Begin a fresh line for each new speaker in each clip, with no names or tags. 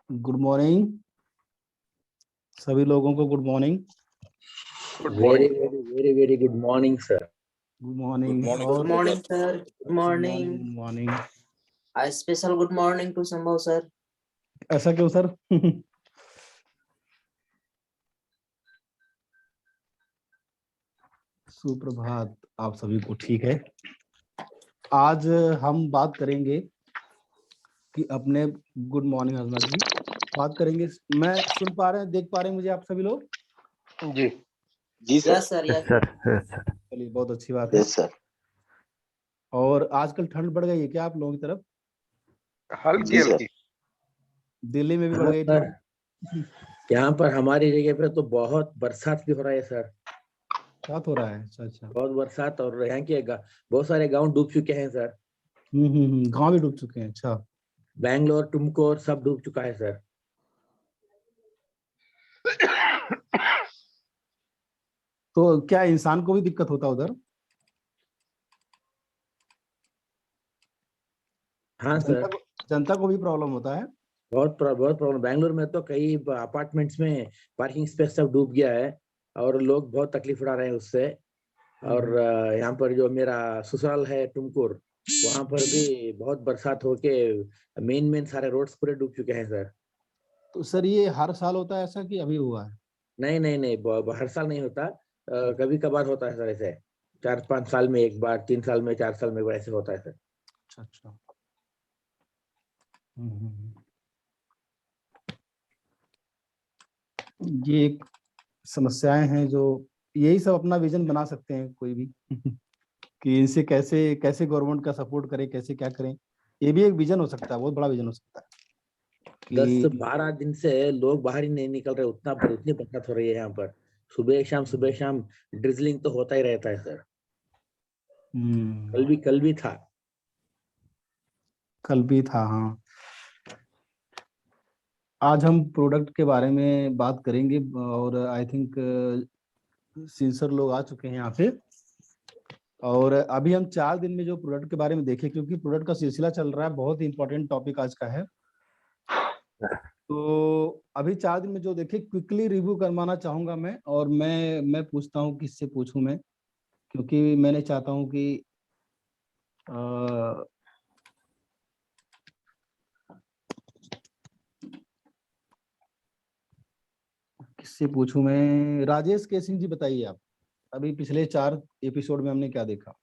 Good morning सभी लोगों को। Good morning.
Very very very very good morning sir.
Good morning.
Good morning, sir. Good morning.
Good morning.
A special good morning to Sambhav, sir.
ऐसा क्यों sir? सुप्रभात आप सभी को। ठीक है, आज हम बात करेंगे कि अपने गुड मॉर्निंग हजमा जी बात करेंगे। मैं सुन पा रहे हैं, देख पा रहे हैं मुझे आप सभी लोग?
जी जी sir.
Yes, sir. Yes, sir.
चलिए बहुत अच्छी बात है।
Yes sir.
और आजकल ठंड बढ़ गई है क्या आप लोगों की तरफ?
हल्की हल्की।
दिल्ली में भी बढ़ गई ठंड?
यहाँ पर हमारी जगह पे तो बहुत बरसात भी हो रहा है सर।
क्या हो रहा है? अच्छा अच्छा।
बहुत बरसात, और यहाँ के बहुत सारे गांव डूब चुके हैं सर।
गांव भी डूब चुके हैं? अच्छा।
बैंगलोर, टुमकुर सब डूब चुका है सर।
तो क्या इंसान को भी दिक्कत होता है उधर?
हाँ सर,
जनता को भी प्रॉब्लम होता है?
बहुत प्रॉब्लम। बैंगलोर में तो कई अपार्टमेंट्स में पार्किंग स्पेस सब डूब गया है और लोग बहुत तकलीफ उठा रहे हैं उससे। और यहाँ पर जो मेरा ससुराल है टुमकुर, वहां पर भी बहुत बरसात होके मेन सारे रोड्स पूरे डूब चुके हैं सर।
तो सर ये हर साल होता है ऐसा कि अभी हुआ है?
नहीं नहीं नहीं, हर साल नहीं होता। कभी कभार होता है सर ऐसे। 4-5 साल में एक बार, 3 साल में, 4 साल में ऐसे होता है सर।
अच्छा अच्छा। ये एक समस्याएं हैं जो यही सब अपना विजन बना सकते हैं कोई भी कि इनसे कैसे कैसे गवर्नमेंट का सपोर्ट करें, कैसे क्या करें। ये भी एक विजन हो सकता है, बहुत बड़ा विजन हो सकता है।
10-12 दिन से लोग बाहर ही नहीं निकल रहे, उतनी बरसात हो रही है यहाँ पर। सुबह शाम ड्रिजलिंग तो होता ही रहता है सर। कल भी था।
कल भी था, हाँ। आज हम प्रोडक्ट के बारे में बात करेंगे और आई थिंक सिंसर लोग आ चुके हैं यहाँ पे। और अभी हम 4 दिन में जो प्रोडक्ट के बारे में देखें, क्योंकि प्रोडक्ट का सिलसिला चल रहा है, बहुत ही इंपॉर्टेंट टॉपिक आज का है। तो अभी 4 दिन में जो देखे क्विकली रिव्यू करवाना चाहूंगा मैं। और मैं पूछता हूँ किससे पूछूं मैं, क्योंकि मैंने चाहता हूँ कि किससे पूछूं मैं? राजेश के सिंह जी बताइए आप, अभी पिछले 4 एपिसोड में हमने क्या देखा?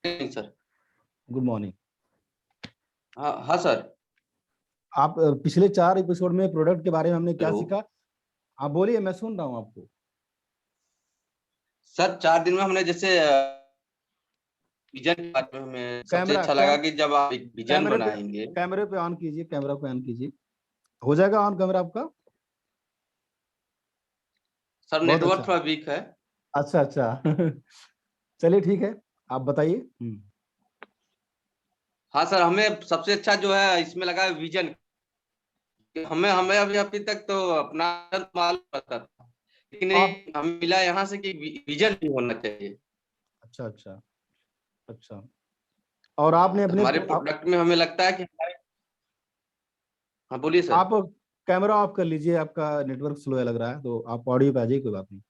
Sir
good morning.
हाँ सर।
आप पिछले 4 एपिसोड में प्रोडक्ट के बारे में हमने क्या
हेलो।
सीखा? आप बोलिए, मैं सुन रहा हूँ आपको।
सर 4 दिन में हमने जैसे विजन के बारे में हमें सबसे
कैमरा
अच्छा लगा कि जब आप एक विजन बनाएंगे।
कैमरे पे ऑन कीजिए, कैमरा पे ऑन कीजिए। हो जाएगा ऑन कैमरा आपका?
सर
बहुत
नेटवर्क
अच्छा।
थोड़ा वीक है।
अच्छा अच्छा चलिए ठीक है, आप बताइए।
हाँ सर, हमें सबसे अच्छा जो है इसमें लगा विजन। हमें हमें अभी तक तो अपना मालूम पता था, लेकिन हमें मिला यहाँ से कि विजन भी होना चाहिए।
अच्छा अच्छा अच्छा। और आपने अपने
हमारे प्रोडक्ट में हमें लगता है कि हाँ बोलिए सर।
आप कैमरा ऑफ कर लीजिए, आपका नेटवर्क स्लो लग रहा है, तो आप ऑडियो पे आ जाइए, कोई बात नहीं।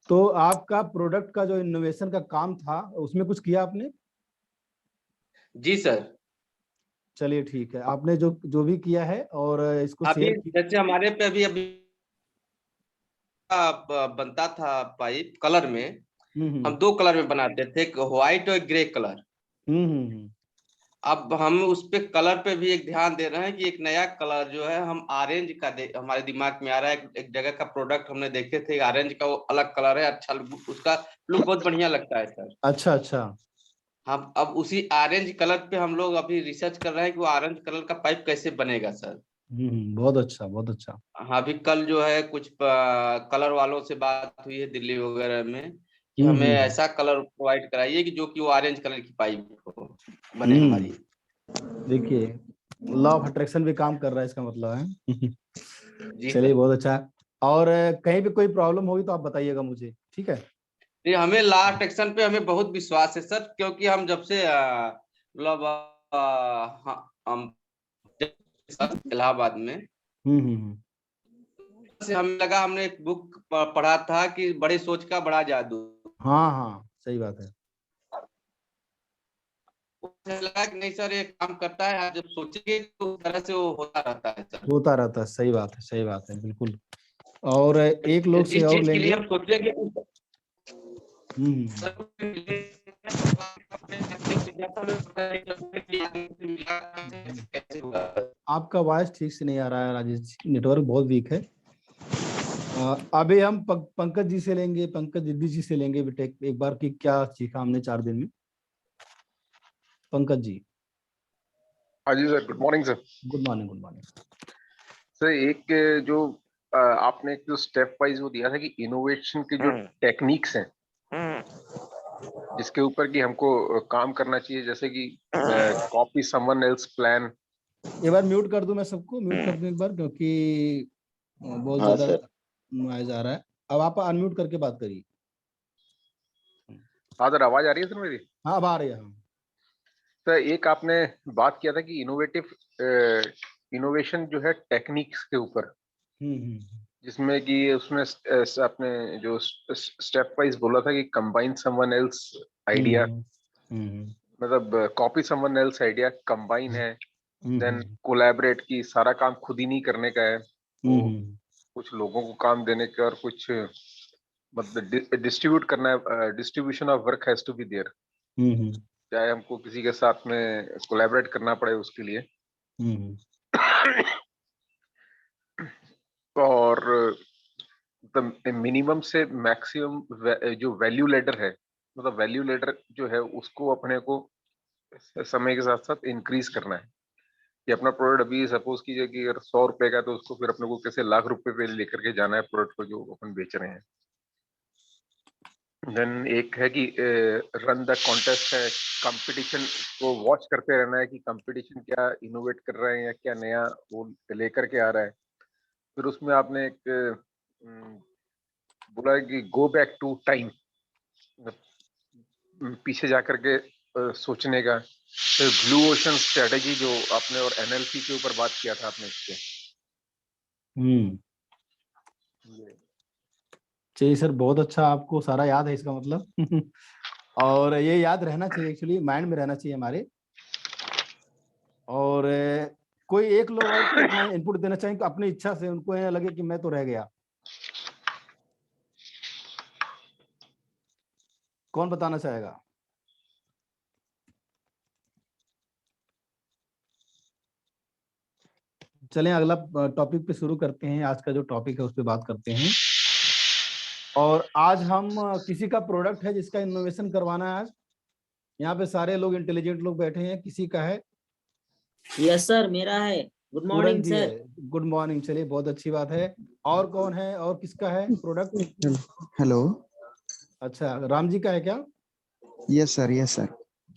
तो आपका प्रोडक्ट का जो इनोवेशन का काम था उसमें कुछ किया आपने?
जी सर।
चलिए ठीक है, आपने जो जो भी किया है और इसको
अभी
शेयर
जैसे हमारे पे अभी बनता था पाइप कलर में। हम 2 कलर में बनाते थे, एक व्हाइट और ग्रे कलर। अब हम उस पे कलर पे भी एक ध्यान दे रहे हैं कि एक नया कलर जो है हम ऑरेंज का हमारे दिमाग में आ रहा है। एक जगह का प्रोडक्ट हमने देखे थे, ऑरेंज का, वो अलग कलर है, अच्छा उसका लुक बहुत बढ़िया लगता है सर।
अच्छा अच्छा।
हम अब उसी ऑरेंज कलर पे हम लोग अभी रिसर्च कर रहे हैं कि वो ऑरेंज कलर का पाइप कैसे बनेगा सर।
बहुत अच्छा बहुत अच्छा।
हाँ, अभी कल जो है कुछ कलर वालों से बात हुई है दिल्ली वगैरह में कि हमें ऐसा कलर प्रोवाइड कराइए कि जो कि वो ऑरेंज कलर की पाइप हो बने हमारी।
देखिए, लॉ ऑफ अट्रैक्शन भी काम कर रहा है, इसका मतलब है।
जी
चलिए
सर।
बहुत अच्छा। और कहीं भी कोई प्रॉब्लम होगी तो आप बताइएगा मुझे, ठीक है?
ये हमें लास्ट एक्शन पे हमें बहुत विश्वास है सर, क्योंकि हम जब से मतलब हम इलाहाबाद में से हमें लगा, हमने एक बुक पढ़ा था कि बड़े सोच का बड़ा जादू।
हाँ हाँ सही बात है।
मुझे लगा कि नहीं सर ये काम करता है, आप जब सोचेंगे तो उस तरह से वो होता रहता है सर।
होता रहता है, सही बात है, सही बात है, बिल्कुल। और एक लोग से
जिस
और
चीज के लिए
लेंगे।
हम सोचेंगे कैसे होगा।
आपका वॉइस ठीक से नहीं आ रहा है राजेश जी, नेटवर्क बहुत वीक है। अभी हम पंकज जी से लेंगे, पंकज दीदी जी से लेंगे बेटे एक बार कि क्या सीखा हमने 4 दिन में। पंकज जी।
हाँ जी sir, good morning sir.
Good morning, good morning.
Sir एक जो आपने एक जो स्टेप वाइज वो दिया था कि इनोवेशन के जो टेक्निक्स हैं जिसके ऊपर कि हमको काम करना चाहिए, जैसे कि कॉपी समवन एल्स प्लान।
एक बार म्यूट कर दूं, मैं सबको म्यूट कर दूं एक बार, क्योंकि बहुत
हाँ
ज्यादा
सर।
नॉइज आ रहा है। अब आप अनम्यूट करके बात करिए।
हाँ सर, आवाज आ रही है सर मेरी?
हाँ अब आ रही है। हाँ
सर एक आपने बात किया था कि इनोवेशन जो है टेक्निक्स के ऊपर, जिसमें कि उसमें आपने जो स्टेप वाइज बोला था कि कंबाइन समवन एल्स आइडिया, मतलब copy someone else idea combine है, देन कोलैबोरेट की सारा काम खुद ही नहीं करने का है, वो कुछ लोगों को काम देने का, और कुछ मतलब डिस्ट्रीब्यूट करना है, distribution of work has to be there, चाहे हमको किसी के साथ में कोलैबोरेट करना पड़े उसके लिए। और मिनिमम से मैक्सिमम जो वैल्यू लेडर है, मतलब वैल्यू लेडर जो है उसको अपने को समय के साथ साथ इंक्रीज करना है कि अपना प्रोडक्ट अभी सपोज कीजिए कि अगर 100 रुपए का है तो उसको फिर अपने को कैसे लाख रुपए पे लेकर के जाना है प्रोडक्ट को जो अपन बेच रहे हैं। देन एक है कि रन द कॉन्टेस्ट है, कंपटीशन को वॉच करते रहना है कि कंपटीशन क्या इनोवेट कर रहे हैं या क्या नया वो लेकर के आ रहा है। फिर उसमें आपने एक बोला है कि गो बैक टू टाइम, पीछे जाकर के सोचने का। फिर ब्लू ओशन स्ट्रेटेजी जो आपने, और एनएलपी के ऊपर बात किया था आपने इसके।
चलिए सर, बहुत अच्छा, आपको सारा याद है इसका मतलब। और ये याद रहना चाहिए, एक्चुअली माइंड में रहना चाहिए हमारे। और कोई एक लोग और अपना इनपुट देना चाहेंगे अपनी इच्छा से, उनको ये लगे कि मैं तो रह गया। कौन बताना चाहेगा? चलें अगला टॉपिक पे शुरू करते हैं। आज का जो टॉपिक है उस पे बात करते हैं। और आज हम किसी का प्रोडक्ट है जिसका इनोवेशन करवाना है। आज यहाँ पे सारे लोग इंटेलिजेंट लोग बैठे हैं। किसी का है?
यस सर, मेरा है। गुड मॉर्निंग
जी
सर।
है। गुड मॉर्निंग, चलिए बहुत अच्छी बात है। और कौन है, और किसका है प्रोडक्ट?
हेलो।
अच्छा, राम जी का है क्या?
Yes sir, yes sir.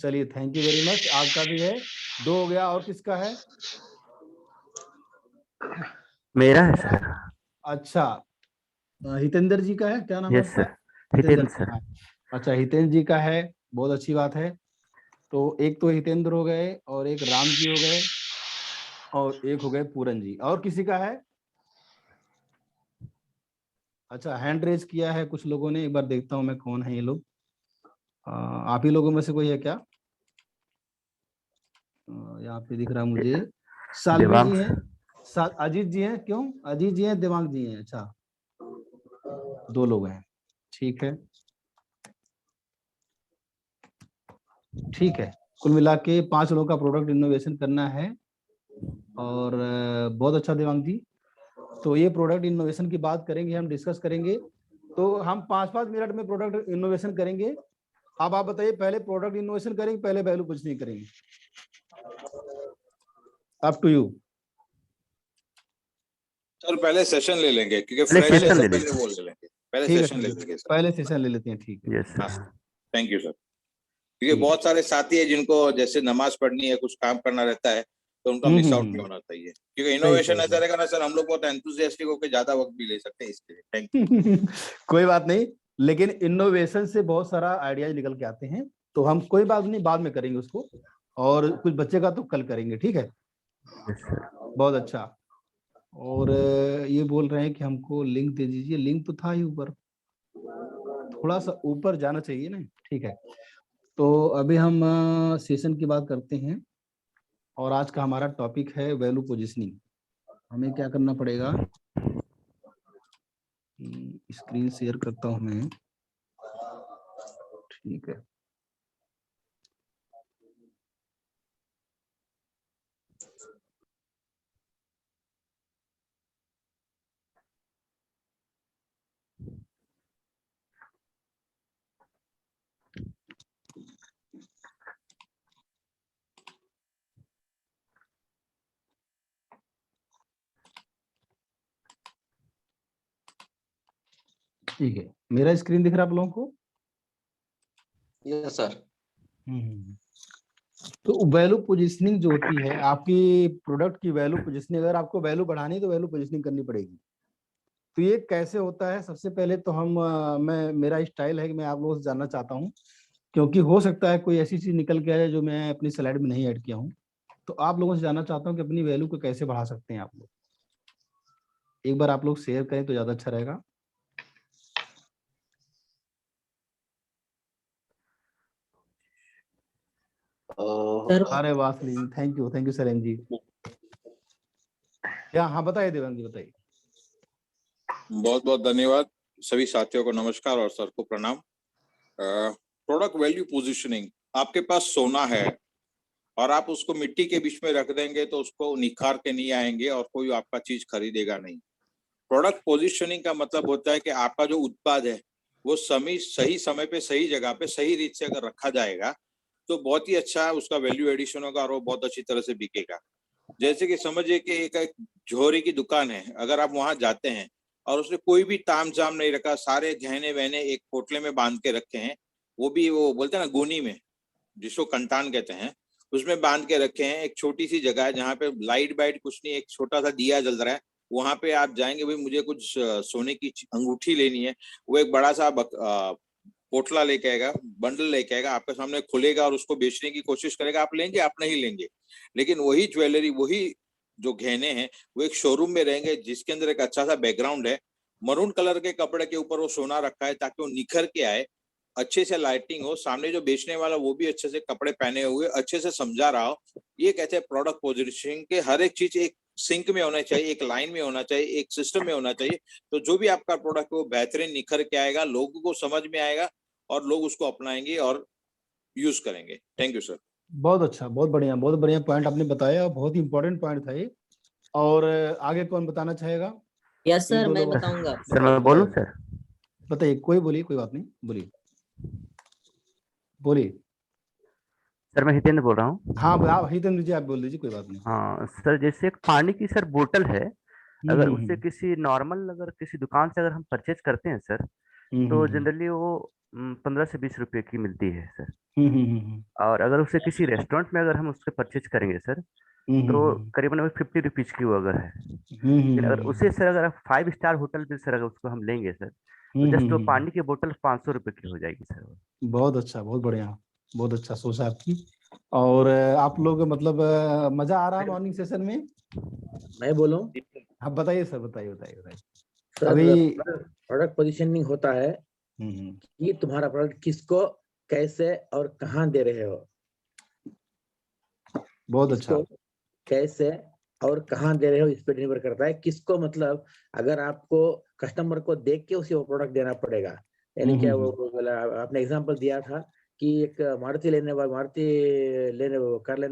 चलिए थैंक यू वेरी मच, आपका भी है। 2 हो गया। और किसका है?
मेरा है सर।
अच्छा, हितेंद्र जी का है, क्या नाम है
यस
आपका?
Sir, Hitendra sir.
हाँ। अच्छा, हितेंद्र जी का है, बहुत अच्छी बात है। तो एक तो हितेंद्र हो गए, और एक राम जी हो गए, और एक हो गए पूरन जी। और किसी का है? अच्छा, हैंड रेज किया है कुछ लोगों ने, एक बार देखता हूं मैं कौन है ये लोग। आप ही लोगों में से कोई है क्या? यहाँ पे दिख रहा है मुझे सालवी जी हैं, अजीत जी हैं। क्यों अजीत जी हैं, दिमाग जी हैं? अच्छा, 2 लोग हैं, ठीक है ठीक है। कुल मिला के 5 लोगों का प्रोडक्ट इनोवेशन करना है। और बहुत अच्छा देवांग जी। तो ये प्रोडक्ट इनोवेशन की बात करेंगे, हम डिस्कस करेंगे। तो हम 5-5 मिनट में प्रोडक्ट इनोवेशन करेंगे। अब आप बताइए, पहले प्रोडक्ट इनोवेशन करेंगे, पहले वैल्यू कुछ नहीं करेंगे? Up to you
sir. पहले सेशन ले लेंगे क्योंकि
पहले
फ्रेश
सेशन
है,
ले
पहले
लेंगे।
वो ले लेंगे। पहले
ठीक
सेशन
है,
ले लेंगे सर।
पहले सेशन ले लेते हैं, ठीक है।
यस
हाँ,
सर।
Thank you sir. क्योंकि बहुत सारे साथी है जिनको जैसे नमाज पढ़नी है, कुछ काम करना रहता है, तो उनका मिस आउट नहीं होना चाहिए। क्योंकि इनोवेशन ऐसा रहेगा ना सर, हम लोग बहुत एंथुसियास्टिक होकर ज्यादा वक्त भी ले सकते हैं इसके लिए। Thank you.
कोई बात नहीं, लेकिन इनोवेशन से बहुत सारा आइडियाज निकल के आते हैं, तो हम कोई बात नहीं, बाद में करेंगे उसको, और कुछ बच्चे का तो कल करेंगे, ठीक है। बहुत अच्छा। और ये बोल रहे हैं कि हमको लिंक दे दीजिए, लिंक तो था ही ऊपर, थोड़ा सा ऊपर जाना चाहिए ना, ठीक है। तो अभी हम सेशन की बात करते हैं, और आज का हमारा टॉपिक है वैल्यू पोजिशनिंग। हमें क्या करना पड़ेगा, स्क्रीन शेयर करता हूं मैं, ठीक है। ठीक है, मेरा स्क्रीन दिख रहा है आप लोगों को?
Yes sir.
तो वैल्यू पोजीशनिंग जो होती है, आपकी प्रोडक्ट की वैल्यू पोजीशनिंग, अगर आपको वैल्यू बढ़ानी है तो वैल्यू पोजीशनिंग करनी पड़ेगी। तो ये कैसे होता है, सबसे पहले तो मैं मेरा स्टाइल है कि मैं आप लोगों से जानना चाहता हूँ, क्योंकि हो सकता है कोई ऐसी चीज निकल के आए जो मैं अपनी स्लाइड में नहीं ऐड किया हूँ। तो आप लोगों से जानना चाहता हूँ कि अपनी वैल्यू को कैसे बढ़ा सकते हैं आप लोग। एक बार आप लोग शेयर करें तो ज्यादा अच्छा रहेगा। अरे वाह सलीम, थैंक यू सलीम जी। क्या, हाँ बताइए देवांग जी, बताइए।
बहुत बहुत धन्यवाद। सभी साथियों को नमस्कार और सर को प्रणाम। प्रोडक्ट वैल्यू पोजीशनिंग, आपके पास सोना है और आप उसको मिट्टी के बीच में रख देंगे तो उसको निखार के नहीं आएंगे और कोई आपका चीज खरीदेगा नहीं। प्रोडक्ट पोजीशनिंग का मतलब होता है कि आपका जो उत्पाद है वो सही समय पे सही जगह पे सही रीत से अगर रखा जाएगा तो बहुत ही अच्छा उसका वैल्यू एडिशन होगा और वो बहुत अच्छी तरह से बिकेगा। जैसे कि समझिए कि एक झोरी की दुकान है, अगर आप वहां जाते हैं और उसने कोई भी ताम झाम नहीं रखा, सारे गहने वहने एक पोटले में बांध के रखे हैं, वो भी वो बोलते हैं ना गोनी में, जिसको कंटान कहते हैं, उसमें बांध के रखे हैं। एक छोटी सी जगह है जहाँ पे लाइट बाइट कुछ नहीं, एक छोटा सा दिया जल रहा है, वहां पे आप जाएंगे, भाई मुझे कुछ सोने की अंगूठी लेनी है, वो एक बड़ा सा पोटला लेके आएगा, बंडल लेके आएगा, आपके सामने खुलेगा और उसको बेचने की कोशिश करेगा। आप लेंगे? आप नहीं लेंगे। लेकिन वही ज्वेलरी, वही जो गहने हैं, वो एक शोरूम में रहेंगे जिसके अंदर एक अच्छा सा बैकग्राउंड है, मरून कलर के कपड़े के ऊपर वो सोना रखा है ताकि वो निखर के आए, अच्छे से लाइटिंग हो, सामने जो बेचने वाला वो भी अच्छे से कपड़े पहने हुए अच्छे से समझा रहा हो। ये कहते हैं प्रोडक्ट पोजीशनिंग के, हर एक चीज एक सिंक में होना चाहिए, एक लाइन में होना चाहिए, एक सिस्टम में होना चाहिए। तो जो भी आपका प्रोडक्ट है वो बेहतरीन निखर के आएगा, लोगों को समझ में आएगा और लोग उसको अपनाएंगे और यूज करेंगे। Thank you sir.
बहुत अच्छा, बहुत बढ़िया पॉइंट आपने बताया, बहुत ही इंपॉर्टेंट पॉइंट था ये। और आगे कौन बताना चाहेगा?
यस सर, मैं बताऊंगा।
सर मैं बोलूं सर?
बताइए, कोई बोलिए, कोई बात नहीं, बोलिए बोलिए।
सर मैं हितेंद्र बोल रहा हूँ।
हाँ आप हितेंद्र जी, आप बोल दीजिए, कोई बात नहीं।
हाँ सर, जैसे एक पानी की सर बोतल है, अगर उसे किसी नॉर्मल अगर किसी दुकान से अगर हम परचेज करते हैं सर, तो जनरली वो 15 से 20 रुपए की मिलती है सर। और अगर उसे किसी रेस्टोरेंट में अगर हम उससे परचेज करेंगे सर, तो करीबन 50 रुपीज की वो अगर है। लेकिन अगर उसे सर अगर 5 स्टार होटल में सर अगर उसको हम लेंगे सर, तो जस्ट वो पानी की बोतल 500 रुपए की हो जाएगी सर।
बहुत अच्छा, बहुत बढ़िया, बहुत अच्छा सोचा आपकी। और आप लोग मतलब मजा आ रहा है मॉर्निंग सेशन में?
मैं बोलूं?
हाँ बताइए सर, बताइए।
सर
अभी
प्रोडक्ट पोजीशनिंग होता है कि तुम्हारा प्रोडक्ट किसको, कैसे और कहाँ दे रहे हो।
बहुत अच्छा।
कैसे और कहाँ दे रहे हो इस पे निर्भर करता है। किसको मतलब अगर आपको कस्टमर को देख के उसे वो प्रोडक्ट देना पड़ेगा, यानी क्या वो आपने एग्जांपल दिया था कि एक मारुति लेने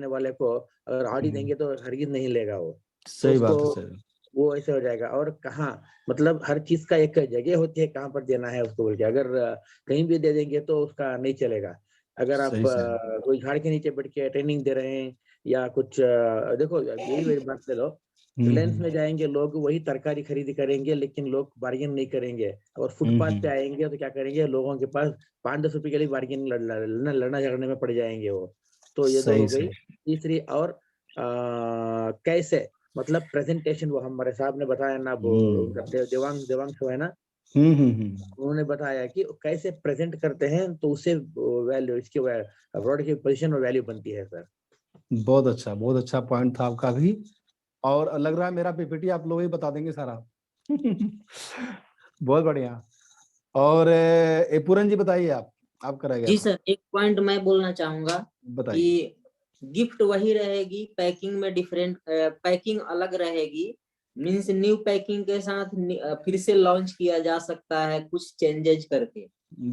वाले को अगर ऑडी देंगे तो हरगिज नहीं लेगा वो।
सही बात है सर।
वो ऐसे हो जाएगा। और कहाँ मतलब हर चीज का एक जगह होती है कहाँ पर देना है उसको बोल के, अगर कहीं भी दे देंगे तो उसका नहीं चलेगा। अगर आप कोई झाड़ के नीचे बैठ के ट्रेनिंग दे रहे हैं या कुछ देखो यही मेरी बात ले लो, रिलायंस में जाएंगे लोग वही तरकारी खरीदी करेंगे लेकिन लोग बार्गेन नहीं करेंगे। और फुटपाथ पे आएंगे तो क्या करेंगे, लोगों के पास 5-10 रुपए के लिए बार्गेन लड़ना झगड़ने में पड़ जाएंगे वो। तो ये दो हो गई। तीसरी और कैसे मतलब प्रेजेंटेशन, वो हमारे साहब ने बताया ना, वो देवांग है ना, उन्होंने बताया कि कैसे प्रेजेंट करते हैं तो उससे वैल्यू, इसके प्रोडक्ट की पोजीशन और वैल्यू बनती है सर।
बहुत अच्छा पॉइंट था आपका भी, और लग रहा है मेरा पीपीटी आप लोग ही बता देंगे सारा। बहुत बढ़िया। और पूरन जी बताइए, आप कराइए।
जी सर, एक पॉइंट मैं बोलना चाहूंगा
बताइए।
कि गिफ्ट वही रहेगी, पैकिंग में डिफरेंट, पैकिंग अलग रहेगी। मींस न्यू पैकिंग के साथ फिर से लॉन्च किया जा सकता है कुछ चेंजेज करके।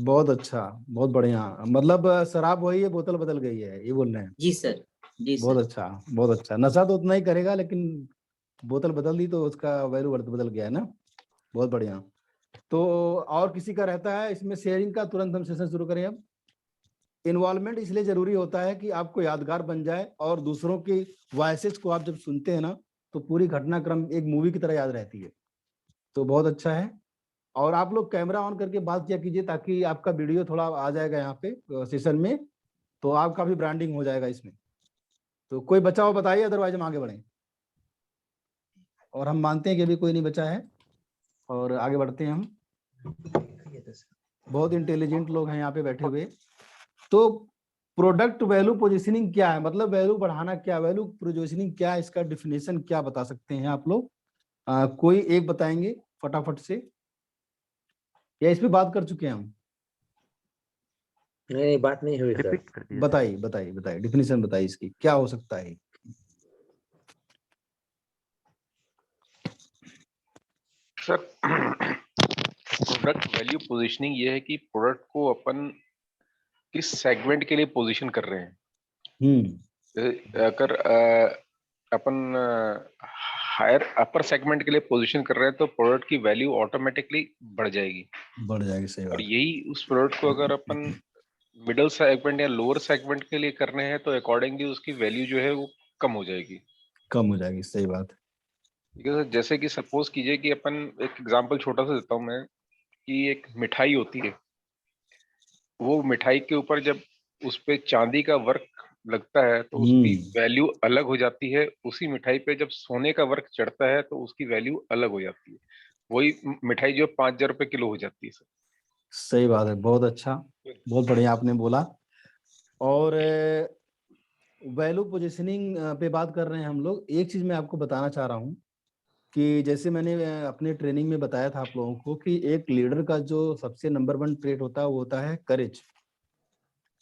बहुत अच्छा, बहुत बढ़िया। मतलब शराब वही है, बोतल बदल गई है, ये बोल रहे हैं?
जी सर, जी
बहुत
सर।
अच्छा, बहुत अच्छा। नशा तो उतना ही करेगा, लेकिन बोतल बदल दी तो उसका वैल्यू बदल गया है ना। बहुत बढ़िया। तो और किसी का रहता है इसमें शेयरिंग का? तुरंत हम सेशन शुरू करें। अब इन्वॉल्वमेंट इसलिए जरूरी होता है कि आपको यादगार बन जाए, और दूसरों की वॉइसेस को आप जब सुनते हैं ना, तो पूरी घटनाक्रम एक मूवी की तरह याद रहती है। तो बहुत अच्छा है। और आप लोग कैमरा ऑन करके बात किया कीजिए, ताकि आपका वीडियो थोड़ा आ जाएगा यहाँ पे सेशन में, तो आपका भी ब्रांडिंग हो जाएगा इसमें। तो कोई बचा हो बताइए, अदरवाइज हम आगे बढ़ें। और हम मानते हैं कि अभी कोई नहीं बचा है, और आगे बढ़ते हैं हम। बहुत इंटेलिजेंट लोग हैं यहाँ पे बैठे हुए। तो प्रोडक्ट वैल्यू पोजीशनिंग क्या है, मतलब वैल्यू बढ़ाना क्या, वैल्यू पोजीशनिंग क्या है, इसका डिफिनेशन क्या बता सकते हैं आप लोग? कोई एक बताएंगे फटाफट से, या इस पे बात कर चुके हैं हम?
नहीं, बात नहीं हुई सर।
रिपीट कर दीजिए।
बताइए डिफिनेशन बताइए, इसकी क्या हो सकता है?
सर प्रोडक्ट वैल्यू पोजीशनिंग ये है कि प्रोडक्ट को अपन किस सेगमेंट के लिए पोजीशन कर रहे हैं। अगर अपन हायर अपर सेगमेंट के लिए पोजीशन कर रहे हैं तो प्रोडक्ट की वैल्यू ऑटोमेटिकली बढ़ जाएगी।
सही
और
बात।
यही उस प्रोडक्ट को अगर अपन मिडिल सेगमेंट या लोअर सेगमेंट के लिए करने हैं तो अकॉर्डिंगली उसकी वैल्यू जो है वो कम हो जाएगी।
सही बात।
ठीक है सर। जैसे कि सपोज कीजिए कि अपन एक एग्जांपल छोटा सा देता हूँ मैं, कि एक मिठाई होती है, वो मिठाई के ऊपर जब उस पे चांदी का वर्क लगता है तो उसकी वैल्यू अलग हो जाती है। उसी मिठाई पे जब सोने का वर्क चढ़ता है तो उसकी वैल्यू अलग हो जाती है। वही मिठाई जो 5,000 रुपए किलो हो जाती है सर।
सही बात है, बहुत अच्छा, बहुत बढ़िया आपने बोला। और वैल्यू पोजीशनिंग पे बात कर रहे हैं हम लोग। एक चीज मैं आपको बताना चाह रहा हूँ कि जैसे मैंने अपने ट्रेनिंग में बताया था आप लोगों को कि एक लीडर का जो सबसे नंबर 1 ट्रेट होता है वो होता है करेज।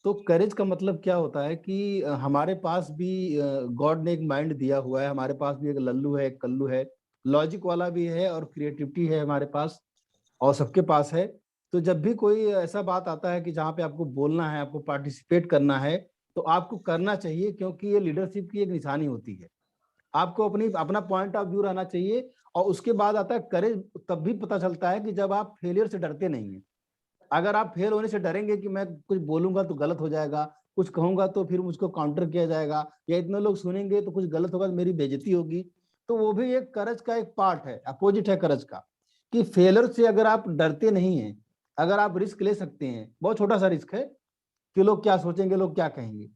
तो करेज का मतलब क्या होता है कि हमारे पास भी गॉड ने एक माइंड दिया हुआ है, हमारे पास भी एक लल्लू है, एक कल्लू है, लॉजिक वाला भी है, और क्रिएटिविटी है हमारे पास, और सबके पास है। तो जब भी कोई ऐसा बात आता है कि जहाँ पे आपको बोलना है, आपको पार्टिसिपेट करना है, तो आपको करना चाहिए, क्योंकि ये लीडरशिप की एक निशानी होती है। आपको अपना पॉइंट ऑफ व्यू रहना चाहिए। और उसके बाद आता है करेज, तब भी पता चलता है कि जब आप फेलियर से डरते नहीं है। अगर आप फेल होने से डरेंगे कि मैं कुछ बोलूंगा तो गलत हो जाएगा, कुछ कहूंगा तो फिर मुझको काउंटर किया जाएगा, या इतने लोग सुनेंगे तो कुछ गलत होगा तो मेरी बेइज्जती होगी, तो वो भी एक करज का एक पार्ट है, अपोजिट है करज का। कि फेलियर से अगर आप डरते नहीं हैं, अगर आप रिस्क ले सकते हैं, बहुत छोटा सा रिस्क है कि लोग क्या सोचेंगे, लोग क्या कहेंगे,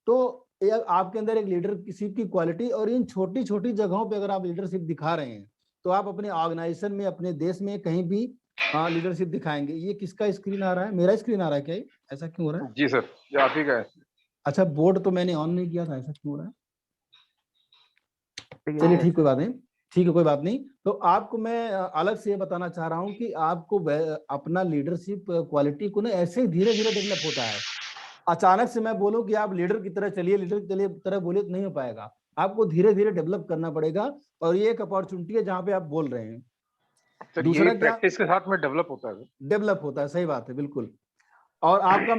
तो आपके अंदर एक लीडरशिप की क्वालिटी, और इन छोटी छोटी जगहों पे अगर आप लीडरशिप दिखा रहे हैं तो आप अपने ऑर्गेनाइजेशन में, अपने देश में कहीं भी लीडरशिप दिखाएंगे। ये किसका स्क्रीन आ रहा है? मेरा स्क्रीन आ रहा है क्या? ऐसा क्यों हो रहा है?
जी सर, ये आप ही का है।
अच्छा, बोर्ड तो मैंने ऑन नहीं किया था, ऐसा क्यों हो रहा है? चलिए ठीक, कोई बात नहीं, ठीक है, कोई बात नहीं। तो आपको मैं अलग से ये बताना चाह रहा हूँ कि आपको अपना लीडरशिप क्वालिटी को ना ऐसे ही धीरे धीरे डेवलप होता है। अचानक से मैं बोलूं कि आप लीडर की तरह चलिए, लीडर की तरह बोलिए, तो नहीं हो पाएगा। आपको धीरे धीरे डेवलप करना पड़ेगा, और ये एक अपॉर्चुनिटी है जहां पे आप बोल रहे हैं।
दूसरा क्या, प्रैक्टिस के साथ में डेवलप होता है।
डेवलप होता है, सही बात है, बिल्कुल। और आपका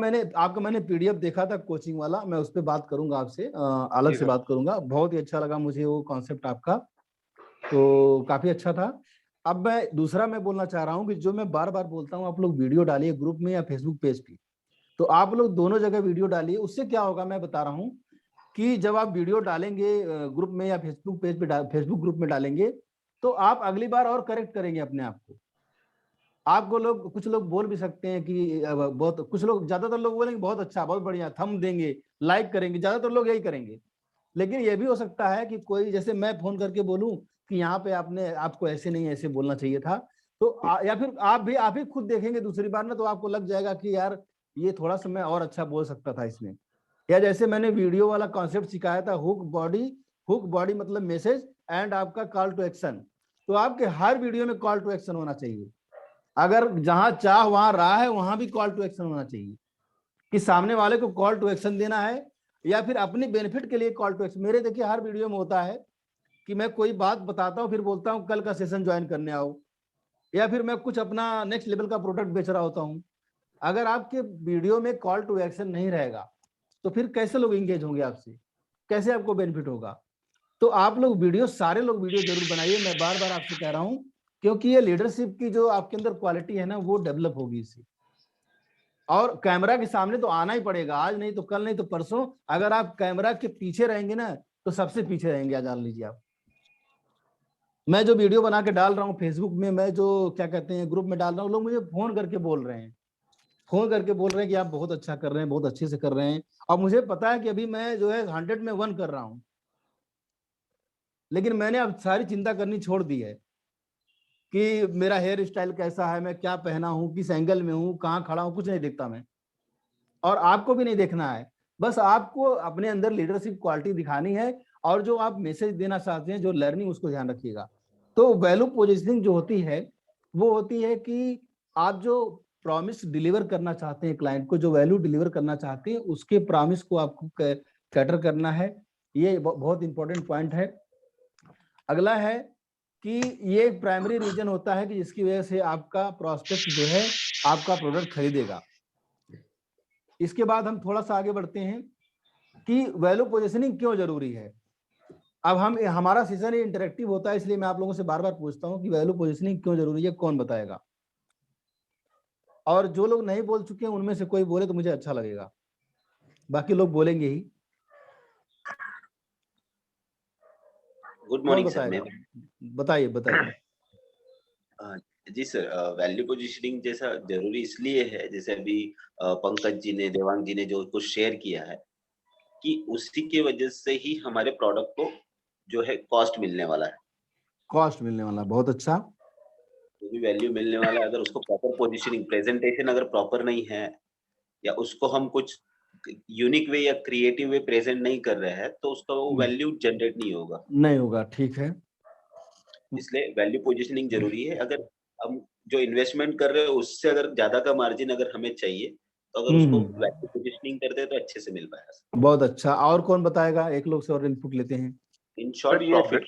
मैंने पीडीएफ देखा था कोचिंग वाला, मैं उस पर बात करूंगा आपसे, अलग से बात करूंगा। बहुत ही अच्छा लगा मुझे वो कॉन्सेप्ट आपका, तो काफी अच्छा था। अब मैं बोलना चाह रहा हूँ कि जो मैं बार बार बोलता हूँ, आप लोग वीडियो डालिए ग्रुप में या फेसबुक पेज पे। तो आप लोग दोनों जगह वीडियो डालिए। उससे क्या होगा मैं बता रहा हूँ कि जब आप वीडियो डालेंगे ग्रुप में या फेसबुक पेज पे, फेसबुक ग्रुप में डालेंगे, तो आप अगली बार और करेक्ट करेंगे अपने आप को। आपको लोग, कुछ लोग बोल भी सकते हैं कि बहुत, कुछ लोग, ज्यादातर लोग बोलेंगे बहुत अच्छा, बहुत बढ़िया, थंब देंगे, लाइक करेंगे, ज्यादातर लोग यही करेंगे। लेकिन ये भी हो सकता है कि कोई, जैसे मैं फोन करके बोलूं कि यहाँ पे आपको ऐसे नहीं, ऐसे बोलना चाहिए था, तो या फिर आप भी खुद देखेंगे दूसरी बार ना, तो आपको लग जाएगा कि यार ये थोड़ा सा मैं और अच्छा बोल सकता था इसमें। या जैसे मैंने वीडियो वाला कॉन्सेप्ट सिखाया था, हुक बॉडी मतलब मैसेज एंड आपका कॉल टू एक्शन। तो आपके हर वीडियो में कॉल टू एक्शन होना चाहिए। अगर जहां चाह वहां राह है, वहां भी कॉल टू एक्शन होना चाहिए कि सामने वाले को कॉल टू एक्शन देना है या फिर अपने बेनिफिट के लिए कॉल टू एक्शन। मेरे देखिए हर वीडियो में होता है कि मैं कोई बात बताता हूँ, फिर बोलता हूँ कल का सेशन ज्वाइन करने आओ, या फिर मैं कुछ अपना नेक्स्ट लेवल का प्रोडक्ट बेच रहा होता हूँ। अगर आपके वीडियो में कॉल टू एक्शन नहीं रहेगा तो फिर कैसे लोग इंगेज होंगे आपसे, कैसे आपको बेनिफिट होगा? तो आप लोग वीडियो, सारे लोग वीडियो जरूर बनाइए, मैं बार बार आपसे कह रहा हूँ, क्योंकि ये लीडरशिप की जो आपके अंदर क्वालिटी है ना, वो डेवलप होगी इससे। और कैमरा के सामने तो आना ही पड़ेगा, आज नहीं तो कल, नहीं तो परसों। अगर आप कैमरा के पीछे रहेंगे ना, तो सबसे पीछे रहेंगे, आज जान लीजिए आप। मैं जो वीडियो बना के डाल रहा हूँ फेसबुक में, मैं जो क्या कहते हैं ग्रुप में डाल रहा हूँ, लोग मुझे फोन करके बोल रहे हैं कि आप बहुत अच्छा कर रहे हैं, बहुत अच्छे से कर रहे हैं। और मुझे पता है कि अभी मैं जो है 100 में 1 कर रहा हूँ, लेकिन मैंने अब सारी चिंता करनी छोड़ दी है कि मेरा हेयर स्टाइल कैसा है, मैं क्या पहना हूँ, किस एंगल में हूँ, कहाँ खड़ा हूँ, कुछ नहीं देखता मैं। और आपको भी नहीं देखना है, बस आपको अपने अंदर लीडरशिप क्वालिटी दिखानी है और जो आप मैसेज देना चाहते हैं, जो लर्निंग, उसको ध्यान रखिएगा। तो वैल्यू पोजिशनिंग जो होती है वो होती है कि आप जो प्रॉमिस डिलीवर करना चाहते हैं क्लाइंट को, जो वैल्यू डिलीवर करना चाहते हैं, उसके प्रॉमिस को आपको कैटर करना है। ये बहुत इंपॉर्टेंट पॉइंट है। अगला है कि ये एक प्राइमरी रीजन होता है कि जिसकी वजह से आपका प्रोस्पेक्ट जो है आपका प्रोडक्ट खरीदेगा। इसके बाद हम थोड़ा सा आगे बढ़ते हैं कि वैल्यू पोजिशनिंग क्यों जरूरी है। अब हमारा सेशन इंटरेक्टिव होता है, इसलिए मैं आप लोगों से बार बार पूछता हूं कि वैल्यू पोजिशनिंग क्यों जरूरी है, कौन बताएगा? और जो लोग नहीं बोल चुके हैं उनमें से कोई बोले तो मुझे अच्छा लगेगा, बाकी लोग बोलेंगे ही।
Good morning sir.
बताइए।
जी सर, वैल्यू पोजीशनिंग जैसा जरूरी इसलिए है, जैसे अभी पंकज जी ने, देवांग जी ने जो कुछ शेयर किया है, कि उसी की वजह से ही हमारे प्रोडक्ट को जो है कॉस्ट मिलने वाला है।
बहुत अच्छा।
जो भी वैल्यू मिलने वाला है, अगर उसको प्रॉपर पोजीशनिंग, प्रेजेंटेशन अगर प्रॉपर नहीं है, या उसको हम कुछ यूनिक वे या क्रिएटिव वे प्रेजेंट नहीं कर रहे हैं, तो उसका वो वैल्यू जनरेट नहीं होगा।
ठीक है।
इसलिए वैल्यू पोजीशनिंग जरूरी है। अगर हम जो इन्वेस्टमेंट कर रहे हैं उससे अगर ज्यादा का मार्जिन अगर हमें चाहिए, तो अगर उसको वैल्यू पोजीशनिंग करते हैं तो अच्छे से मिल पाएगा।
बहुत अच्छा। और कौन बताएगा? एक लोग से और इनपुट लेते हैं।
In short, profit,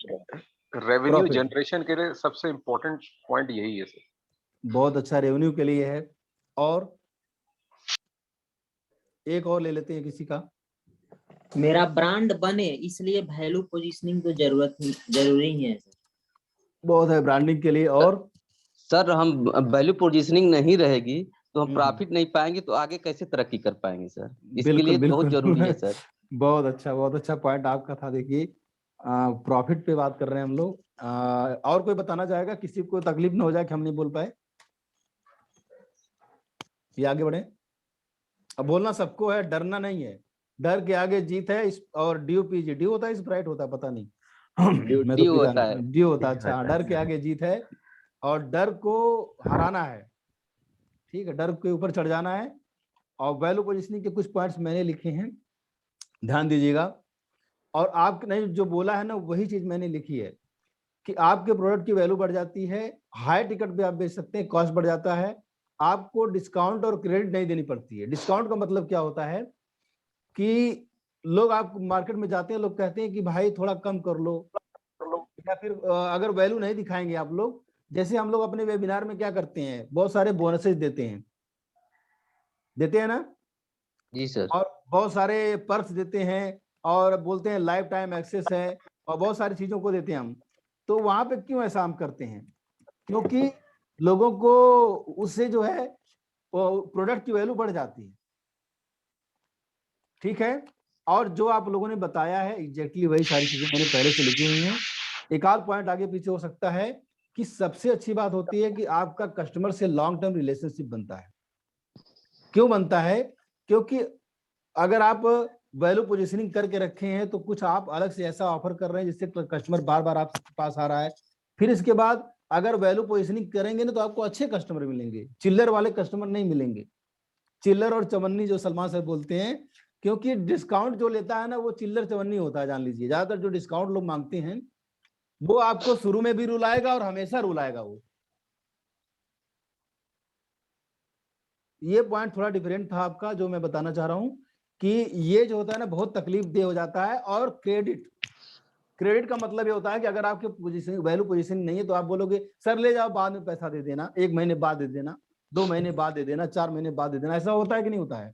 revenue generation के लिए सबसे इम्पोर्टेंट पॉइंट यही है सर।
बहुत अच्छा, रेवेन्यू के लिए है। और एक और ले लेते हैं किसी का।
मेरा ब्रांड बने, इसलिए वैल्यू पोजीशनिंग तो जरूरी है।
बहुत है ब्रांडिंग के लिए। और
सर हम वैल्यू पोजीशनिंग नहीं रहेगी तो हम प्रॉफिट नहीं पाएंगे, तो आगे कैसे तरक्की कर पाएंगे सर? इसके लिए बहुत जरूरी है सर।
बहुत अच्छा पॉइंट आपका था। देखिए प्रॉफिट पे बात कर रहे हैं हम लोग। और कोई बताना चाहेगा? किसी को तकलीफ ना हो जाए कि हम नहीं बोल पाए, ये आगे बढ़े। अब बोलना सबको है, डरना नहीं है। डर के आगे जीत है। और DOPG, ड्यू होता है, स्प्राइट होता है, पता नहीं मैं तो ड्यू होता है। अच्छा, डर के आगे जीत है और डर को हराना है। ठीक है, डर के ऊपर चढ़ जाना है। और वैल्यू पोजीशनिंग के कुछ पॉइंट्स मैंने लिखे हैं, ध्यान दीजिएगा। और आपने जो बोला है ना, वही चीज मैंने लिखी है कि आपके प्रोडक्ट की वैल्यू बढ़ जाती है, हाई टिकट पे आप बेच सकते हैं, कॉस्ट बढ़ जाता है, आपको डिस्काउंट और क्रेडिट नहीं देनी पड़ती है। डिस्काउंट का मतलब क्या होता है कि लोग, आप मार्केट में जाते हैं, लोग कहते हैं कि भाई थोड़ा कम कर लो, या फिर अगर वैल्यू नहीं दिखाएंगे आप लोग, जैसे हम लोग अपने वेबिनार में क्या करते हैं, बहुत सारे बोनसेस देते हैं ना
जी सर,
और बहुत सारे पर्क्स देते हैं और बोलते हैं लाइफ टाइम एक्सेस है और बहुत सारी चीजों को देते हैं हम। तो वहां पे क्यों ऐसा हम करते हैं? क्योंकि लोगों को उससे जो है प्रोडक्ट की वैल्यू बढ़ जाती है। ठीक है, और जो आप लोगों ने बताया है एग्जैक्टली वही सारी चीजें मैंने पहले से लिखी हुई हैं। एक आध पॉइंट आगे पीछे हो सकता है कि सबसे अच्छी बात होती है कि आपका कस्टमर से लॉन्ग टर्म रिलेशनशिप बनता है। क्यों बनता है? क्योंकि अगर आप वैल्यू पोजीशनिंग करके रखे हैं तो कुछ आप अलग से ऐसा ऑफर कर रहे हैं जिससे कस्टमर बार बार आपके पास आ रहा है। फिर इसके बाद अगर वैल्यू पोजिशनिंग करेंगे ना तो आपको अच्छे कस्टमर मिलेंगे, चिल्लर वाले कस्टमर नहीं मिलेंगे। चिल्लर और चवन्नी जो सलमान सर बोलते हैं, क्योंकि डिस्काउंट जो लेता है ना वो चिल्लर चवन्नी होता है, जान लीजिए। ज्यादातर जो डिस्काउंट लोग मांगते हैं वो आपको शुरू में भी रुलाएगा और हमेशा रुलाएगा वो। ये पॉइंट थोड़ा डिफरेंट था आपका, जो मैं बताना चाह रहा हूं कि ये जो होता है ना बहुत तकलीफ दे हो जाता है। और क्रेडिट का मतलब ये होता है कि अगर आपके पोजीशन वैल्यू पोजीशन नहीं है तो आप बोलोगे सर ले जाओ, बाद में पैसा दे देना, 1 महीने बाद दे देना, 2 महीने बाद दे देना, 4 महीने बाद दे देना। ऐसा होता है कि नहीं होता है?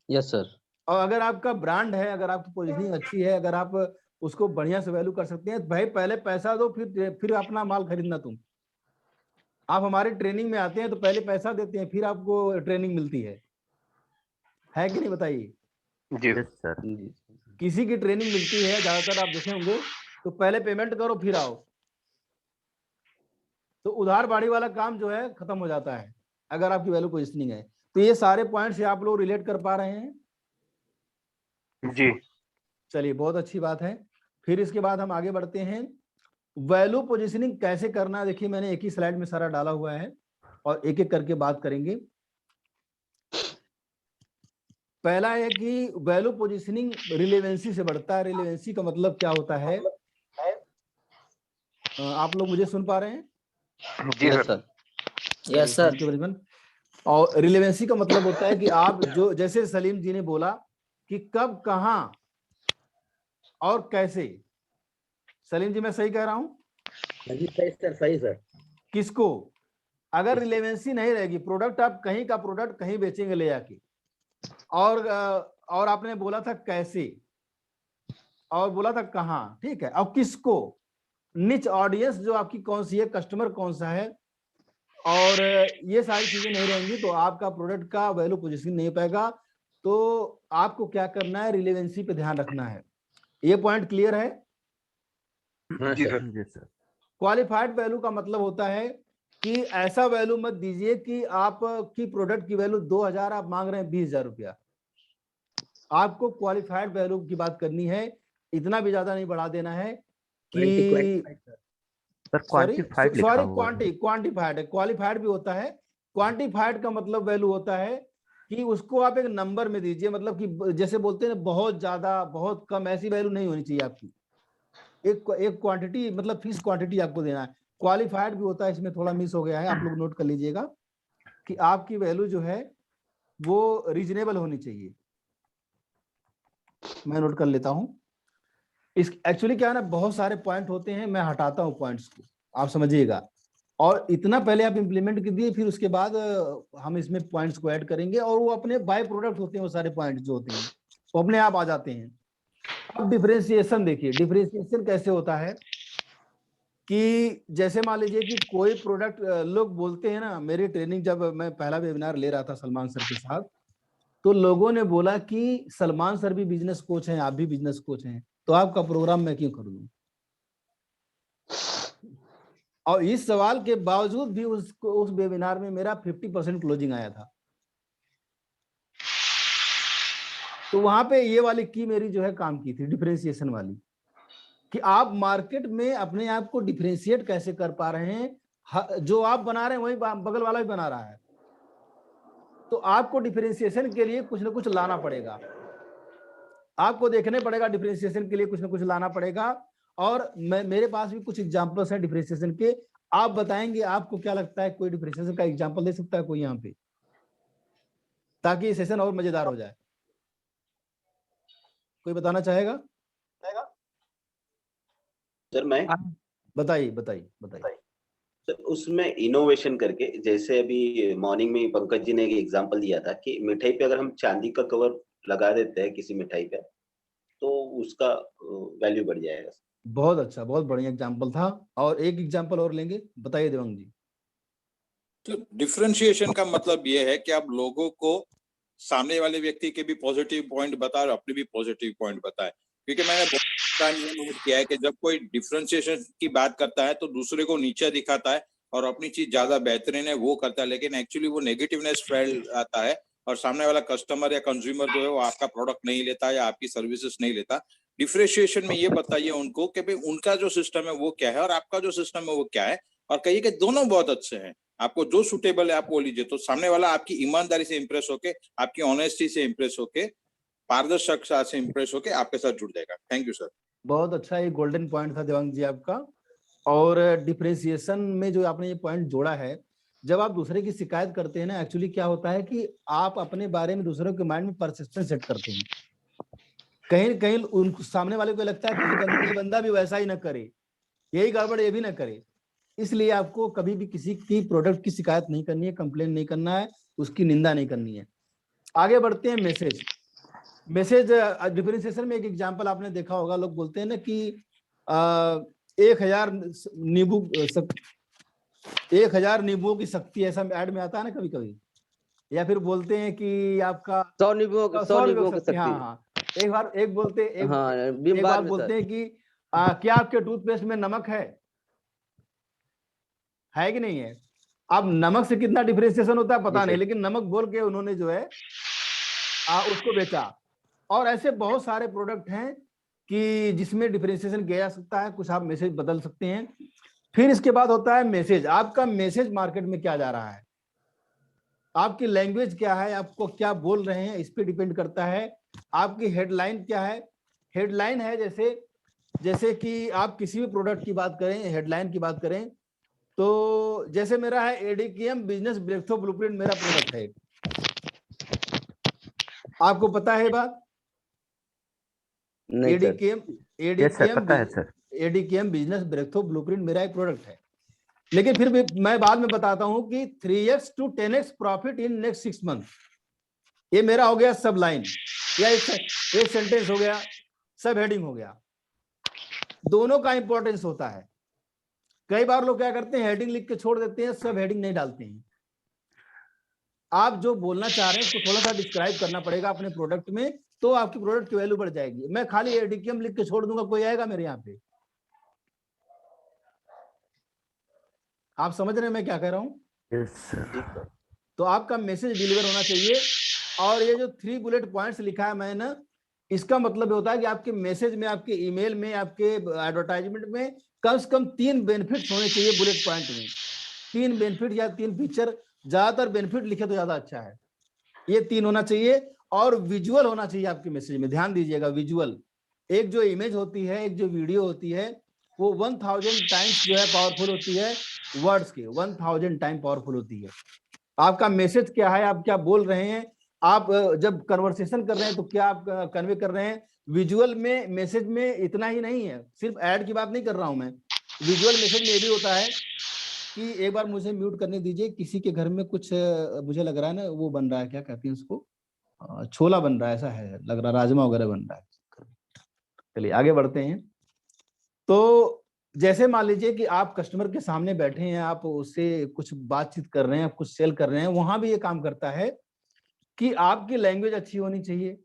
Yes sir.
और अगर आपका ब्रांड है, अगर आपकी पोजीशनिंग अच्छी है, अगर आप उसको बढ़िया से वैल्यू कर सकते हैं, तो भाई पहले पैसा दो, फिर अपना माल खरीदना। तुम आप हमारे ट्रेनिंग में आते हैं तो पहले पैसा देते हैं, फिर आपको ट्रेनिंग मिलती है कि नहीं? बताइए।
जी
सर।
किसी की ट्रेनिंग मिलती है, ज्यादातर आप देखे होंगे, तो पहले पेमेंट करो फिर आओ। तो उधार बाड़ी वाला काम जो है खत्म हो जाता है अगर आपकी वैल्यू पोजीशनिंग है। तो ये सारे पॉइंट्स से आप लोग रिलेट कर पा रहे हैं?
जी
चलिए, बहुत अच्छी बात है। फिर इसके बाद हम आगे बढ़ते हैं। वैल्यू पोजीशनिंग कैसे करना है, देखिए मैंने एक ही स्लाइड में सारा डाला हुआ है और एक एक करके बात करेंगे। पहला है कि वैल्यू पोजीशनिंग रिलेवेंसी से बढ़ता है। रिलेवेंसी का मतलब क्या होता है? आप लोग मुझे सुन पा रहे हैं?
जी सर।
Yes sir.
और रिलेवेंसी का मतलब होता है कि आप जो, जैसे सलीम जी ने बोला कि कब, कहां और कैसे। सलीम जी मैं सही कह रहा हूं?
सही सर।
किसको? अगर रिलेवेंसी नहीं रहेगी, प्रोडक्ट आप कहीं का प्रोडक्ट कहीं बेचेंगे ले जाके, और आपने बोला था कैसे और बोला था कहां, ठीक है। अब किसको, निच ऑडियंस जो आपकी कौन सी है, कस्टमर कौन सा है, और ये सारी चीजें नहीं रहेंगी तो आपका प्रोडक्ट का वैल्यू पोजीशनिंग नहीं पाएगा। तो आपको क्या करना है, रिलेवेंसी पे ध्यान रखना है। ये पॉइंट क्लियर है?
जी सर।
क्वालिफाइड वैल्यू का मतलब होता है कि ऐसा वैल्यू मत दीजिए कि आपकी प्रोडक्ट की वैल्यू 2000 आप मांग रहे हैं 20,000 रुपया। आपको क्वालिफाइड वैल्यू की बात करनी है, इतना भी ज्यादा नहीं बढ़ा देना है कि क्वांटिफाइड है, क्वालिफाइड भी होता है। क्वांटिफाइड का मतलब वैल्यू होता है कि उसको आप एक नंबर में दीजिए, मतलब कि जैसे बोलते हैं बहुत ज्यादा बहुत कम, ऐसी वैल्यू नहीं होनी चाहिए आपकी। एक क्वांटिटी, मतलब फिक्स क्वांटिटी आपको देना है। क्वालिफाइड भी होता है, इसमें थोड़ा मिस हो गया है, आप लोग नोट कर लीजिएगा कि आपकी वैल्यू जो है वो रीजनेबल होनी चाहिए। मैं नोट कर लेता हूं। इस एक्चुअली क्या है ना, बहुत सारे पॉइंट होते हैं, मैं हटाता हूं पॉइंट्स को, आप समझिएगा। और इतना पहले आप इंप्लीमेंट कर दिए, फिर उसके बाद हम इसमें पॉइंट्स को ऐड करेंगे, और वो अपने बाय प्रोडक्ट होते हैं, वो सारे पॉइंट्स जो होते हैं वो अपने आप आ जाते हैं। अब डिफरेंशिएशन देखिए, डिफरेंशिएशन कैसे होता है कि जैसे मान लीजिए कि कोई प्रोडक्ट, लोग बोलते हैं ना, मेरी ट्रेनिंग जब मैं पहला वेबिनार ले रहा था सलमान सर के साथ, तो लोगों ने बोला कि सलमान सर भी बिजनेस कोच हैं, आप भी बिजनेस कोच हैं, तो आपका प्रोग्राम मैं क्यों खरीदूं? और इस सवाल के बावजूद भी उस वेबिनार में मेरा 50% क्लोजिंग आया था। तो वहां पे ये वाली की मेरी जो है काम की थी, डिफरेंशिएशन वाली, कि आप मार्केट में अपने आप को डिफरेंशिएट कैसे कर पा रहे हैं। जो आप बना रहे हैं वही बगल वाला भी बना रहा है, तो आपको डिफरेंशिएशन के लिए कुछ ना कुछ लाना पड़ेगा, आपको देखने पड़ेगा, डिफरेंशिएशन के लिए कुछ ना कुछ लाना पड़ेगा। और मेरे पास भी कुछ एग्जांपल्स हैं डिफरेंशिएशन के, आप बताएंगे आपको क्या लगता है, कोई डिफरेंशिएशन का एग्जांपल दे सकता है कोई यहाँ पे, ताकि ये सेशन और मजेदार हो जाए? कोई बताना चाहेगा?
सर मैं
बताइए।
सर उसमें इनोवेशन करके, जैसे अभी मॉर्निंग में पंकज जी ने एक एग्जांपल दिया था कि मिठाई पे अगर हम चांदी का कवर लगा देते हैं किसी मिठाई पे, तो उसका वैल्यू बढ़ जाएगा।
बहुत अच्छा, बहुत बढ़िया एग्जांपल था। और एक एग्जांपल और लेंगे, बताइए देवांग जी।
तो डिफरेंशिएशन का मतलब ये है कि आप लोगों को सामने वाले व्यक्ति के भी पॉजिटिव पॉइंट बताए और अपने भी पॉजिटिव पॉइंट बताए। क्योंकि मैंने बहुत टाइम ये नोट किया है कि जब कोई डिफरेंशिएशन की बात करता है तो दूसरे को नीचे दिखाता है और अपनी चीज ज्यादा बेहतरीन है वो करता है, लेकिन एक्चुअली वो नेगेटिवनेस फैल आता है और सामने वाला कस्टमर या कंज्यूमर जो है वो आपका प्रोडक्ट नहीं लेता या आपकी सर्विसेज नहीं लेता। डिफरेंशिएशन में ये बताइए उनको कि भाई उनका जो सिस्टम है वो क्या है और आपका जो सिस्टम है वो क्या है, और कहिए कि दोनों बहुत अच्छे हैं, आपको जो सूटेबल है आप वो लीजिए। तो सामने वाला आपकी ईमानदारी से इंप्रेस होके, आपकी ऑनेस्टी से इंप्रेस होके, पारदर्शिता से इंप्रेस होके आपके साथ जुड़ जाएगा। Thank you sir.
बहुत अच्छा, ये गोल्डन पॉइंट था देवांग जी आपका। और डिफरेंशिएशन में जो आपने ये पॉइंट जोड़ा है, जब आप दूसरे की शिकायत करते हैं ना, एक्चुअली क्या होता है कि आप अपने बारे में दूसरों के माइंड में परसेप्शन सेट करते हैं। कहीं कहीं उन सामने वाले को लगता है कि ये बंदा भी वैसा ही ना करे, यही गड़बड़ ये भी ना करे। इसलिए आपको कभी भी किसी की प्रोडक्ट की शिकायत नहीं करनी है, कंप्लेन नहीं करना है, उसकी निंदा नहीं करनी है। आगे बढ़ते हैं। मैसेज डिफरेंशिएशन में एक एग्जांपल आपने देखा होगा, लोग बोलते हैं ना कि 1000 नींबुओं की शक्ति, ऐसा ऐड में आता है ना कभी कभी। या फिर बोलते हैं कि आपका
100 नींबुओं की शक्ति।
हाँ, एक बात बोलते हैं कि क्या आपके टूथपेस्ट में नमक है कि नहीं है। अब नमक से कितना डिफरेंशिएशन होता है पता नहीं, लेकिन नमक बोल के उन्होंने जो है उसको बेचा। और ऐसे बहुत सारे प्रोडक्ट हैं कि जिसमें डिफरेंशिएशन किया जा सकता है, कुछ आप मैसेज बदल सकते हैं। फिर इसके बाद होता है मैसेज। आपका मैसेज मार्केट में क्या जा रहा है, आपकी लैंग्वेज क्या है, आपको क्या बोल रहे हैं, इस पे डिपेंड करता है। आपकी हेडलाइन क्या है। हेडलाइन है जैसे कि आप किसी भी प्रोडक्ट की बात करें, हेडलाइन की बात करें, तो जैसे मेरा है एडीकेएम बिजनेस ब्रेकथ्रू ब्लूप्रिंट, मेरा प्रोडक्ट है। आपको पता है बात? एडीकेएम बिजनेस ब्रेकथ्रू ब्लूप्रिंट मेरा एक प्रोडक्ट है। लेकिन फिर भी मैं बाद में बताता हूं कि 3x to 10x profit in next 6 month, ये मेरा हो गया सब लाइन, या एक सेंटेंस हो गया, सब हेडिंग हो गया। दोनों का इंपॉर्टेंस होता है। कई बार लोग क्या करते हैं, हेडिंग लिख के छोड़ देते हैं, सब हेडिंग नहीं डालते हैं। आप जो बोलना चाह रहे हैं उसको थोड़ा सा डिस्क्राइब करना पड़ेगा अपने प्रोडक्ट में, तो आपकी प्रोडक्ट की वैल्यू बढ़ जाएगी। मैं खाली एडीकेएम लिख के छोड़ दूंगा, कोई आएगा मेरे यहाँ पे? आप समझ रहे हैं मैं क्या कह रहा हूँ?
yes,
तो आपका मैसेज डिलीवर होना चाहिए। और ये जो 3 बुलेट पॉइंट्स लिखा है मैंने, इसका मतलब होता है कि आपके मैसेज में, आपके ईमेल में, आपके एडवर्टाइजमेंट में कम से कम 3 बेनिफिट्स होने चाहिए बुलेट पॉइंट में। 3 बेनिफिट या 3 फीचर, ज्यादातर बेनिफिट लिखे तो ज्यादा अच्छा है। ये 3 होना चाहिए। और विजुअल होना चाहिए आपके मैसेज में, ध्यान दीजिएगा विजुअल। एक जो इमेज होती है, एक जो वीडियो होती है, वो 1000 टाइम्स जो है पावरफुल होती है, वर्ड्स के 1000 टाइम पावरफुल होती है। आपका मैसेज क्या है, आप क्या बोल रहे हैं, आप जब कन्वर्सेशन कर रहे हैं तो क्या आप कन्वे कर रहे हैं। विजुअल में, मैसेज में इतना ही नहीं है, सिर्फ ऐड की बात नहीं कर रहा हूं मैं। विजुअल मैसेज में ये भी होता है कि एक बार मुझे म्यूट करने दीजिए, किसी के घर में कुछ मुझे लग रहा है ना, वो बन रहा है, क्या कहते हैं उसको, छोला बन रहा है, ऐसा है लग रहा, राजमा वगैरह बन रहा है। चलिए आगे बढ़ते हैं। तो जैसे मान लीजिए कि आप कस्टमर के सामने बैठे हैं, आप उससे कुछ बातचीत कर रहे हैं, आप कुछ सेल कर रहे हैं, वहां भी ये काम करता है कि आपकी लैंग्वेज अच्छी होनी चाहिए।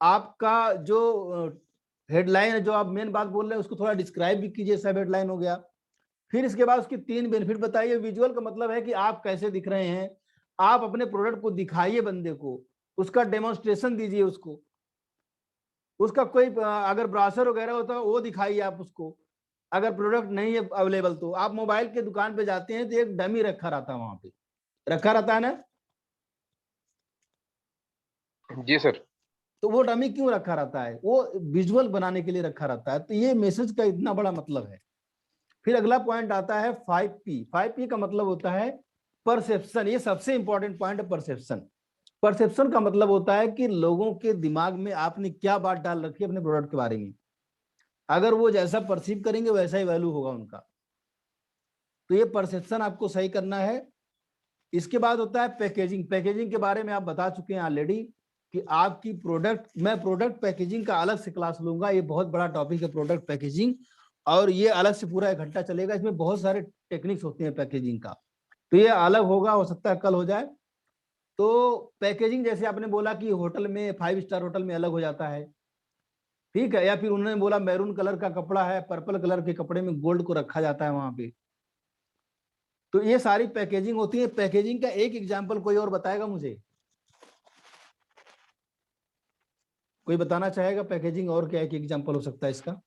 आपका जो हेडलाइन है, जो आप मेन बात बोल रहे हैं, उसको थोड़ा डिस्क्राइब भी कीजिए, सब हेडलाइन हो गया। फिर इसके बाद उसकी 3 बेनिफिट बताइए। विजुअल का मतलब है कि आप कैसे दिख रहे हैं, आप अपने प्रोडक्ट को दिखाइए बंदे को, उसका डेमोन्स्ट्रेशन दीजिए उसको, उसका कोई अगर ब्राउजर वगैरह होता है वो दिखाइए आप उसको। अगर प्रोडक्ट नहीं है अवेलेबल तो आप मोबाइल के दुकान पे जाते हैं तो एक डमी रखा रहता है, वहां पे रखा रहता है ना
जी सर। तो
वो डमी क्यों रखा रहता है? वो विजुअल बनाने के लिए रखा रहता है। तो ये मैसेज का इतना बड़ा मतलब है। फिर अगला पॉइंट आता है 5P। 5P का मतलब होता है परसेप्शन। ये सबसे इंपॉर्टेंट पॉइंट है, परसेप्शन। परसेप्शन का मतलब होता है कि लोगों के दिमाग में आपने क्या बात डाल रखी है अपने प्रोडक्ट के बारे में। अगर वो जैसा परसीव करेंगे वैसा ही वैल्यू होगा उनका। तो ये परसेप्शन आपको सही करना है। इसके बाद होता है पैकेजिंग। पैकेजिंग के बारे में आप बता चुके हैं ऑलरेडी कि आपकी प्रोडक्ट, मैं प्रोडक्ट पैकेजिंग का अलग से क्लास लूंगा, ये बहुत बड़ा टॉपिक है प्रोडक्ट पैकेजिंग, और ये अलग से पूरा 1 घंटा चलेगा। इसमें बहुत सारे टेक्निक्स होते हैं पैकेजिंग का, तो ये अलग होगा, हो सकता है कल हो जाए। तो पैकेजिंग जैसे आपने बोला कि होटल में, 5 स्टार होटल में अलग हो जाता है, ठीक है। या फिर उन्होंने बोला मैरून कलर का कपड़ा है, पर्पल कलर के कपड़े में गोल्ड को रखा जाता है वहां पे। तो ये सारी पैकेजिंग होती है। पैकेजिंग का एक एग्जांपल कोई और बताएगा मुझे? कोई बताना चाहेगा पैकेजिंग और क्या एक एग्जांपल हो सकता है इसका,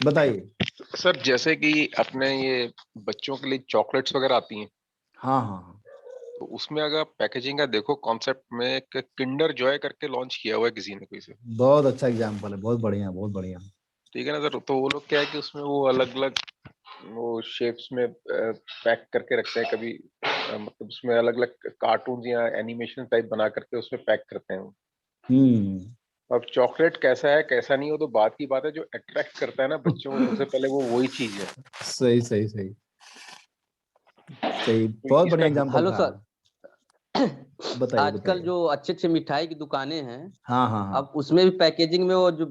बताइए।
सर जैसे कि अपने ये बच्चों के लिए चॉकलेट्स वगैरह आती हैं,
हाँ हाँ,
तो उसमें अगर पैकेजिंग का देखो कॉन्सेप्ट में एक किंडर जॉय करके लॉन्च किया हुआ है किसी ने, कोई से।
बहुत अच्छा एग्जांपल है, बहुत बढ़िया बहुत बढ़िया।
ठीक है ना सर, तो वो लोग क्या है कि उसमें वो अलग अलग वो शेप्स में पैक करके रखते हैं, कभी मतलब उसमें अलग अलग कार्टून या एनिमेशन टाइप बना करके उसमें पैक करते हैं। अब चॉकलेट कैसा है कैसा नहीं हो तो बात की बात है, जो अट्रैक्ट करता है ना बच्चों को सबसे पहले वो वही चीज है।
सही सही सही सही, बहुत बढ़िया एग्जांपल
हेलो
था।
सर,
बताइए
आजकल
बताइए।
जो अच्छे अच्छे मिठाई की दुकानें हैं,
हाँ हाँ हाँ,
अब उसमें भी पैकेजिंग में वो जो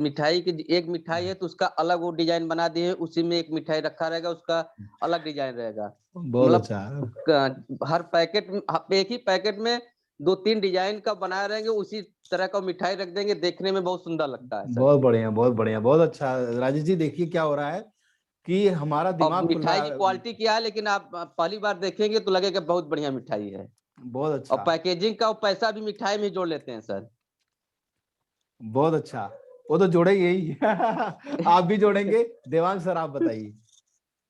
मिठाई की एक मिठाई है तो उसका अलग वो डिजाइन बना दिए, उसी में एक मिठाई रखा रहेगा, उसका अलग डिजाइन रहेगा।
बहुत
मतलब
अच्छा।
हर पैकेट एक ही पैकेट में 2-3 डिजाइन का बनाए रहेंगे, उसी तरह का मिठाई रख देंगे, देखने में बहुत सुंदर लगता है सर।
बहुत बढ़िया बहुत बढ़िया, बहुत अच्छा। राजेश जी देखिए क्या हो रहा है कि हमारा
और
दिमाग खुल रहा
मिठाई की
है।
क्वालिटी क्या है, लेकिन आप पहली बार देखेंगे तो लगेगा बहुत बढ़िया मिठाई है।
बहुत
और
अच्छा
पैकेजिंग का पैसा भी मिठाई में जोड़ लेते हैं सर।
बहुत अच्छा, वो तो जोड़ेंगे ही आप भी जोड़ेंगे। देवांग सर आप बताइए,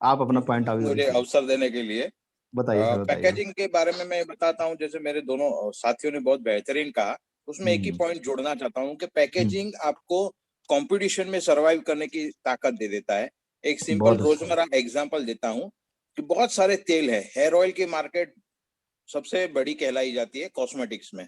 आप अपना पॉइंट आगे
मुझे अवसर देने के लिए।
बताइए सर बताइए।
पैकेजिंग के बारे में मैं बताता हूँ, जैसे मेरे दोनों साथियों ने बहुत बेहतरीन कहा, उसमें एक ही पॉइंट जोड़ना चाहता हूँ कि पैकेजिंग आपको कंपटीशन में सरवाइव करने की ताकत दे देता है। एक सिंपल रोजमर्रा एग्जांपल देता हूँ कि बहुत सारे तेल है, हेयर ऑयल की मार्केट सबसे बड़ी कहलाई जाती है कॉस्मेटिक्स में,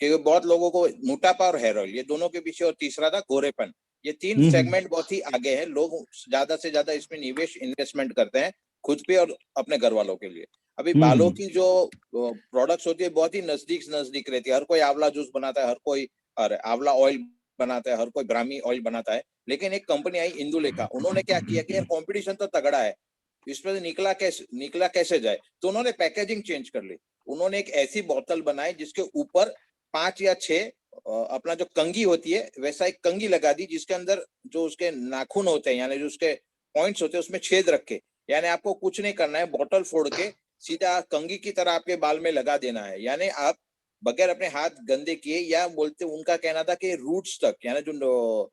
क्योंकि बहुत लोगों को मोटापा और हेयर ऑयल ये दोनों के पीछे, और तीसरा था गोरेपन। ये तीन सेगमेंट बहुत ही आगे है, लोग ज्यादा से ज्यादा इसमें निवेश इन्वेस्टमेंट करते हैं खुद पे और अपने घर वालों के लिए। अभी बालों की जो प्रोडक्ट्स होती है बहुत ही नजदीक रहती है, हर कोई आंवला जूस बनाता है, हर कोई आंवला ऑयल बनाता है, हर कोई ब्राह्मी ऑयल बनाता है, लेकिन एक कंपनी आई इंदुलेखा, उन्होंने क्या किया कि यार कंपटीशन तो तगड़ा है, इसमें निकला कैसे जाए, तो उन्होंने पैकेजिंग चेंज कर ली। उन्होंने एक ऐसी बोतल बनाई जिसके ऊपर 5 या 6 अपना जो कंघी होती है वैसा एक कंघी लगा दी, जिसके अंदर जो उसके नाखून होते हैं यानी जो उसके पॉइंट्स होते हैं उसमें छेद रखे, यानी आपको कुछ नहीं करना है, बोतल फोड़ के सीधा कंघी की तरह आपके बाल में लगा देना है, यानी आप बगैर अपने हाथ गंदे किए, या बोलते उनका कहना था कि रूट्स तक, यानी जो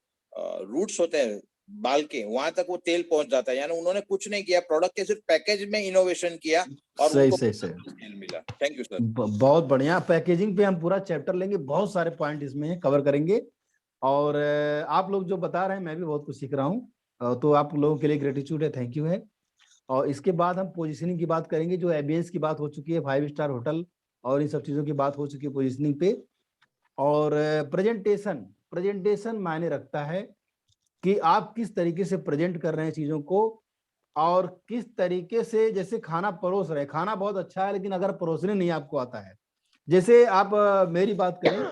रूट्स होते हैं बाल के वहां तक वो तेल पहुंच जाता है, यानी उन्होंने कुछ नहीं किया, प्रोडक्ट के सिर्फ पैकेज में इनोवेशन किया और
सही
उनको
सही सही,
तेल मिला। Thank you sir.
बहुत बढ़िया। पैकेजिंग पे हम पूरा चैप्टर लेंगे, बहुत सारे पॉइंट इसमें कवर करेंगे, और आप लोग जो बता रहे हैं मैं भी बहुत कुछ सीख रहा हूँ, तो आप लोगों के लिए ग्रेटिट्यूड है, थैंक यू है। और इसके बाद हम पोजीशनिंग की बात करेंगे, जो एम्बियंस की बात हो चुकी है, 5 स्टार होटल और इन सब चीजों की बात हो चुकी है पोजीशनिंग पे। और प्रेजेंटेशन मायने रखता है कि आप किस तरीके से प्रेजेंट कर रहे हैं चीजों को, और किस तरीके से, जैसे खाना परोस रहे हैं, खाना बहुत अच्छा है लेकिन अगर परोसने नहीं आपको आता है, जैसे आप मेरी बात करें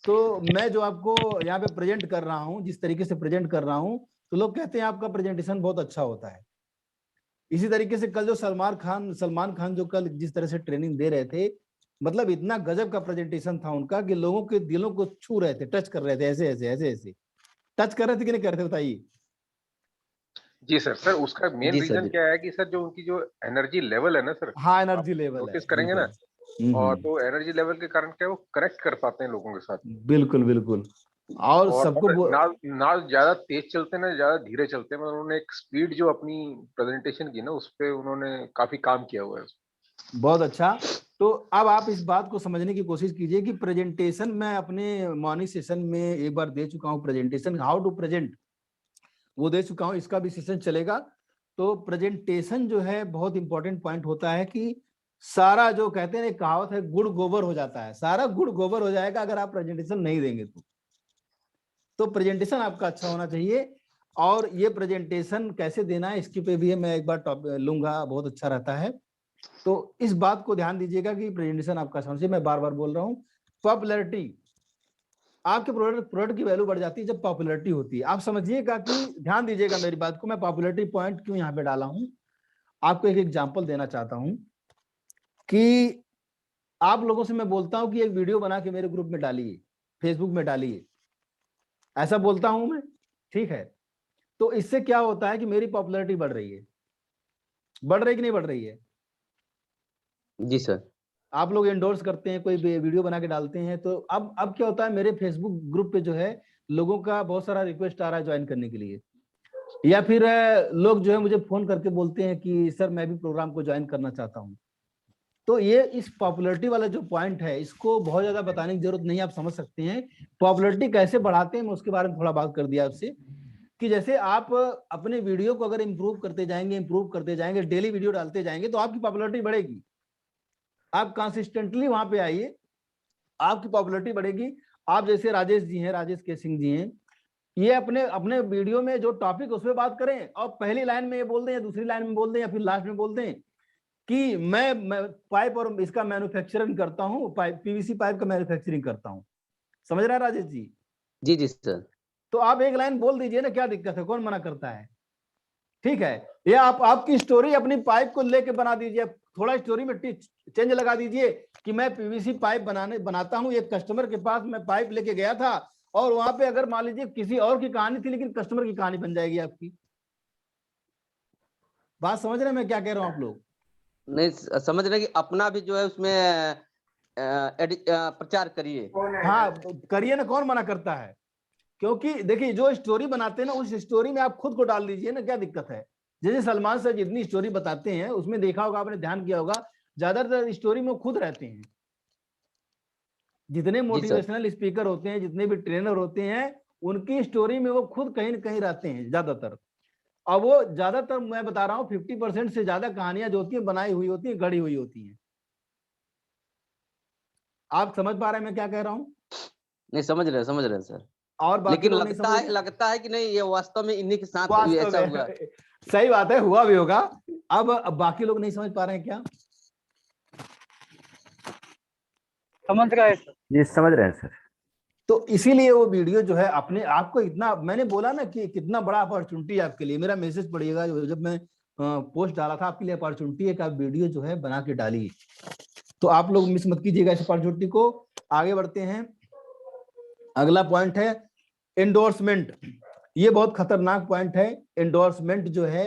तो मैं जो आपको यहाँ पे प्रेजेंट कर रहा हूँ, जिस तरीके से प्रेजेंट कर रहा हूँ, तो लोग कहते हैं आपका प्रेजेंटेशन बहुत अच्छा होता है। इसी तरीके से कल जो सलमान खान जो कल जिस तरह से ट्रेनिंग दे रहे थे, मतलब इतना गजब का प्रेजेंटेशन था उनका कि लोगों के दिलों को छू रहे थे, टच कर रहे थे, ऐसे ऐसे ऐसे ऐसे टच कर रहे थे कि नहीं कर रहे थे, बताइए।
जी सर उसका मेन रीजन क्या है कि सर जो उनकी जो एनर्जी लेवल है ना सर,
हाँ एनर्जी लेवल
नोटिस करेंगे ना, और तो एनर्जी लेवल के कारण क्या वो कनेक्ट कर पाते हैं लोगों के साथ।
बिल्कुल बिल्कुल, और सबको
ना ज्यादा तेज चलते ना ज्यादा धीरे चलते, मतलब उन्होंने एक स्पीड जो अपनी प्रेजेंटेशन की ना उस पे उन्होंने काफी काम किया हुआ है।
बहुत अच्छा। तो अब आप इस बात को समझने की कोशिश कीजिए कि प्रेजेंटेशन मैं अपने मॉर्निंग सेशन में एक बार दे चुका हूं, प्रेजेंटेशन हाउ टू प्रेजेंट वो दे चुका हूं, इसका भी सेशन चलेगा। तो प्रेजेंटेशन जो है बहुत इंपॉर्टेंट पॉइंट होता है कि सारा जो कहते हैं कहावत है, गुड़ गोबर हो जाता है, सारा गुड़ गोबर हो जाएगा अगर आप प्रेजेंटेशन नहीं देंगे तो प्रेजेंटेशन आपका अच्छा होना चाहिए। और ये प्रेजेंटेशन कैसे देना है इसके पे भी मैं एक बार टॉपिक लूंगा, बहुत अच्छा रहता है। तो इस बात को ध्यान दीजिएगा कि प्रेजेंटेशन आपका समझिए, मैं बार बार बोल रहा हूँ। पॉपुलैरिटी, आपके प्रोडक्ट की वैल्यू बढ़ जाती है जब पॉपुलैरिटी होती है। आप समझिएगा कि ध्यान दीजिएगा मेरी बात को, मैं पॉपुलैरिटी पॉइंट क्यों यहाँ पे डाला हूँ, आपको एक एग्जांपल देना चाहता हूँ कि आप लोगों से मैं बोलता हूँ कि एक वीडियो बना के मेरे ग्रुप में डालिए, फेसबुक में डालिए, ऐसा बोलता हूं मैं, ठीक है। तो इससे क्या होता है कि मेरी पॉपुलैरिटी बढ़ रही है, बढ़ रही कि नहीं बढ़ रही है?
जी सर।
आप लोग एंडोर्स करते हैं, कोई वीडियो बना के डालते हैं, तो अब क्या होता है, मेरे फेसबुक ग्रुप पे जो है लोगों का बहुत सारा रिक्वेस्ट आ रहा है ज्वाइन करने के लिए, या फिर लोग जो है मुझे फोन करके बोलते हैं कि सर मैं भी प्रोग्राम को ज्वाइन करना चाहता हूँ। तो ये इस पॉपुलैरिटी वाला जो पॉइंट है, इसको बहुत ज्यादा बताने की जरूरत नहीं, आप समझ सकते हैं पॉपुलैरिटी कैसे बढ़ाते हैं। मैं उसके बारे में थोड़ा बात कर दिया आपसे कि जैसे आप अपने वीडियो को अगर इम्प्रूव करते जाएंगे, डेली वीडियो डालते जाएंगे, तो आपकी पॉपुलैरिटी बढ़ेगी। आप कंसिस्टेंटली वहां पे आइए, आपकी पॉपुलैरिटी बढ़ेगी। आप जैसे राजेश जी हैं, राजेश के सिंह जी हैं, ये अपने अपने वीडियो में जो टॉपिक उस पर बात करें, और पहली लाइन में ये बोल दें या दूसरी लाइन में बोल दें या फिर लास्ट में बोल दें कि मैं पाइप और इसका मैन्युफैक्चरिंग करता हूं, पीवीसी पाइप का मैन्युफैक्चरिंग करता हूं। समझ रहे हैं राजेश जी?
जी जी सर।
तो आप एक लाइन बोल दीजिए ना, क्या दिक्कत है, कौन मना करता है? ठीक है, या आप आपकी स्टोरी अपनी पाइप को लेके बना दीजिए, थोड़ा स्टोरी में चेंज लगा दीजिए कि मैं पीवीसी पाइप बनाता हूं, एक कस्टमर के पास मैं पाइप लेके गया था, और वहां पे अगर मान लीजिए किसी और की कहानी थी, लेकिन कस्टमर की कहानी बन जाएगी आपकी। बात समझ रहे हैं मैं क्या कह रहा हूं आप लोग?
नहीं समझ रहे कि अपना भी जो है उसमें प्रचार करिए।
हाँ करिए ना, कौन मना करता है? क्योंकि देखिए जो स्टोरी बनाते हैं ना, उस स्टोरी में आप खुद को डाल दीजिए ना, क्या दिक्कत है? जैसे सलमान सर जितनी स्टोरी बताते हैं उसमें देखा होगा आपने, ध्यान किया होगा, ज्यादातर स्टोरी में खुद रहते हैं। जितने मोटिवेशनल स्पीकर होते हैं, जितने भी ट्रेनर होते हैं, उनकी स्टोरी में वो खुद कहीं न कहीं रहते हैं ज्यादातर। अब वो ज्यादातर मैं बता रहा हूँ 50% से ज्यादा कहानियां जो होती है बनाई हुई होती है, गढ़ी हुई होती है। आप समझ पा रहे हैं मैं क्या कह रहा हूँ?
नहीं समझ रहे हैं सर।
और
लेकिन लगता है कि नहीं, ये वास्तव में इन्हीं के साथ ऐसा हुआ।
सही बात है, हुआ भी होगा। अब बाकी लोग नहीं समझ पा रहे हैं क्या?
समझ रहे हैं?
ये समझ रहे हैं सर।
तो इसीलिए वो वीडियो जो है अपने आपको इतना, मैंने बोला ना कि कितना बड़ा अपॉर्चुनिटी है आपके लिए। मेरा मैसेज पढ़िएगा, जब मैं पोस्ट डाला था, आपके लिए अपॉर्चुनिटी है कि आप वीडियो जो है बना के डालिए। तो आप लोग मिस मत कीजिएगा इस अपॉर्चुनिटी को। आगे बढ़ते हैं, अगला पॉइंट है एंडोर्समेंट। ये बहुत खतरनाक पॉइंट है। एंडोर्समेंट जो है,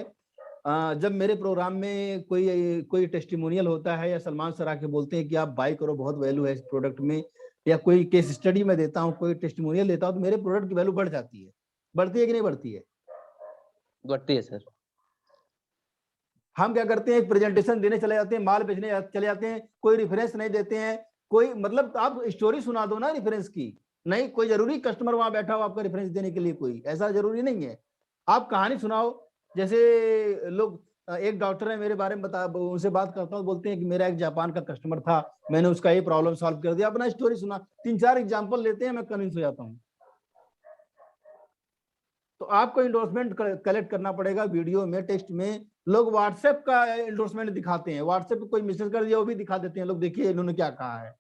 जब मेरे प्रोग्राम में कोई टेस्टिमोनियल होता है, या सलमान सर आके बोलते हैं कि आप बाय करो, बहुत वैल्यू है इस प्रोडक्ट में, या कोई केस स्टडी में देता हूँ, कोई टेस्टिमोनियल देता हूँ, तो मेरे प्रोडक्ट की वैल्यू बढ़ जाती है। बढ़ती है कि नहीं बढ़ती है?
बढ़ती है सर।
हम क्या करते हैं, एक प्रेजेंटेशन देने चले जाते हैं, माल बेचने चले जाते हैं, कोई रेफरेंस नहीं देते हैं, कोई मतलब आप स्टोरी सुना दो ना रेफरेंस की, नहीं कोई जरूरी कस्टमर वहां बैठा हो आपका रेफरेंस देने के लिए, कोई ऐसा जरूरी नहीं है। आप कहानी सुनाओ। जैसे लोग, एक डॉक्टर है मेरे बारे में उनसे बात करता हूँ, बोलते हैं कि मेरा एक जापान का कस्टमर था, मैंने उसका ये प्रॉब्लम सॉल्व कर दिया, अपना स्टोरी सुना, 3-4 एग्जांपल लेते हैं, मैं कन्विंस हो जाता हूँ। तो आपको इंडोर्समेंट कलेक्ट करना पड़ेगा वीडियो में, टेक्स्ट में। लोग व्हाट्सएप का इंडोर्समेंट दिखाते हैं, व्हाट्सएप पे कोई मैसेज कर दिया वो भी दिखा देते हैं लोग, देखिए इन्होंने क्या कहा है।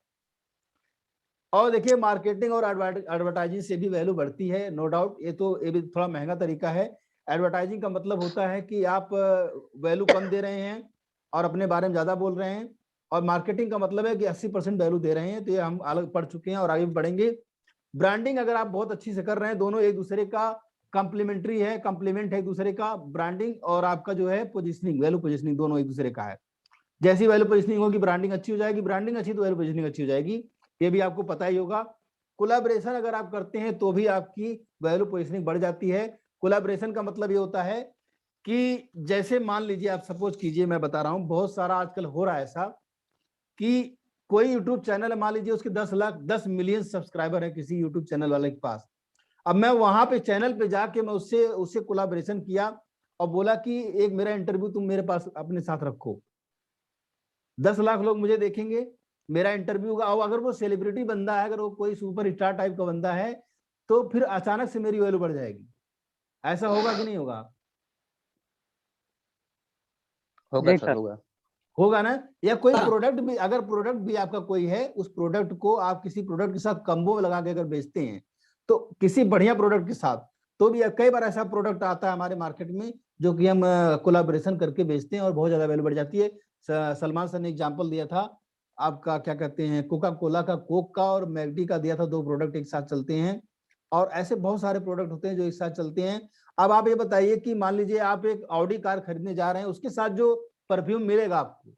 और देखिए मार्केटिंग और एडवर्टाइजिंग से भी वैल्यू बढ़ती है, नो डाउट। ये भी थोड़ा महंगा तरीका है। एडवर्टाइजिंग का मतलब होता है कि आप वैल्यू कम दे रहे हैं और अपने बारे में ज्यादा बोल रहे हैं, और मार्केटिंग का मतलब है कि 80% वैल्यू दे रहे हैं। तो ये हम अलग पढ़ चुके हैं और आगे भी बढ़ेंगे। ब्रांडिंग अगर आप बहुत अच्छी से कर रहे हैं, दोनों एक दूसरे का कॉम्प्लीमेंट्री है, कॉम्प्लीमेंट है एक दूसरे का, ब्रांडिंग और आपका जो है पोजिशनिंग, वैल्यू पोजिशनिंग, दोनों एक दूसरे का है। जैसी वैल्यू पोजिशनिंग होगी ब्रांडिंग अच्छी हो जाएगी, ब्रांडिंग अच्छी तो वैल्यू पोजिशनिंग अच्छी हो जाएगी, ये भी आपको पता ही होगा। कोलैबोरेशन अगर आप करते हैं तो भी आपकी वैल्यू पोजिशनिंग बढ़ जाती है। कोलैबोरेशन का मतलब ये होता है कि जैसे मान लीजिए, आप सपोज कीजिए, मैं बता रहा हूं, बहुत सारा आजकल हो रहा है ऐसा कि कोई यूट्यूब चैनल है, मान लीजिए उसके 10 मिलियन सब्सक्राइबर है किसी यूट्यूब चैनल वाले के पास। अब मैं वहां पे चैनल पे जाके मैं उससे कोलैबोरेशन किया और बोला कि एक मेरा इंटरव्यू तुम मेरे पास अपने साथ रखो, 10 लाख लोग मुझे देखेंगे, मेरा इंटरव्यू का। और अगर वो सेलिब्रिटी बंदा है, अगर वो कोई सुपर स्टार टाइप का बंदा है, तो फिर अचानक से मेरी वैल्यू बढ़ जाएगी। ऐसा होगा कि नहीं होगा?
होगा सर,
होगा ना। या कोई प्रोडक्ट भी, अगर प्रोडक्ट भी आपका कोई है, उस प्रोडक्ट को आप किसी प्रोडक्ट के साथ कम्बो लगा के अगर बेचते हैं, तो किसी बढ़िया प्रोडक्ट के साथ, तो भी कई बार ऐसा प्रोडक्ट आता है हमारे मार्केट में जो कि हम कोलैबोरेशन करके बेचते हैं और बहुत ज्यादा वैल्यू बढ़ जाती है। सलमान सर ने एग्जांपल दिया था आपका, क्या कहते हैं, कोका कोला का, कोक का और मैगडी का दिया था, 2 प्रोडक्ट एक साथ चलते हैं। और ऐसे बहुत सारे प्रोडक्ट होते हैं जो एक साथ चलते हैं। अब आप ये बताइए कि मान लीजिए आप एक ऑडी कार खरीदने जा रहे हैं, उसके साथ जो परफ्यूम मिलेगा आपको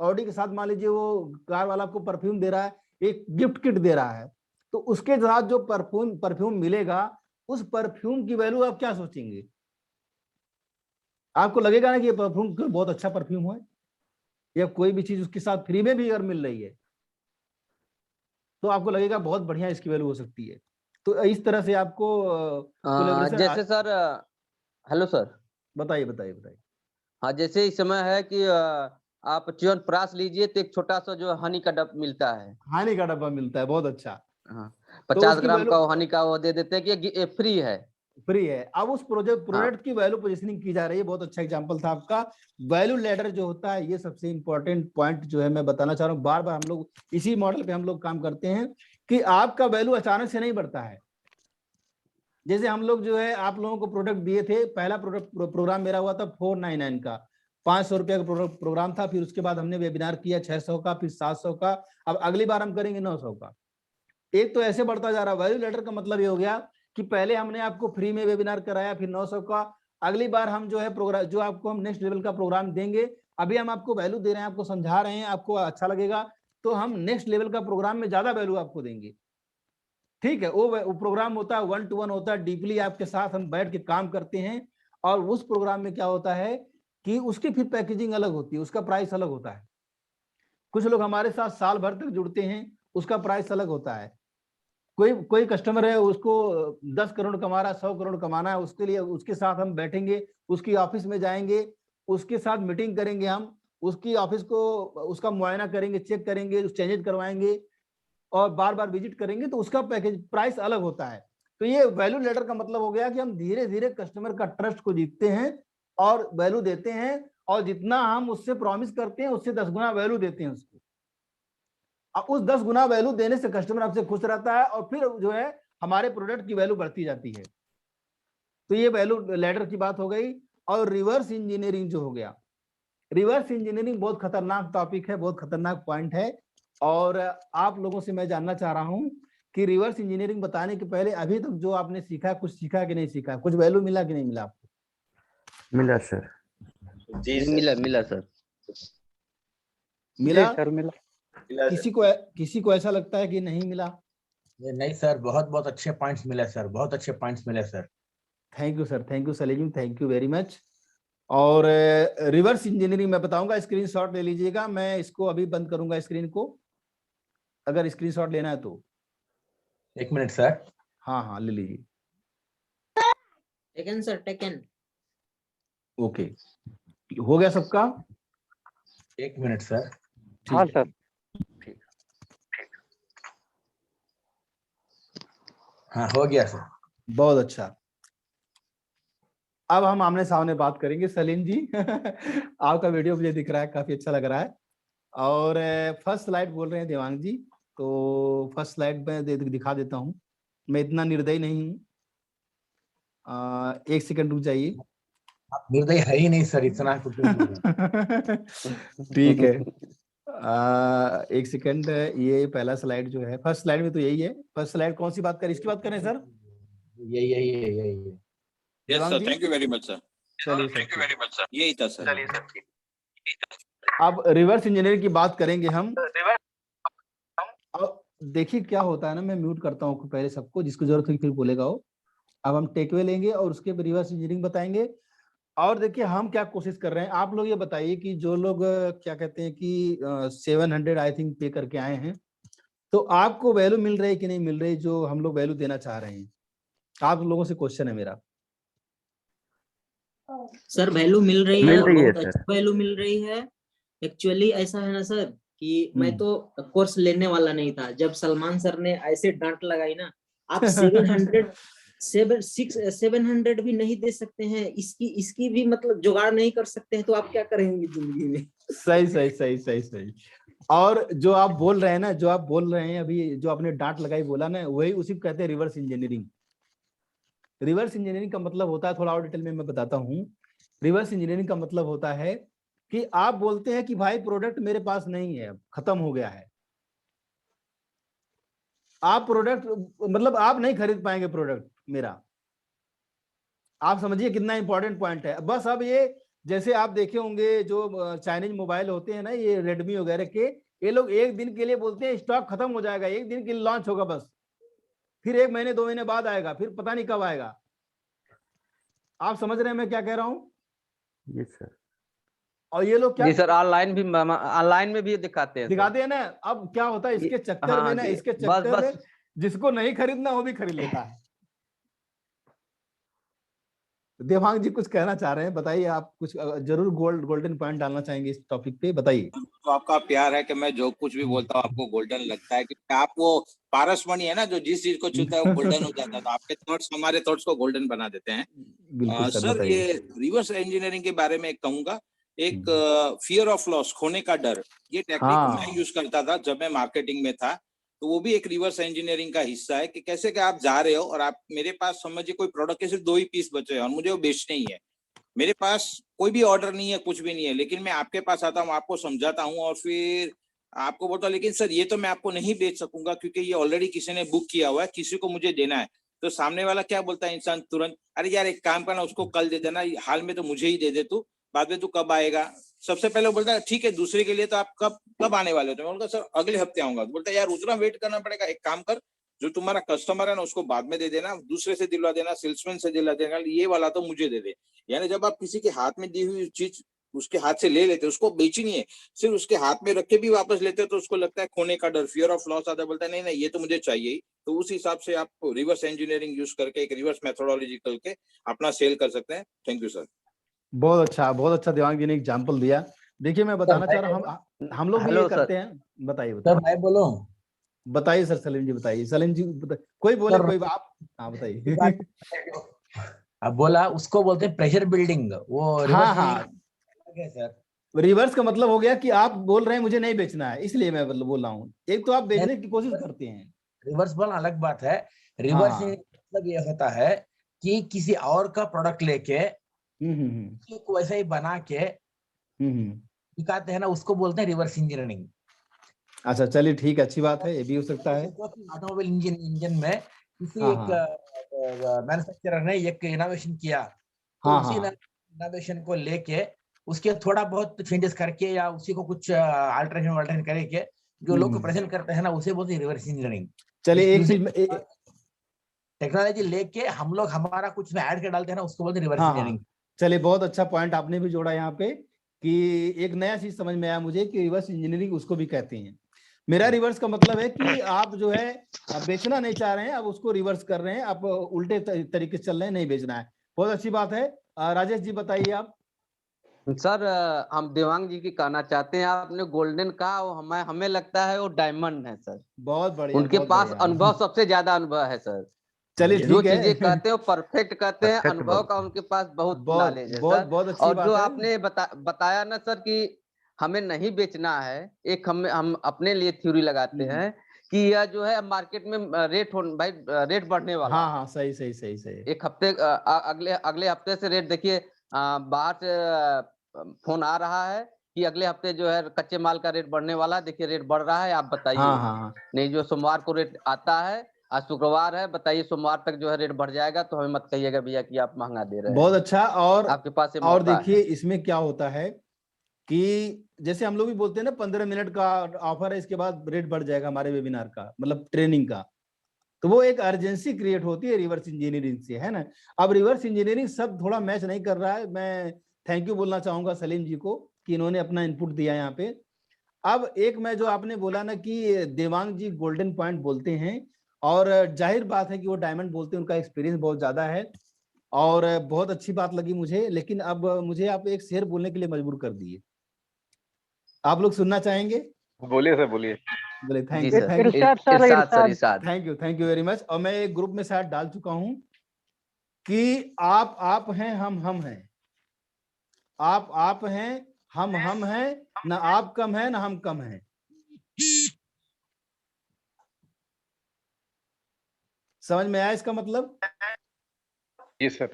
ऑडी के साथ मान लीजिए वो कार वाला आपको परफ्यूम दे रहा है, एक गिफ्ट किट दे रहा है, तो उसके साथ जो परफ्यूम मिलेगा, उस परफ्यूम की वैल्यू आप क्या सोचेंगे? आपको लगेगा ना कि ये परफ्यूम बहुत अच्छा परफ्यूम है, या कोई भी चीज उसके साथ फ्री में भी अगर मिल रही है तो आपको लगेगा बहुत बढ़िया इसकी वैल्यू हो सकती है। तो इस तरह से आपको
जैसे सर, हेलो सर,
बताइए बताइए बताइए।
हाँ, जैसे इस समय है कि आप च्यवनप्राश लीजिए तो एक छोटा सा जो हनी का डब्बा मिलता है,
हनी का डब्बा मिलता है, बहुत अच्छा।
हाँ,
तो
50
उसकी
ग्राम का वो हनी का वो दे देते हैं कि ये फ्री है।
फ्री है। अब उस प्रोडक्ट की वैल्यू पोजीशनिंग की जा रही है। बहुत अच्छा एग्जांपल था आपका। वैल्यू लैडर जो होता है, ये सबसे इंपॉर्टेंट पॉइंट जो है मैं बताना चाह रहा हूँ। बार बार हम लोग इसी मॉडल पे हम लोग काम करते हैं कि आपका वैल्यू अचानक से नहीं बढ़ता है। जैसे हम लोग जो है आप लोगों को प्रोडक्ट दिए थे, पहला प्रोग्राम मेरा हुआ था 499 का, 500 रुपया का प्रोग्राम था। फिर उसके बाद हमने वेबिनार किया 600 का, फिर 700 का, अब अगली बार हम करेंगे 900 का। एक तो ऐसे बढ़ता जा रहा है। वैल्यू लैडर का मतलब ये हो गया कि पहले हमने आपको फ्री में वेबिनार कराया, फिर 900 का, अगली बार हम जो है प्रोग्राम, जो आपको हम नेक्स्ट लेवल का प्रोग्राम देंगे, अभी हम आपको वैल्यू दे रहे हैं, आपको समझा रहे हैं, आपको अच्छा लगेगा तो हम नेक्स्ट लेवल का प्रोग्राम में ज्यादा वैल्यू आपको देंगे। ठीक है, वो प्रोग्राम होता है 1-to-1 होता है, डीपली आपके साथ हम बैठ के काम करते हैं। और उस प्रोग्राम में क्या होता है कि उसकी फिर पैकेजिंग अलग होती है, उसका प्राइस अलग होता है। कुछ लोग हमारे साथ साल भर तक जुड़ते हैं, उसका प्राइस अलग होता है। कोई कस्टमर है, उसको 10 करोड़ कमा रहा है, 100 करोड़ कमाना है, उसके लिए उसके साथ हम बैठेंगे, उसकी ऑफिस में जाएंगे, उसके साथ मीटिंग करेंगे, हम उसकी ऑफिस को उसका मुआयना करेंगे, चेक करेंगे, चेंजेस करवाएंगे और बार बार विजिट करेंगे, तो उसका पैकेज प्राइस अलग होता है। तो ये वैल्यू लेटर का मतलब हो गया कि हम धीरे धीरे कस्टमर का ट्रस्ट को जीतते हैं और वैल्यू देते हैं, और जितना हम उससे प्रॉमिस करते हैं उससे 10 गुना वैल्यू देते हैं उसको। अब उस 10 गुना वैल्यू देने से कस्टमर आपसे खुश रहता है और फिर जो है हमारे प्रोडक्ट की वैल्यू बढ़ती जाती है। तो ये वैल्यू लेटर की बात हो गई। और रिवर्स इंजीनियरिंग जो हो गया, रिवर्स इंजीनियरिंग बहुत खतरनाक टॉपिक है, बहुत खतरनाक पॉइंट है। और आप लोगों से मैं जानना चाह रहा हूं कि रिवर्स इंजीनियरिंग बताने के पहले अभी तक जो आपने सीखा, कुछ सीखा कि नहीं सीखा, कुछ वैल्यू मिला कि नहीं मिला आपको?
मिला सर।
जी
मिला सर।
मिला
सर, मिला।
किसी को ऐसा लगता है कि नहीं मिला?
नहीं सर, बहुत बहुत अच्छे पॉइंट्स मिले सर, बहुत अच्छे पॉइंट्स मिले sir.
Thank you sir, thank you Salim, thank you very much. और रिवर्स इंजीनियरिंग मैं बताऊंगा, स्क्रीनशॉट ले लीजिएगा। मैं इसको अभी बंद करूंगा स्क्रीन को, अगर स्क्रीनशॉट लेना है तो।
1 मिनट सर।
हाँ हाँ ले लीजिए।
Taken sir, taken.
ओके, हो गया सबका?
1 मिनट सर।
हाँ सर।
ठीक।
हाँ, हो गया सर।
बहुत अच्छा। अब हम आमने सामने बात करेंगे। सलीम जी आपका वीडियो मुझे दिख रहा है, काफी अच्छा लग रहा है। और फर्स्ट स्लाइड बोल रहे हैं देवांग जी, तो फर्स्ट स्लाइड में दिखा देता हूं। मैं इतना निर्दयी नहीं हूं, 1 सेकंड रुक जाइए।
आप निर्दयी है ही नहीं सर, इतना कुछ
ठीक है, 1 सेकंड। ये पहला स्लाइड जो है, फर्स्ट स्लाइड में तो यही है। फर्स्ट स्लाइड कौन सी बात करें, इसकी बात करें सर?
यही।
Yes sir, thank you very much sir.
चलिए sir,
thank you very much sir, यही था सर।
चलिए सर। अब रिवर्स इंजीनियरिंग की बात करेंगे हम। अब देखिए क्या होता है ना, मैं म्यूट करता हूँ पहले सबको, जिसको जरूरत होगी फिर बोलेगा वो। अब हम टेकवे लेंगे और उसके रिवर्स इंजीनियरिंग बताएंगे। और देखिए हम क्या कोशिश कर रहे हैं, आप लोग ये बताइए कि जो लोग क्या कहते हैं कि 700 आई थिंक पे करके आए हैं, तो आपको वैल्यू मिल रही है कि नहीं मिल रही जो हम लोग वैल्यू देना चाह रहे हैं? आप लोगों से क्वेश्चन है मेरा।
सर वैल्यू मिल रही है, बहुत
सर।
अच्छा वैल्यू मिल रही है। एक्चुअली ऐसा है ना सर कि मैं तो कोर्स लेने वाला नहीं था, जब सलमान सर ने ऐसे डांट लगाई ना, आप 700 भी नहीं दे सकते हैं, इसकी भी मतलब जुगाड़ नहीं कर सकते हैं, तो आप क्या करेंगे जिंदगी में?
सही। और जो आप बोल रहे हैं ना, जो आप बोल रहे हैं अभी, जो आपने डांट लगाई बोला ना, वही उसी को कहते हैं रिवर्स इंजीनियरिंग। रिवर्स इंजीनियरिंग का मतलब होता है, थोड़ा और डिटेल में मैं बताता हूँ। रिवर्स इंजीनियरिंग का मतलब होता है कि आप बोलते हैं कि भाई प्रोडक्ट मेरे पास नहीं है, खत्म हो गया है। आप प्रोडक्ट मतलब आप नहीं खरीद पाएंगे प्रोडक्ट मेरा। आप समझिए कितना इंपॉर्टेंट पॉइंट है। बस अब ये जैसे आप देखे होंगे जो चाइनीज मोबाइल होते हैं ना, ये रेडमी वगैरह के, ये लोग एक दिन के लिए बोलते हैं स्टॉक खत्म हो जाएगा, एक दिन के लिए लॉन्च होगा बस, फिर 1 महीने 2 महीने बाद आएगा, फिर पता नहीं कब आएगा। आप समझ रहे हैं मैं क्या कह रहा हूँ?
Yes sir.
और ये लोग क्या
जी सर, ऑनलाइन में भी दिखाते हैं
ना। अब क्या होता है इसके चक्कर में ना, इसके चक्कर में जिसको नहीं खरीदना वो भी खरीद लेता है। देवांग जी कुछ कहना चाह रहे हैं, बताइए आप कुछ जरूर गोल्डन पॉइंट डालना चाहेंगे इस टॉपिक पे, बताइए।
तो आपका प्यार है कि मैं जो कुछ भी बोलता हूँ आपको गोल्डन लगता है, क्योंकि आप वो पारसमणि है ना, जो जिस चीज को छूता है वो गोल्डन हो जाता है। तो आपके थॉट्स हमारे थॉट्स को गोल्डन बना देते हैं। सर ये रिवर्स इंजीनियरिंग के बारे में कहूंगा, एक फियर ऑफ लॉस, खोने का डर, ये टेक्निक मैं यूज करता था जब मैं मार्केटिंग में था। तो वो भी एक रिवर्स इंजीनियरिंग का हिस्सा है कि कैसे कि आप जा रहे हो और आप, मेरे पास समझिए कोई प्रोडक्ट के सिर्फ 2 ही पीस बचे हैं और मुझे वो बेचने ही है, मेरे पास कोई भी ऑर्डर नहीं है, कुछ भी नहीं है, लेकिन मैं आपके पास आता हूँ, आपको समझाता हूँ और फिर आपको बोलता हूँ लेकिन सर ये तो मैं आपको नहीं बेच सकूंगा क्योंकि ये ऑलरेडी किसी ने बुक किया हुआ है, किसी को मुझे देना है। तो सामने वाला क्या बोलता है इंसान तुरंत, अरे यार एक काम करना, उसको कल दे देना, हाल में तो मुझे ही दे दे तू, बाद में तू कब आएगा। सबसे पहले बोलता है ठीक है, दूसरे के लिए तो आप कब आने वाले हो? तो मैं बोलता सर अगले हफ्ते आऊंगा। बोलता है यार उतना वेट करना पड़ेगा, एक काम कर, जो तुम्हारा कस्टमर है ना उसको बाद में दे देना, दूसरे से दिलवा देना, सेल्समैन से दिलवा देना, ये वाला तो मुझे दे दे। यानी जब आप किसी के हाथ में दी हुई चीज उसके हाथ से ले लेते, उसको बेची नहीं है, सिर्फ उसके हाथ में रख के भी वापस लेते, तो उसको लगता है खोने का डर, फियर ऑफ लॉस आता है। बोलता है नहीं नहीं ये तो मुझे चाहिए ही। तो उस हिसाब से आप रिवर्स इंजीनियरिंग यूज करके, एक रिवर्स मेथोडोलॉजी करके अपना सेल कर सकते हैं। Thank you sir.
बहुत अच्छा देवांग जी ने एग्जाम्पल दिया। देखिए मैं बताना चाह रहा हूँ, हम लोग भी ये करते हैं। बताइए
सर मैं बोलूं?
बताइए सर, सलीम जी बताइए। सलीम जी कोई बोले कोई आप, हाँ बताइए।
अब बोला उसको बोलते हैं प्रेशर बिल्डिंग, वो
हाँ
सर
रिवर्स का मतलब हो गया कि आप बोल रहे हैं मुझे नहीं बेचना है, इसलिए मैं बोल रहा हूँ। एक तो आप बेचने की कोशिश करते हैं,
रिवर्स बोलना अलग बात है। रिवर्स मतलब ये होता है कि किसी और का प्रोडक्ट लेके वैसा ही बना के दिखाते हैं ना, उसको बोलते हैं रिवर्स इंजीनियरिंग।
अच्छा चलिए ठीक है, अच्छी बात है, ये भी हो सकता है।
ऑटोमोबाइल इंजन में किसी एक मैन्युफैक्चरर ने एक इनोवेशन किया, तो उसी इनोवेशन को लेके उसके थोड़ा बहुत चेंजेस करके या उसी को कुछ अल्टरेशन करके जो लोग को प्रेजेंट करते हैं ना, उसे बोलते हैं रिवर्स इंजीनियरिंग।
चलिए एक चीज
टेक्नोलॉजी लेके हम लोग हमारा कुछ में ऐड कर डालते हैं ना, उसको बोलते हैं रिवर्स इंजीनियरिंग।
चलिए बहुत अच्छा पॉइंट आपने भी जोड़ा यहाँ पे कि एक नया चीज समझ में आया मुझे कि रिवर्स इंजीनियरिंग उसको भी कहते हैं। मेरा रिवर्स का मतलब है कि आप जो है बेचना नहीं चाह रहे हैं, आप उसको रिवर्स कर रहे हैं, आप उल्टे तरीके से चल रहे हैं, नहीं बेचना है। बहुत अच्छी बात है। राजेश जी बताइए आप।
सर हम देवांग जी की कहना चाहते हैं, आपने गोल्डन कहा, हमें लगता है वो डायमंड है सर।
बहुत बढ़िया,
उनके पास अनुभव, सबसे ज्यादा अनुभव है सर।
चलिए
जो
ठीक है,
चीजें कहते हैं वो परफेक्ट कहते हैं, अनुभव का उनके पास बहुत नॉलेज है सर।
बहुत अच्छी
और
बात
जो
है।
आपने बताया ना सर कि हमें नहीं बेचना है, एक हम अपने लिए थ्योरी लगाते हैं कि यह जो है मार्केट में रेट बढ़ने वाला।
हाँ सही।
एक हफ्ते अगले हफ्ते से रेट देखिए, बाहर से फोन आ रहा है कि अगले हफ्ते जो है कच्चे माल का रेट बढ़ने वाला है, देखिए रेट बढ़ रहा है, आप बताइए। नहीं जो सोमवार को रेट आता है, आज शुक्रवार है, बताइए सोमवार तक जो है रेट बढ़ जाएगा, तो हमें मत कहिएगा भैया कि आप महंगा दे रहे हैं।
बहुत अच्छा। और
आपके पास
और देखिए इसमें क्या होता है कि जैसे हम लोग भी बोलते हैं ना 15 मिनट का ऑफर है, इसके बाद रेट बढ़ जाएगा हमारे वेबिनार का, मतलब ट्रेनिंग का, तो वो एक अर्जेंसी क्रिएट होती है रिवर्स इंजीनियरिंग से, है ना। अब रिवर्स इंजीनियरिंग सब थोड़ा मैच नहीं कर रहा है। मैं थैंक यू बोलना चाहूंगा सलीम जी को कि इन्होंने अपना इनपुट दिया यहाँ पे। अब एक मैं जो आपने बोला ना कि देवांग जी गोल्डन पॉइंट बोलते हैं, और जाहिर बात है कि वो डायमंड बोलते हैं, उनका एक्सपीरियंस बहुत ज्यादा है और बहुत अच्छी बात लगी मुझे। लेकिन अब मुझे आप एक शेर बोलने के लिए मजबूर कर दिए। आप लोग सुनना चाहेंगे?
बोलिए सर, बोलिए।
बोले थैंक यू वेरी मच। और मैं एक ग्रुप में शायद डाल चुका हूं कि आप हैं, हम हैं, आप हैं, हम हैं, ना आप कम है ना हम कम हैं। समझ में आया इसका मतलब?
जी सर।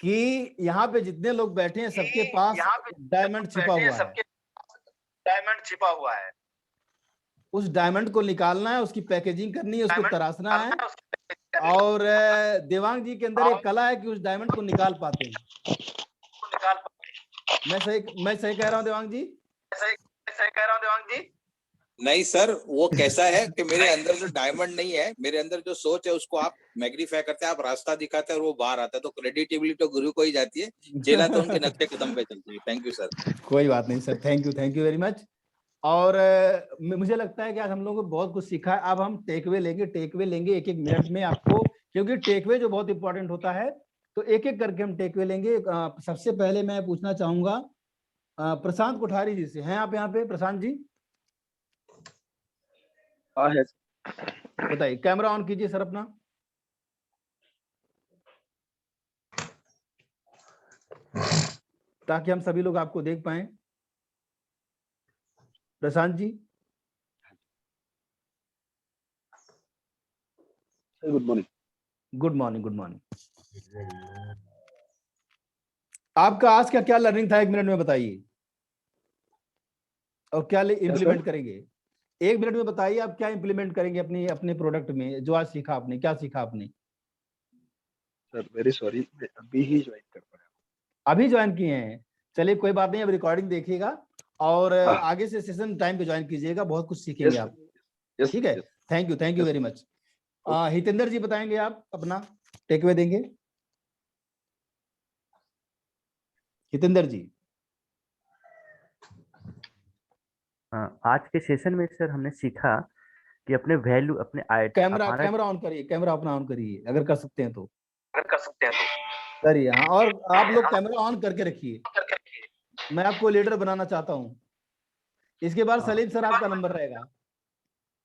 कि यहाँ पे जितने लोग बैठे हैं सबके पास डायमंड छिपा हुआ है। उस डायमंड को निकालना है, उसकी पैकेजिंग करनी है, उसको तराशना है और देवांग जी के अंदर एक कला है कि उस डायमंड को निकाल पाते हैं। मैं सही कह रहा हूँ देवांग जी?
नहीं सर, वो कैसा है कि मेरे अंदर जो डायमंड नहीं है, मेरे अंदर जो सोच है उसको आप मैग्नीफाई करते हैं, आप रास्ता दिखाते हैं और वो बाहर आता है, तो क्रेडिटेबिलिटी तो गुरु को ही जाती है, चेला तो उनके नक्शे कदम पे चलती है। Thank you sir.
कोई बात नहीं sir, thank you very much. और मुझे लगता है कि आज हम लोगों को बहुत कुछ सीखा है। अब हम टेकवे लेंगे एक मिनट में आपको, क्योंकि टेकवे जो बहुत इंपॉर्टेंट होता है, तो एक करके हम टेकवे लेंगे। सबसे पहले मैं पूछना चाहूंगा प्रशांत कोठारी जी से। हैं आप यहाँ पे प्रशांत जी?
है।
बताइए, कैमरा ऑन कीजिए सर अपना। ताकि हम सभी लोग आपको देख पाए। Prashant ji,
good morning.
Good morning. आपका आज का क्या लर्निंग था, 1 मिनट में बताइए, और क्या इम्प्लीमेंट करेंगे? 1 मिनट में बताइए आप क्या इम्प्लीमेंट करेंगे अपने प्रोडक्ट में, जो आज सीखा आपने। क्या सीखा आपने?
सर वेरी सॉरी, मैं अभी ही ज्वाइन कर पाया।
अभी ज्वाइन किए हैं? चलिए कोई बात नहीं, अब रिकॉर्डिंग देखिएगा और आगे से सेशन टाइम पे ज्वाइन कीजिएगा, बहुत कुछ सीखेंगे आप। ठीक है, thank you very much. Hitendra ji बताएंगे, आप अपना टेकअवे देंगे। हितेंद्र जी।
आज के सेशन में सर हमने सीखा कि अपने वैल्यू, अपने
कैमरा ऑन करिए, कैमरा अपना ऑन करिए अगर कर सकते हैं तो। करिए, हाँ, और आप लोग कैमरा ऑन करके रखिए। मैं आपको लीडर बनाना चाहता हूँ। इसके बाद सलीम सर आपका नंबर रहेगा।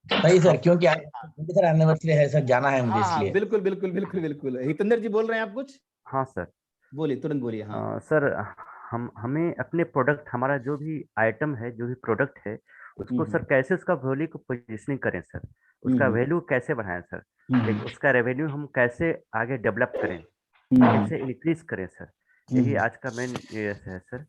सही सर, क्योंकि सर एनिवर्सरी है सर, जाना है मुझे इसलिए।
बिल्कुल। हितेंद्र जी बोल रहे हैं आप कुछ?
हाँ सर,
बोलिए, तुरंत बोलिए। हाँ
सर, हमें अपने प्रोडक्ट, हमारा जो भी आइटम है, जो भी प्रोडक्ट है, उसको सर कैसे उसका वैल्यू को पोजीशनिंग करें सर, उसका वैल्यू कैसे बढ़ाएं सर, उसका रेवेन्यू हम कैसे आगे डेवलप करें, कैसे इंक्रीज करें सर, यही आज का मेन ये है सर।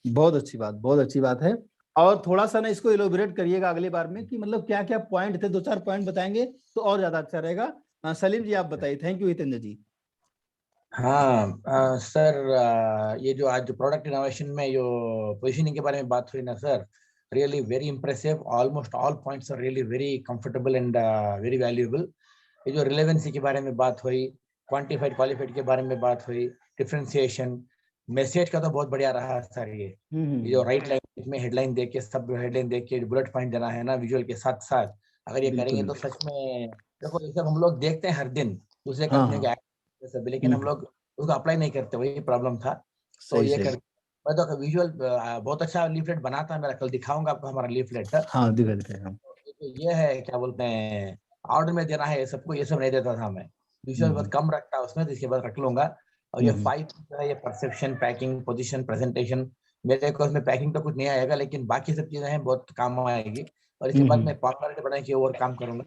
बहुत अच्छी बात है। और थोड़ा सा ना इसको इलोबरेट करिएगा अगली बार में कि मतलब क्या क्या पॉइंट थे, 2-4 पॉइंट बताएंगे तो और ज्यादा अच्छा रहेगा। सलीम जी आप बताइए। थैंक यू हितेंद्र जी।
हाँ सर, ये जो आज प्रोडक्ट इनोवेशन में जो पोजीशनिंग के बारे में बात हुई ना sir, really very impressive. Almost all points are really very comfortable and very valuable. ये जो रिलेवेंसी के बारे में बात हुई, क्वांटिफाइड क्वालिफाइड के बारे में बात हुई, डिफरेंशिएशन, मैसेज का तो बहुत बढ़िया रहा सर। ये जो राइट लाइन में हेडलाइन देख के, सब हेडलाइन देख के बुलेट पॉइंट देना है ना विजुअल के साथ साथ, अगर ये करेंगे तो सच में देखो, ये सब हम लोग देखते हैं हर दिन दूसरे कंपनी के सब, लेकिन हम लोग उसको अप्लाई नहीं करते, वही प्रॉब्लम था। तो ये कर मैं तो विजुअल बहुत अच्छा लीफलेट बनाता है मेरा, कल दिखाऊंगा आपको हमारा लीफलेट।
हाँ दिखा।
ये है क्या बोलते हैं, ऑर्डर में देना है सबको, ये सब नहीं देता था मैं, विजुअल बहुत कम रखता उसमें, तो इसके बाद रख लूंगा। और ये 5 जो है, ये परसेप्शन, पैकिंग, पोजीशन, प्रेजेंटेशन, मेरे को उसमें पैकिंग तो कुछ नहीं आएगा, लेकिन बाकी सब चीजें हैं बहुत काम आएगी। और इसके बाद मैं पॉपुलैरिटी बढ़ाने की और काम करूंगा।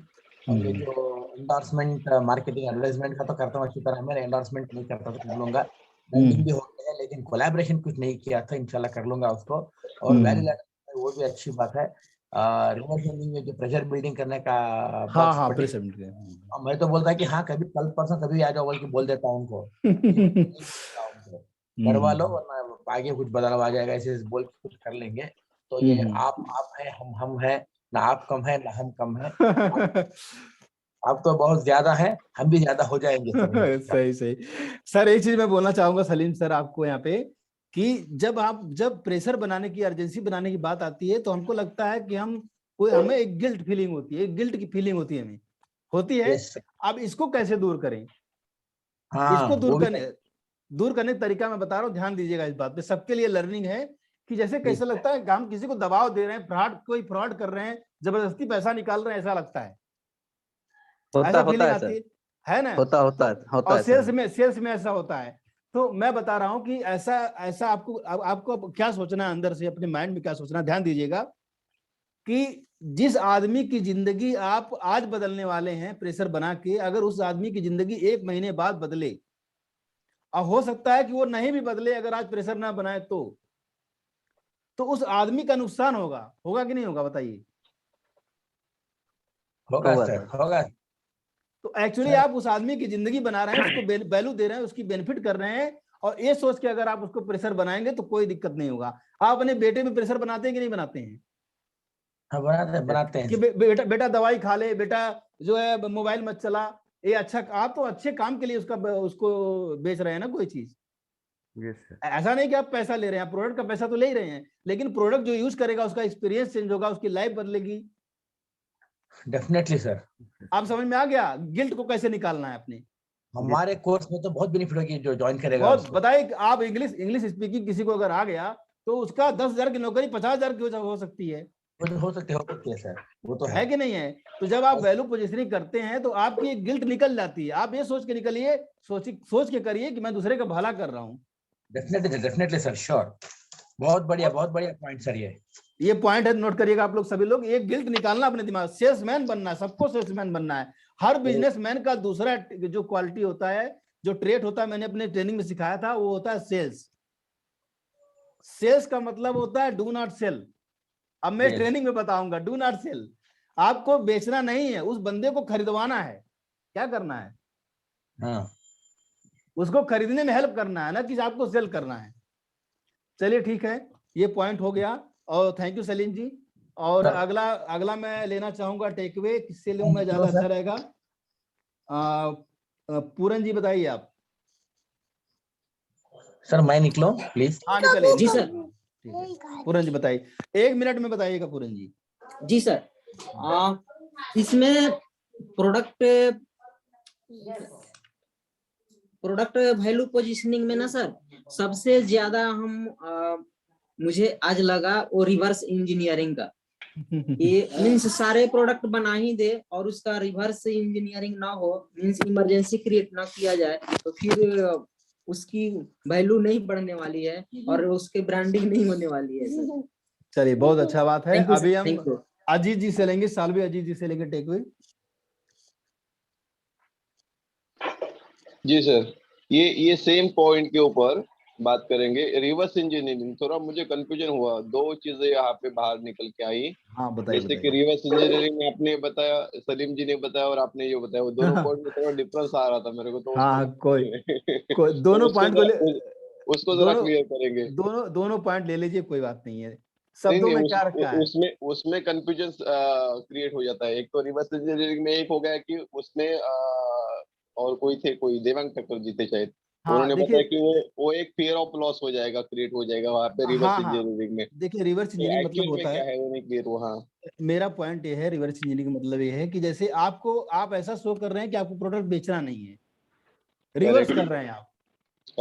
और ये जो एंडोर्समेंट, मार्केटिंग, एडवर्टाइजमेंट का तो करता हूँ अच्छी तरह, मैं एंडोर्समेंट नहीं करता तो कर लूंगा। ब्रांडिंग भी हो गया है, लेकिन कोलैबोरेशन कुछ नहीं किया था, इंशाल्लाह कर लूंगा उसको। और वैल्यू एड वो भी अच्छी बात है। रिलेशनशिप में जो प्रेशर बिल्डिंग करने का
प्रेशर
मैं तो बोलता है कि हाँ कभी कल परसों कभी आ जाओ, बोल के बोल देता हूँ उनको, करवा लो वरना आगे कुछ बदलाव आ जाएगा, ऐसे बोल के कुछ कर लेंगे। तो ये आप है, हम है ना, आप कम है ना हम कम है। आप तो बहुत ज्यादा है, हम भी ज्यादा हो जाएंगे।
सही सर, एक चीज मैं बोलना चाहूंगा सलीम सर आपको यहाँ पे, कि जब प्रेशर बनाने की, अर्जेंसी बनाने की बात आती है, तो हमको लगता है कि हमें एक गिल्ट फीलिंग होती है, एक गिल्ट की फीलिंग होती है, हमें होती है। अब इसको कैसे दूर करें? इसको दूर करने का तरीका मैं बता रहा हूँ, ध्यान दीजिएगा इस बात पे, सबके लिए लर्निंग है। कि जैसे कैसे लगता है हम किसी को दबाव दे रहे हैं, कोई फ्रॉड कर रहे हैं, जबरदस्ती पैसा निकाल रहे हैं, ऐसा लगता है, ऐसा फीलिंग आती है ना।
होता है।
और सेल्स में ऐसा होता है। तो मैं बता रहा हूं कि ऐसा आपको क्या सोचना है अंदर से, अपने माइंड में क्या सोचना, ध्यान दीजिएगा कि जिस आदमी की जिंदगी आप आज बदलने वाले हैं प्रेशर बना के, अगर उस आदमी की जिंदगी 1 महीने बाद बदले, और हो सकता है कि वो नहीं भी बदले अगर आज प्रेशर ना बनाए, तो उस आदमी का नुकसान होगा कि नहीं होगा, बताइए?
होगा सर, होगा।
तो एक्चुअली आप उस आदमी की जिंदगी बना रहे हैं, उसको वैल्यू दे रहे हैं, उसकी बेनिफिट कर रहे हैं, और ये सोच के अगर आप उसको प्रेशर बनाएंगे तो कोई दिक्कत नहीं होगा। आप अपने बेटे में प्रेशर बनाते हैं कि नहीं बनाते हैं?
हाँ, बनाते हैं
कि बेटा बेटा दवाई खा ले, बेटा जो है मोबाइल मत चला, ये अच्छा, आप तो अच्छे काम के लिए उसको बेच रहे हैं ना कोई चीज। ऐसा नहीं कि आप पैसा ले रहे हैं, प्रोडक्ट का पैसा तो ले ही रहे हैं, लेकिन प्रोडक्ट जो यूज करेगा उसका एक्सपीरियंस चेंज होगा, उसकी लाइफ बदलेगी।
Definitely sir.
आप समझ में आ गया गिल्ट को कैसे निकालना है अपने?
हमारे कोर्स में तो बहुत बेनिफिट होगी जो ज्वाइन करेगा।
बहुत बताइए, आप इंग्लिश स्पीकिंग किसी को अगर आ गया तो उसका 10,000 की नौकरी 50,000 की हो सकती है।
हो सकती है सर, वो तो
है कि नहीं है? तो जब आप वैल्यू पोजीशनिंग करते हैं तो आपकी गिल्ट निकल जाती है। आप ये सोच के निकलिए, सोच के करिए कि मैं दूसरे का भला कर रहा हूँ।
Definitely sir, sure. बहुत बढ़िया पॉइंट सर।
ये पॉइंट है, नोट करिएगा आप लोग सभी लोग। ये गिल्ट निकालना अपने दिमाग। सेल्समैन बनना है, सबको सेल्समैन बनना है। हर बिजनेसमैन का दूसरा जो क्वालिटी होता है, जो ट्रेट होता है, मैंने अपने ट्रेनिंग में सिखाया था, वो होता है सेल्स। सेल्स का मतलब होता है डू नॉट सेल। अब मैं ट्रेनिंग में बताऊंगा, डू नॉट सेल। आपको बेचना नहीं है, उस बंदे को खरीदवाना है। क्या करना है?
हाँ,
उसको खरीदने में हेल्प करना है, ना कि आपको सेल करना है। चलिए ठीक है, ये पॉइंट हो गया। और थैंक यू सलीम जी। और अगला मैं लेना चाहूंगा टेकवे। किससे लूं मैं, ज्यादा अच्छा रहेगा? पूरन जी बताइए आप।
सर मैं निकलो प्लीज।
हाँ निकलिए
जी सर।
पूरन जी बताइए, 1 मिनट में बताइएगा पूरन जी।
जी सर। इसमें प्रोडक्ट वैल्यू पोजीशनिंग में ना सर, सबसे ज्यादा मुझे आज लगा वो रिवर्स इंजीनियरिंग का। ये मीन्स सारे प्रोडक्ट बना ही दे और उसका रिवर्स इंजीनियरिंग ना हो, मीन्स इमरजेंसी क्रिएट ना किया जाए, तो फिर उसकी वैल्यू नहीं बढ़ने वाली है और उसके ब्रांडिंग नहीं होने वाली है सर।
चलिए बहुत अच्छा बात है। अभी हम अजीत जी से लेंगे, सालवी अजीत जी से लेंगे टेकवे।
जी सर, ये सेम पॉइंट के ऊपर बात करेंगे। रिवर्स इंजीनियरिंग, थोड़ा मुझे कंफ्यूजन हुआ, 2 चीजें यहाँ पे बाहर निकल के आई।
हाँ बताइए।
जैसे कि रिवर्स इंजीनियरिंग में आपने बताया, सलीम जी ने बताया और आपने ये बताया, वो दोनों पॉइंट में थोड़ा डिफरेंस आ रहा था मेरे को। तो
हाँ कोई दोनों पॉइंट को
उसको जरा क्लियर करेंगे।
दोनों पॉइंट ले लीजिए, कोई बात नहीं है। शब्दों में क्या रखा है?
उसमें कंफ्यूजन क्रिएट हो जाता है। एक तो रिवर्स इंजीनियरिंग में एक हो गया कि उसमें और कोई देवांग ठक्कर जी थे शायद, उन्होंने बताया कि वो एक फियर ऑफ लॉस हो जाएगा, क्रिएट हो जाएगा वहाँ पे रिवर्स इंजीनियरिंग में।
देखिए रिवर्स इंजीनियरिंग मतलब होता है,
वो नहीं क्लियर हुआ।
मेरा पॉइंट ये है, रिवर्स इंजीनियरिंग का मतलब ये है कि जैसे आप ऐसा शो कर रहे हैं कि आपको प्रोडक्ट बेचना नहीं है, रिवर्स कर रहे हैं आप।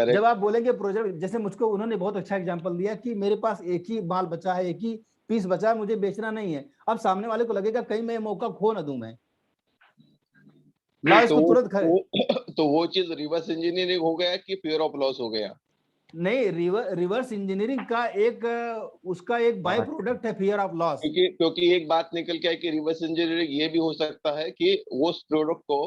जब आप बोलेंगे प्रोजेक्ट, जैसे मुझको उन्होंने बहुत अच्छा एग्जांपल दिया कि मेरे पास एक ही माल बचा है, एक ही पीस बचा है, मुझे बेचना नहीं है। अब सामने वाले को लगेगा कहीं मैं मौका खो ना दूं मैं, ला इसको तुरंत
तो वो चीज रिवर्स इंजीनियरिंग हो गया कि फियर ऑफ लॉस हो गया?
नहीं, रिवर्स इंजीनियरिंग का उसका एक बाय प्रोडक्ट है फियर ऑफ लॉस।
क्योंकि एक बात निकल के आई कि रिवर्स इंजीनियरिंग ये भी हो सकता है कि वो प्रोडक्ट को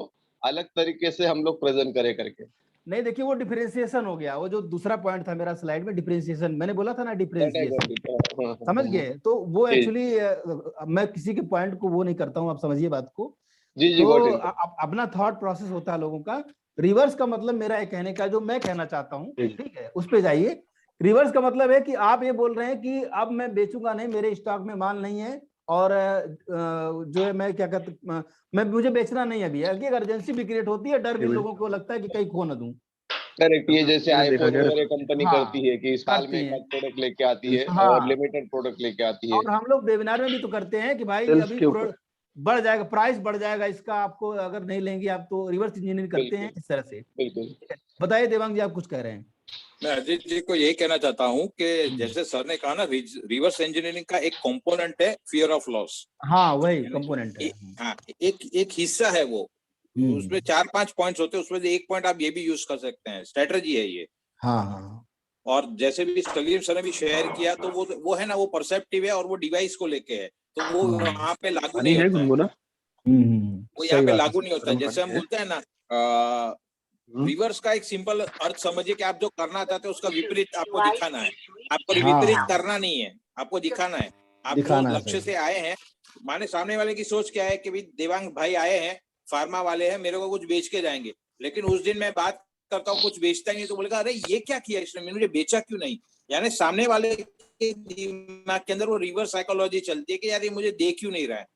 अलग तरीके से हम लोग प्रेजेंट करें करके।
नहीं देखिए, वो डिफरेंशिएशन हो गया। वो जो दूसरा पॉइंट था मेरा स्लाइड में, डिफरेंशिएशन, मैंने बोला था ना डिफरेंशिएशन, समझ गए? तो वो एक्चुअली मैं किसी के पॉइंट को वो नहीं करता हूँ, आप समझिए बात को। तो अपना थॉट प्रोसेस होता है लोगों का। रिवर्स का मतलब मेरा ये कहने का, जो मैं कहना चाहता हूँ, ठीक है, उस पे जाइए। रिवर्स का मतलब है कि आप ये बोल रहे हैं कि अब मैं बेचूंगा नहीं, मेरे स्टॉक में माल नहीं है, और जो है मैं क्या कहते, मुझे बेचना नहीं अभी। अर्जेंसी भी क्रिएट होती है, डर भी लोगों को लगता है कि कहीं खो ना दूं।
करेक्ट। ये जैसे आईफोन वगैरह कंपनी करती है कि साल में एक प्रोडक्ट लेके आती है और लिमिटेड प्रोडक्ट लेके आती है।
और हम लोग वेबिनार में भी तो करते हैं कि भाई अभी बढ़ जाएगा, प्राइस बढ़ जाएगा इसका, आपको अगर नहीं लेंगे आप तो। रिवर्स इंजीनियरिंग करते हैं इस तरह से।
बिल्कुल।
बताइए देवांग जी, आप कुछ कह रहे हैं।
मैं अजीत जी को यही कहना चाहता हूँ कि जैसे सर ने कहा ना, रिवर्स इंजीनियरिंग का एक कंपोनेंट है फियर ऑफ लॉस।
हाँ वही कंपोनेंट है।
हाँ, एक हिस्सा है वो। उसमें 4-5 पॉइंट्स होते हैं, उसमें से एक पॉइंट आप ये भी यूज कर सकते हैं, स्ट्रेटजी है ये।
हाँ। और
जैसे भी सलीम सर ने भी शेयर किया, तो वो है ना, वो परसेप्टिव है और वो डिवाइस को लेके है, तो वो वहाँ पे लागू नहीं होता है। वो यहाँ पे लागू नहीं होता है। जैसे हम बोलते हैं ना, रिवर्स का एक सिंपल अर्थ समझिए कि आप जो करना चाहते हैं उसका विपरीत आपको दिखाना है। आपको विपरीत करना नहीं है, आपको दिखाना है। आप जो लक्ष्य से आए हैं, माने सामने वाले की सोच क्या है कि भाई देवांग भाई आए हैं फार्मा वाले हैं, मेरे को कुछ बेच के जाएंगे, लेकिन उस दिन मैं बात करता हूँ कुछ बेचता ही नहीं, तो बोलेगा अरे ये क्या किया इसने, मुझे बेचा क्यों नहीं। यानी सामने वाले के दिमाग के अंदर वो रिवर्स साइकोलॉजी चलती है कि यार ये मुझे दे क्यों नहीं रहा है,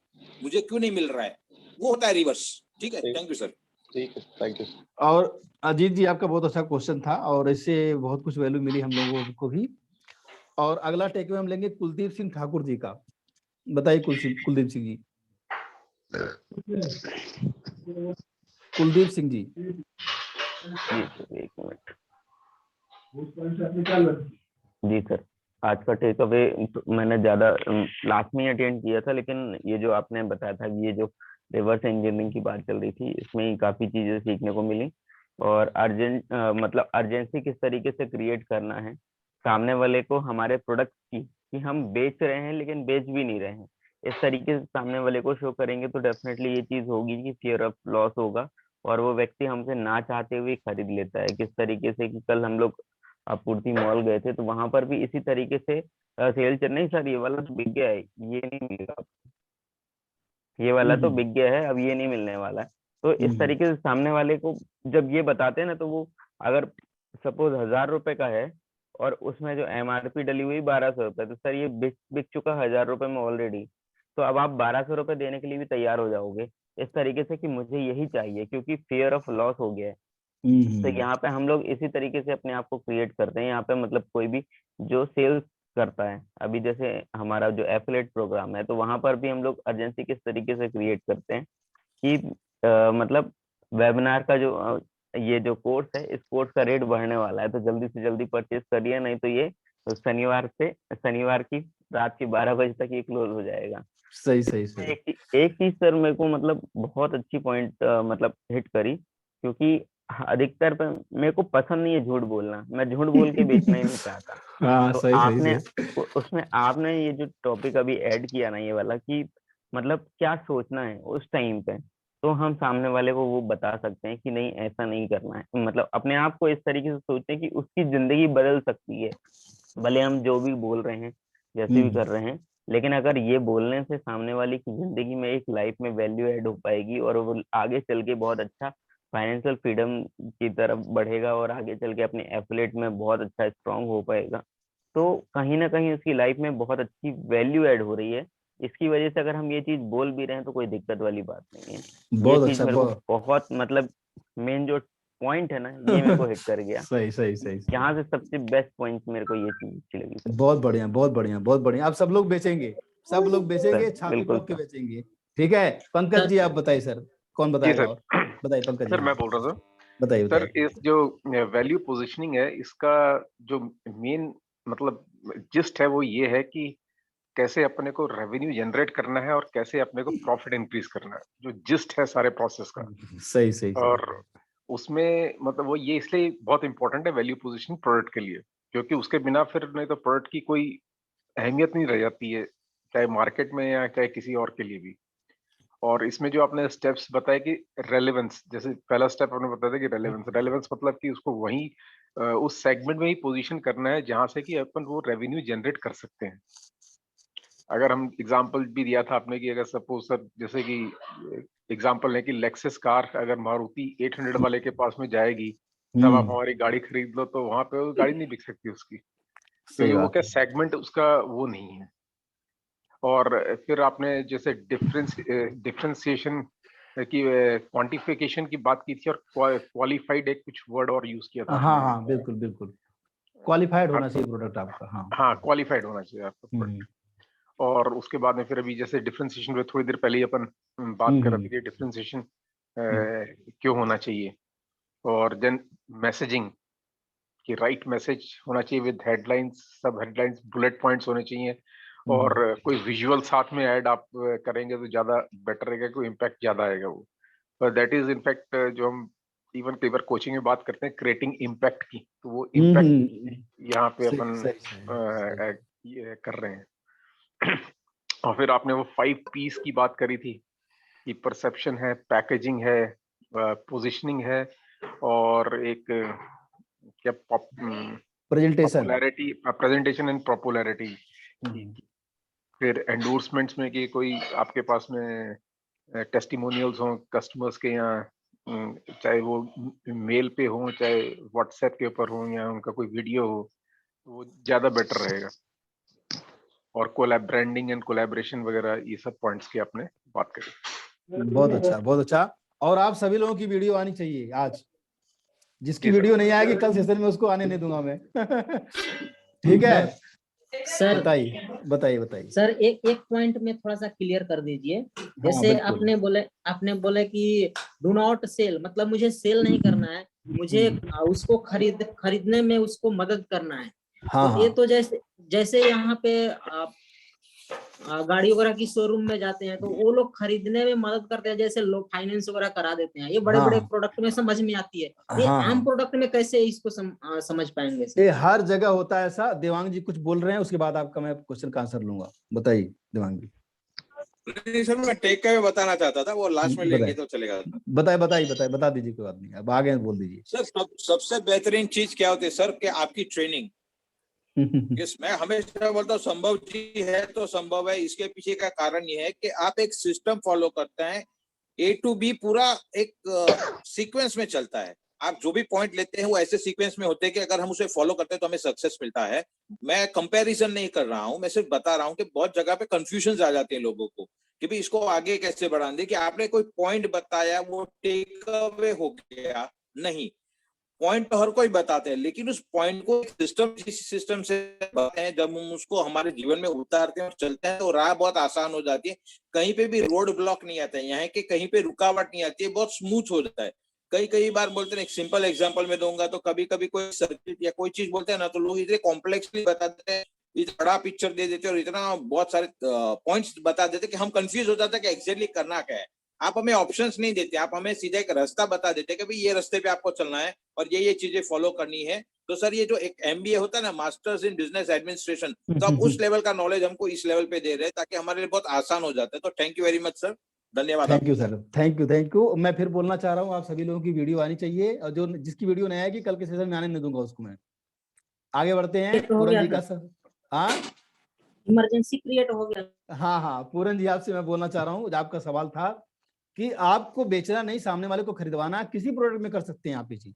मुझे क्यों नहीं मिल रहा है, वो होता है रिवर्स। ठीक है, थैंक यू सर।
ठीक है, थैंक यू।
और अजीत जी आपका बहुत अच्छा क्वेश्चन था और इससे बहुत कुछ वैल्यू मिली हम लोगों को भी। और अगला टेकअवे हम लेंगे कुलदीप सिंह ठाकुर जी का। बताइए कुलदीप सिंह जी। कुलदीप सिंह जी।
एक मिनट जी सर। आज का टेक अवे मैंने ज्यादा लास्ट में अटेंड किया था, लेकिन ये जो आपने बताया था, ये जो रिवर्स इंजीनियरिंग की बात चल रही थी, इसमें काफी चीजें सीखने को मिली। और मतलब अर्जेंसी किस तरीके से क्रिएट करना है सामने वाले को हमारे प्रोडक्ट की, कि हम बेच रहे हैं लेकिन बेच भी नहीं रहे हैं, इस तरीके से सामने वाले को शो करेंगे तो डेफिनेटली ये चीज होगी कि फियर ऑफ लॉस होगा और वो व्यक्ति हमसे ना चाहते हुए खरीद लेता है। किस तरीके से कि कल हम लोग आपूर्ति मॉल गए थे तो वहां पर भी इसी तरीके से सेल चल नहीं सर, ये वाला तो बिक गया है, ये नहीं मिलेगा, ये वाला तो बिक गया है, अब ये नहीं मिलने वाला है। तो इस तरीके से सामने वाले को जब ये बताते हैं ना, तो वो अगर सपोज 1000 रुपए का है और उसमें जो MRP डली हुई 1200 रुपए, तो सर ये बिक चुका 1000 रुपए में ऑलरेडी, तो अब आप 1200 रुपए देने के लिए भी तैयार हो जाओगे इस तरीके से कि मुझे यही चाहिए, क्योंकि फियर ऑफ लॉस हो गया है। तो यहाँ पे हम लोग इसी तरीके से अपने आप को क्रिएट करते हैं। यहाँ पे मतलब कोई भी जो सेल्स करता है, अभी जैसे हमारा जो एफिलिएट प्रोग्राम है, तो वहां पर भी हम लोग अर्जेंसी किस तरीके से क्रिएट करते हैं कि मतलब वेबिनार का जो ये जो कोर्स है, इस कोर्स का रेट बढ़ने वाला है, तो जल्दी से जल्दी परचेज करिए, नहीं तो ये शनिवार की रात के 12 बजे तक ये क्लोज हो जाएगा।
सही।
एक चीज सर मेरे को मतलब बहुत अच्छी पॉइंट मतलब हिट करी, क्योंकि अधिकतर मेरे को पसंद नहीं है झूठ बोलना, मैं झूठ बोल के बेचना ही नहीं चाहता।
हाँ,
तो
सही।
उसमें आपने ये जो टॉपिक अभी ऐड किया ना, ये वाला, कि मतलब क्या सोचना है उस टाइम पे, तो हम सामने वाले को वो बता सकते हैं कि नहीं ऐसा नहीं करना है। मतलब अपने आप को इस तरीके से सोचते हैं कि उसकी जिंदगी बदल सकती है, भले हम जो भी बोल रहे हैं, जैसे भी कर रहे हैं, लेकिन अगर ये बोलने से सामने वाले की जिंदगी में एक लाइफ में वैल्यू ऐड हो पाएगी और वो आगे चल के बहुत अच्छा फाइनेंशियल फ्रीडम की तरफ बढ़ेगा और आगे चल के अपने एफिलिएट में बहुत अच्छा स्ट्रांग हो पाएगा, तो कहीं ना कहीं उसकी लाइफ में बहुत अच्छी वैल्यू ऐड हो रही है। इसकी वजह से अगर हम ये चीज बोल भी रहे हैं तो कोई दिक्कत वाली बात नहीं है।
बहुत
ये चीज
अच्छा,
मेरे को बहुत मतलब मेन जो पॉइंट है ना, ये मेरे को हिट कर गया।
सही।
यहाँ से सबसे बेस्ट पॉइंट मेरे को ये चीज अच्छी लगी सर।
बहुत बढ़िया। आप सब लोग बेचेंगे, छाती ठोक के बेचेंगे। ठीक है, पंकज जी आप बताइए सर, कौन बताएगा? और बताइए पंकज जी।
सर मैं बोल रहा था,
बताइए।
सर इस जो वैल्यू पोजीशनिंग है, इसका जो मेन मतलब जिस्ट है वो ये है कि कैसे अपने को रेवेन्यू जनरेट करना है और कैसे अपने को प्रॉफिट इंक्रीज करना है, जो जिस्ट है सारे प्रोसेस का।
सही।
और उसमें मतलब वो ये इसलिए बहुत इंपॉर्टेंट है वैल्यू पोजीशनिंग प्रोडक्ट के लिए, क्योंकि उसके बिना फिर नहीं तो प्रोडक्ट की कोई अहमियत नहीं रह जाती है, चाहे मार्केट में या चाहे किसी और के लिए भी। और इसमें जो आपने स्टेप्स बताए कि रेलेवेंस, जैसे पहला स्टेप आपने बताया था कि रेलेवेंस मतलब कि उसको वहीं उस सेगमेंट में ही पोजीशन करना है जहां से कि अपन वो रेवेन्यू जनरेट कर सकते हैं। अगर हम एग्जांपल भी दिया था आपने कि अगर सपोज सर जैसे कि एग्जांपल है कि लेक्सस कार अगर मारुति 800 वाले के पास में जाएगी, तब आप हमारी गाड़ी खरीद लो, तो वहां पे वो गाड़ी नहीं बिक सकती उसकी, क्योंकि वो क्या सेगमेंट उसका वो नहीं है। और फिर आपने जैसे डिफरेंशिएशन की क्वांटिफिकेशन की बात की थी, और क्वालिफाइड एक कुछ वर्ड और यूज किया था।
हाँ, बिल्कुल क्वालिफाइड होना चाहिए प्रोडक्ट आपका। हाँ,
क्वालिफाइड होना चाहिए आपका प्रोडक्ट। और उसके बाद में फिर अभी जैसे डिफरेंशिएशन में थोड़ी देर पहले ही अपन बात कर रहे थे कि डिफरेंशिएशन क्यों होना चाहिए, और देन मैसेजिंग कि राइट मैसेज होना चाहिए विद हेडलाइंस, सब हेडलाइंस, बुलेट पॉइंट्स होने चाहिए, और कोई विजुअल साथ में ऐड आप करेंगे तो ज्यादा बेटर रहेगा, कोई इम्पैक्ट ज्यादा आएगा वो। पर दैट इज इनफैक्ट जो हम इवन कई बार कोचिंग में बात करते हैं क्रिएटिंग इम्पैक्ट की, तो वो इम्पैक्ट यहाँ पे अपन ये कर रहे हैं। और फिर आपने वो 5 P's की बात करी थी कि परसेप्शन है, पैकेजिंग है, पोजिशनिंग है, और एक क्या प्रेजेंटेशन एंड पॉपुलैरिटी। फिर एंडोर्समेंट्स में कि कोई आपके पास में टेस्टिमोनियल्स हों कस्टमर्स के, यहाँ चाहे वो मेल पे हो चाहे व्हाट्सएप के ऊपर हो या उनका कोई वीडियो हो, वो ज्यादा बेटर रहेगा। और कोलैब ब्रांडिंग एंड कोलैबोरेशन वगैरह ये सब पॉइंट्स की आपने बात करी।
बहुत अच्छा, बहुत अच्छा। और आप सभी लोगों की वीडियो आनी चाहिए आज। जिसकी वीडियो नहीं आएगी कल सेशन में उसको आने नहीं दूंगा मैं। ठीक है
सर,
बताइए
सर एक पॉइंट में थोड़ा सा क्लियर कर दीजिए। जैसे आपने बोले कि डू नॉट सेल, मतलब मुझे सेल नहीं करना है, मुझे उसको खरीदने में उसको मदद करना है। तो ये तो जैसे यहाँ पे गाड़ी वगैरह की शोरूम में जाते हैं तो वो लोग खरीदने में मदद करते हैं, जैसे लोग फाइनेंस वगैरह करा देते हैं। ये बड़े बड़े प्रोडक्ट में समझ में आती है, ये आम प्रोडक्ट में कैसे इसको समझ पाएंगे?
ये हर जगह होता है ऐसा। देवांग जी कुछ बोल रहे हैं, उसके बाद आपका मैं क्वेश्चन का आंसर लूंगा। बताइए देवांग जी।
नहीं सर, मैं टेक अवे बताना चाहता था, वो लास्ट में लेंगे तो चलेगा।
बताइए बता दीजिए, कोई बात नहीं, अब आगे बोल दीजिए।
सर सबसे बेहतरीन चीज क्या होती है सर, कि आपकी ट्रेनिंग। मैं हमेशा बोलता हूँ संभव जी है तो संभव है। इसके पीछे का कारण ये है कि आप एक सिस्टम फॉलो करते हैं, A to B पूरा एक सीक्वेंस में चलता है। आप जो भी पॉइंट लेते हैं वो ऐसे सीक्वेंस में होते हैं कि अगर हम उसे फॉलो करते हैं तो हमें सक्सेस मिलता है। मैं कंपैरिजन नहीं कर रहा हूं, मैं सिर्फ बता रहा हूं कि बहुत जगह पे कंफ्यूजन आ जाते हैं लोगों को कि भाई इसको आगे कैसे बढ़ाना दे। कि आपने कोई पॉइंट बताया वो टेक अवे हो गया नहीं, पॉइंट तो हर कोई बताते हैं, लेकिन उस पॉइंट को सिस्टम से बताते हैं। जब हम उसको हमारे जीवन में उतारते हैं और चलते हैं तो राह बहुत आसान हो जाती है। कहीं पे भी रोड ब्लॉक नहीं आता है, यहाँ के कहीं पे रुकावट नहीं आती है, बहुत स्मूथ हो जाता है। कई बार बोलते हैं, एक सिंपल एग्जांपल में दूंगा तो कभी कभी कोई सर्किट या कोई चीज बोलते हैं ना, तो लोग इतने कॉम्प्लेक्सली बताते हैं, इतना बड़ा पिक्चर दे देते हैं और इतना बहुत सारे पॉइंट्स बता देते कि हम कंफ्यूज हो जाते हैं कि एग्जैक्टली करना क्या है। आप हमें ऑप्शंस नहीं देते, आप हमें सीधा एक रास्ता बता देते कि भाई ये रास्ते पे आपको चलना है और ये चीजें फॉलो करनी है। तो सर ये जो एक MBA होता है ना, मास्टर्स इन बिजनेस एडमिनिस्ट्रेशन, तो आप उस लेवल का नॉलेज हमको इस लेवल पे दे रहे हैं ताकि हमारे लिए बहुत आसान हो जाता है। तो thank you very much sir, धन्यवाद।
Thank you sir, thank you. मैं फिर बोलना चाह रहा हूँ, आप सभी लोगों की वीडियो आनी चाहिए, और जो जिसकी वीडियो नहीं आएगी कल के सेशन में आने नहीं दूंगा उसको मैं। आगे बढ़ते हैं। पूरन जी का सर, हाँ
इमरजेंसी क्रिएट हो गया।
हाँ पूरन जी आपसे मैं बोलना चाह रहा हूँ, आपका सवाल था कि आपको बेचना नहीं, सामने वाले को खरीदवाना। किसी प्रोडक्ट में कर सकते हैं आप ये चीज।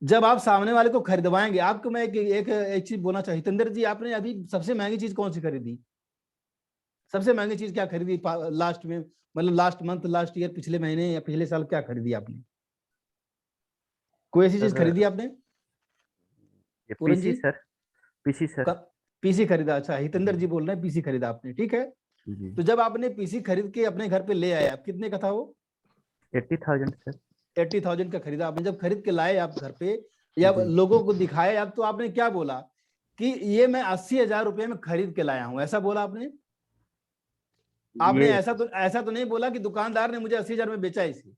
जब आप सामने वाले को खरीदवाएंगे, आपको मैं एक चीज बोलना चाहिए। हितेंद्र जी, आपने अभी सबसे महंगी चीज कौन सी खरीदी? सबसे महंगी चीज क्या खरीदी लास्ट में, मतलब लास्ट मंथ, लास्ट ईयर, पिछले महीने या पिछले साल क्या खरीदी आपने? कोई ऐसी चीज खरीदी आपने?
पीसी सर,
पीसी खरीदा। अच्छा, हितेंद्र जी बोल रहे हैं पीसी खरीदा आपने, ठीक है। तो जब आपने पीसी खरीद के अपने घर पे ले आए, आप कितने का था वो?
80,000 सर।
80,000 का खरीदा आपने। जब खरीद के लाए आप घर पे या लोगों को दिखाए आप, तो आपने क्या बोला कि ये मैं 80,000 रुपए में खरीद के लाया हूं, ऐसा बोला आपने? आपने ऐसा तो नहीं बोला कि दुकानदार ने मुझे 80,000 में बेचा इसे?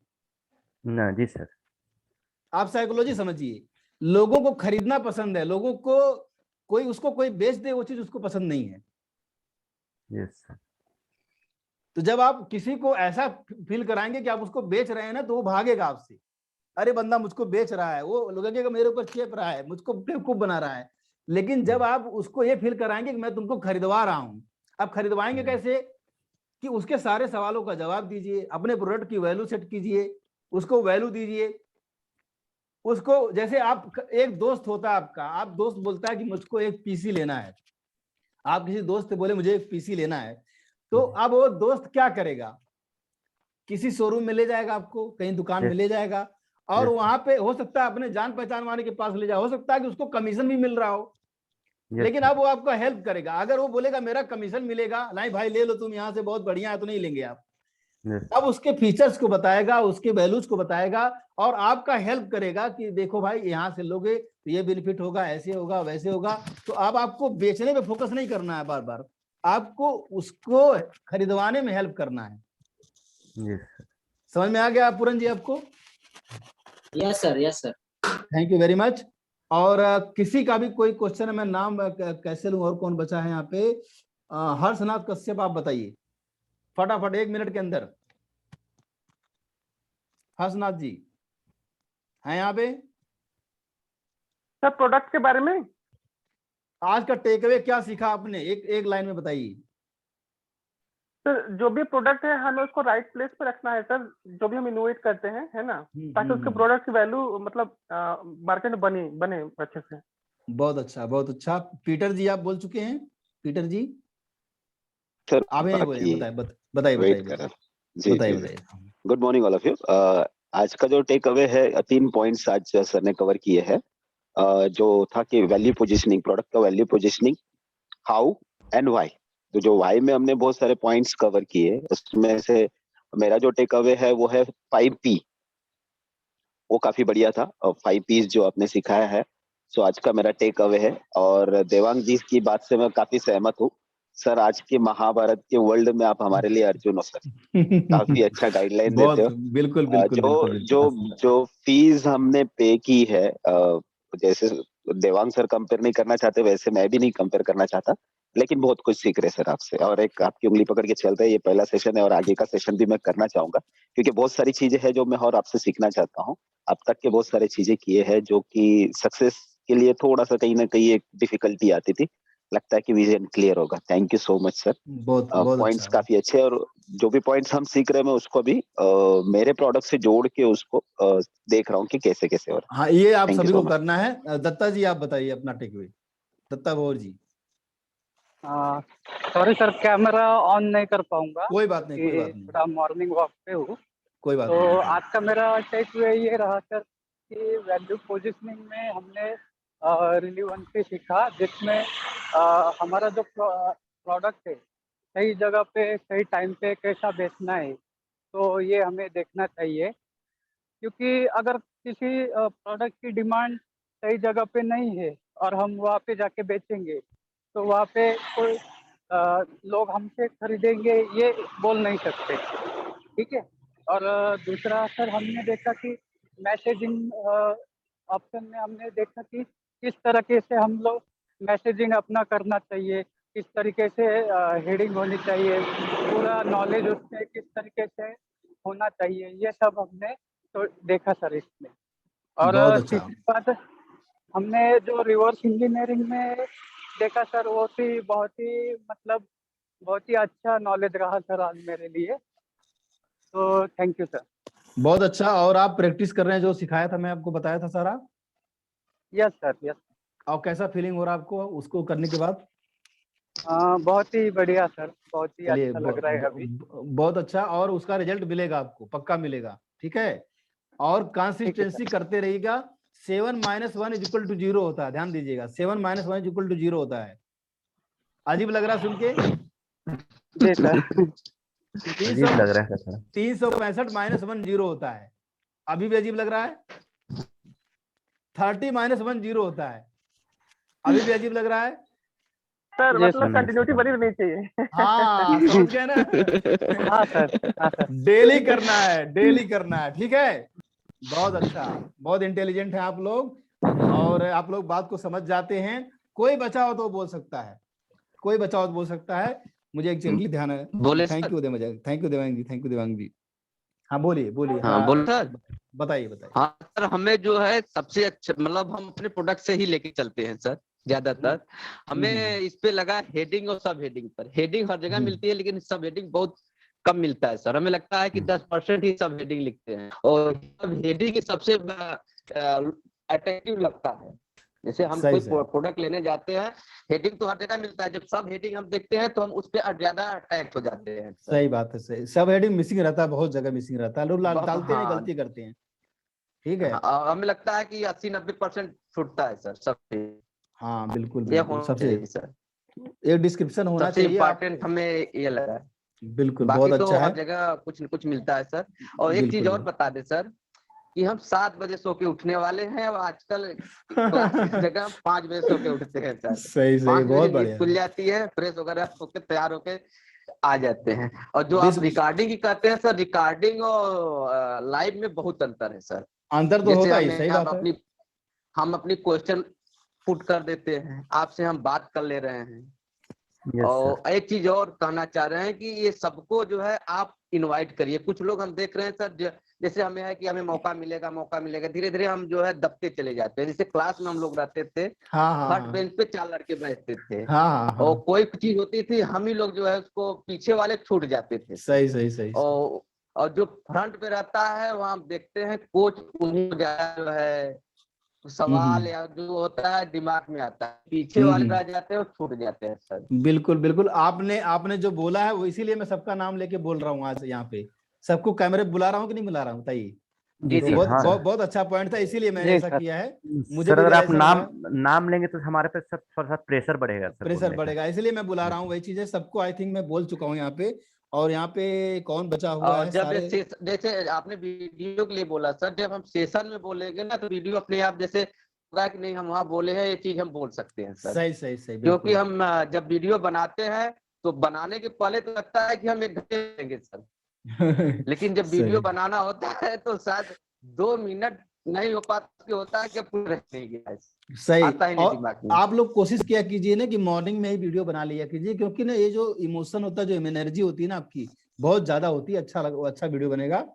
ना जी सर।
आप साइकोलॉजी समझिए। लोगों को खरीदना पसंद है, लोगों को कोई बेच दे वो चीज उसको पसंद नहीं है।
Yes sir.
तो जब आप किसी को ऐसा फील कराएंगे कि आप उसको बेच रहे हैं ना, तो वो भागेगा आपसे। अरे बंदा मुझको बेच रहा है, वो लगेगा मेरे ऊपर चेप रहा है, मुझको बेवकूफ बना रहा है। लेकिन जब आप उसको ये फील कराएंगे कि मैं तुमको खरीदवा रहा हूं, आप खरीदवाएंगे कैसे? कि उसके सारे सवालों का जवाब दीजिए, अपने प्रोडक्ट की वैल्यू सेट कीजिए, उसको वैल्यू दीजिए उसको। जैसे आप, एक दोस्त होता है आपका, आप दोस्त बोलता है कि मुझको एक पीसी लेना है। आप किसी दोस्त से बोले मुझे एक पीसी लेना है, तो अब वो दोस्त क्या करेगा? किसी शोरूम में ले जाएगा आपको, कहीं दुकान में ले जाएगा, और वहां पे हो सकता है अपने जान पहचान वाले के पास ले जाए, हो सकता है कि उसको कमीशन भी मिल रहा हो, लेकिन अब वो आपको हेल्प करेगा। अगर वो बोलेगा मेरा कमीशन मिलेगा, नहीं भाई ले लो तुम यहाँ से, बहुत बढ़िया है, तो नहीं लेंगे आप। अब उसके फीचर्स को बताएगा, उसके वैल्यूज को बताएगा, और आपका हेल्प करेगा कि देखो भाई यहाँ से लोगे तो ये बेनिफिट होगा, ऐसे होगा, वैसे होगा। तो अब आपको बेचने पे फोकस नहीं करना है बार बार, आपको उसको खरीदवाने में हेल्प करना है। समझ में आ गया पूरन जी आपको?
Yes sir.
Thank you very much. और किसी का भी कोई क्वेश्चन है? मैं नाम कैसे लूं, और कौन बचा है यहाँ पे? हर्षनाथ कश्यप, आप बताइए फटाफट 1 मिनट के अंदर। हर्षनाथ जी हैं यहाँ पे?
सर प्रोडक्ट के बारे में
आज का टेक अवे क्या सीखा आपने? एक लाइन में बताइए।
सर जो भी प्रोडक्ट है हमें उसको राइट प्लेस पे रखना है सर, जो भी हम इनोवेट करते हैं, है ना, ताकि उसके प्रोडक्ट की वैल्यू मतलब मार्केट में बने अच्छे से।
बहुत अच्छा, बहुत अच्छा। पीटर जी आप बोल चुके हैं? पीटर जी
सर
आप ही बोले, बताइए बताइए।
Good morning all of you. आज का जो टेक अवे है 3 पॉइंट्स आज सर ने कवर किए हैं। जो था कि वैल्यू पोजीशनिंग, प्रोडक्ट का value positioning, how and why. तो जो व्हाई में हमने बहुत सारे पॉइंट्स कवर किए, उसमें से मेरा जो टेक अवे है वो है 5P। वो काफी बढ़िया था और 5Ps जो आपने सिखाया है, सो आज का मेरा टेक अवे है। और देवांग जी की बात से मैं काफी सहमत हूँ सर। आज के महाभारत के वर्ल्ड में आप हमारे लिए अर्जुन हो सर। काफी अच्छा गाइडलाइन देते हो।
बिल्कुल
जो फीस हमने पे की है, जैसे देवांग सर कंपेयर नहीं करना चाहते, वैसे मैं भी नहीं कंपेयर करना चाहता, लेकिन बहुत कुछ सीख रहे सर आपसे। और एक आपकी उंगली पकड़ के चल रहे हैं, ये पहला सेशन है और आगे का सेशन भी मैं करना चाहूंगा, क्योंकि बहुत सारी चीजें हैं जो मैं और आपसे सीखना चाहता हूँ। अब तक के बहुत सारी चीजें किए हैं जो कि सक्सेस के लिए थोड़ा सा कहीं ना कहीं एक डिफिकल्टी आती थी। लगता है कि विजन क्लियर होगा। Thank you so much sir.
बहुत
पॉइंट्स
अच्छा।
काफी अच्छे, और जो भी पॉइंट्स हम सीख रहे हैं मैं उसको भी मेरे प्रोडक्ट से जोड़ के उसको देख रहा हूँ कि कैसे कैसे हो रहा है।
हाँ, ये आप सभी को करना है। दत्ता जी आप बताइए अपना take away. Datta Bhor ji.
Sorry sir, camera on नहीं कर पाऊंगा।
कोई बात नहीं।
थोड़ा मॉर्निंग वॉक पे हूँ।
कोई बात
तो
नहीं।
आज का मेरा टेक अवे ये रहा सर कि वैल्यू पोजीशनिंग में हमने रिलेवेंसी सीखा, जिसमें हमारा जो प्रोडक्ट है सही जगह पे सही टाइम पे कैसा बेचना है, तो ये हमें देखना चाहिए। क्योंकि अगर किसी प्रोडक्ट की डिमांड सही जगह पे नहीं है और हम वहाँ पे जाके बेचेंगे, तो वहाँ पे कोई लोग हमसे खरीदेंगे ये बोल नहीं सकते, ठीक है। और दूसरा सर, हमने देखा कि मैसेजिंग ऑप्शन में हमने देखा कि किस तरीके से हम लोग मैसेजिंग अपना करना चाहिए, किस तरीके से हेडिंग होनी चाहिए, पूरा नॉलेज उसमें किस तरीके से होना चाहिए, ये सब हमने तो देखा सर इसमें। और तीसरी बात, हमने जो रिवर्स इंजीनियरिंग में देखा सर, वो भी बहुत ही अच्छा नॉलेज रहा सर आज मेरे लिए। तो थैंक यू सर।
बहुत अच्छा। और आप प्रैक्टिस कर रहे हैं जो सिखाया था, मैं आपको बताया था सारा?
Yes sir, yes.
और कैसा फीलिंग हो रहा है आपको उसको करने के बाद?
बहुत ही बढ़िया सर, बहुत ही अच्छा लग रहा है अभी।
बहुत अच्छा। और उसका रिजल्ट मिलेगा आपको, पक्का मिलेगा, ठीक है। और कंसिस्टेंसी करते रहिएगा। 7 - 1 = 0 होता है, ध्यान दीजिएगा। 7 - 1 = 0 होता है। अजीब लग रहा है सुन के?
जी सर।
अजीब लग रहा है सर।
365 - 1 0 होता है। अभी भी अजीब लग रहा है? 30 - 1 0 होता है। अभी भी अजीब लग रहा है
सर? मतलब कंटिन्यूटी बनी रहनी चाहिए।
हाँ, समझ गए ना?
हाँ सर।
डेली करना है, ठीक है। बहुत अच्छा, बहुत इंटेलिजेंट है आप लोग, और आप लोग बात को समझ जाते हैं। कोई बचा हो तो बोल सकता है, मुझे एक्चुअली ध्यान है। थैंक यू देवांग जी। हाँ बोलिए।
हाँ बोलो सर।
बताइए।
हाँ सर, हमें जो है सबसे अच्छा, मतलब हम अपने प्रोडक्ट से ही लेके चलते हैं सर ज्यादातर। हमें इस पे लगा हेडिंग और सब हेडिंग पर। हेडिंग हर जगह मिलती है, लेकिन सब हेडिंग बहुत कम मिलता है सर। हमें लगता है कि 10% ही सब हेडिंग लिखते हैं, और सब हेडिंग सबसे अट्रैक्टिव लगता है। जैसे हम कोई प्रोडक्ट लेने जाते हैं, हेडिंग तो हर जगह मिलता है, जब सब हेडिंग हम देखते हैं तो हम उस पर ज्यादा अट्रैक्ट हो जाते हैं।
सही बात है, सही। सब हेडिंग मिसिंग रहता है, बहुत जगह मिसिंग रहता है, लोग डालते हैं, गलती करते हैं, ठीक है।
हमें लगता है कि 80-90% छूटता है सर सब।
हाँ बिल्कुल।
सबसे सर
एक डिस्क्रिप्शन होना चाहिए।
इम्पोर्टेंट हमें ये लगा है।
बिल्कुल,
बाकी
बहुत
तो
अच्छा है।
हर जगह कुछ न कुछ मिलता है सर। और एक चीज और बता दे सर, कि हम 7 बजे सो के उठने वाले हैं, और आजकल क्लास की जगह 5 बजे सो के उठते हैं सर।
सही
5
बहुत
बजे
बढ़िया।
नींद खुल जाती है, फ्रेश वगैरह होकर तैयार होके आ जाते हैं। और जो आप रिकॉर्डिंग की करते हैं सर, रिकॉर्डिंग और लाइव में बहुत अंतर है सर।
अंतर तो होता ही, सही बात है।
हम अपनी क्वेश्चन पुट कर देते हैं, आपसे हम बात कर ले रहे हैं। और एक चीज और कहना चाह रहे हैं कि ये सबको जो है आप इनवाइट करिए। कुछ लोग हम देख रहे हैं सर जैसे हमें है कि हमें मौका मिलेगा, धीरे धीरे हम जो है दबते चले जाते हैं। जैसे क्लास में हम लोग रहते थे, फर्स्ट बेंच पे 4 लड़के बैठते थे, और कोई चीज होती थी हम ही लोग जो है उसको पीछे वाले छूट जाते थे।
सही।
और जो फ्रंट पे रहता है वहाँ देखते हैं कोच उन्हीं को जो है सवाल या जो होता है दिमाग में आता है, पीछे वाले रह जाते हैं और छूट जाते हैं सर।
बिल्कुल आपने जो बोला है वो, इसीलिए मैं सबका नाम लेके बोल रहा हूँ आज यहाँ पे, सबको कैमरे बुला रहा हूँ कि नहीं बुला रहा हूँ, बताइए। तो बहुत अच्छा पॉइंट था, इसीलिए मैंने ऐसा किया है। मुझे
अगर आप नाम लेंगे तो हमारे पे थोड़ा सा प्रेशर बढ़ेगा सर,
प्रेशर बढ़ेगा, इसलिए मैं बुला रहा हूँ। वही चीज है, सबको आई थिंक मैं बोल चुका हूँ यहाँ पे। और यहाँ पे कौन बचा हुआ है?
जब जैसे आपने वीडियो के लिए बोला सर, जब हम सेशन में बोलेंगे ना तो वीडियो अपने आप जैसे होगा कि नहीं हम वहाँ बोले हैं, ये चीज हम बोल सकते हैं सर।
सही।
क्योंकि हम जब वीडियो बनाते हैं तो बनाने के पहले तो लगता है कि हम 1 घंटे लेंगे सर, लेकिन जब वीडियो बनाना होता है तो शायद 2 मिनट नहीं हो पाता, होता है कि पूरा नहीं गया।
सही।
आता ही नहीं दिमाग में।
आप लोग कोशिश किया कीजिए ना कि मॉर्निंग में ही वीडियो बना लिया कीजिए, क्योंकि ना ये जो इमोशन होता है, जो एनर्जी होती है ना आपकी, बहुत ज्यादा होती है। अच्छा वीडियो बनेगा।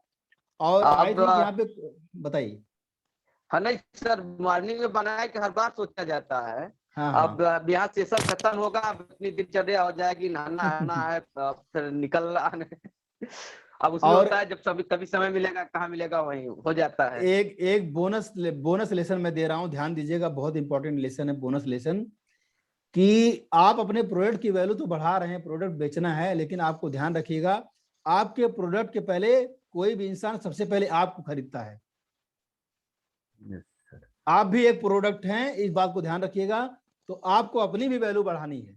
और आई थिंक यहाँ पे बताइए।
हाँ नहीं सर, मॉर्निंग में बनाया कि हर बार सोचा जाता है। अब यहाँ सेशन खत्म होगा, अपनी दिनचर्या हो जाएगी, नहाना है फिर निकलना अब उसमें होता है जब कभी समय मिलेगा, कहाँ मिलेगा, वहीं हो जाता है।
एक बोनस लेसन मैं दे रहा हूँ, ध्यान दीजिएगा, बहुत इंपॉर्टेंट लेसन है बोनस लेसन, कि आप अपने प्रोडक्ट की वैल्यू तो बढ़ा रहे हैं, प्रोडक्ट बेचना है, लेकिन आपको ध्यान रखिएगा आपके प्रोडक्ट के पहले कोई भी इंसान सबसे पहले आपको खरीदता है। आप भी एक प्रोडक्ट हैं, इस बात को ध्यान रखिएगा। तो आपको अपनी भी वैल्यू बढ़ानी है।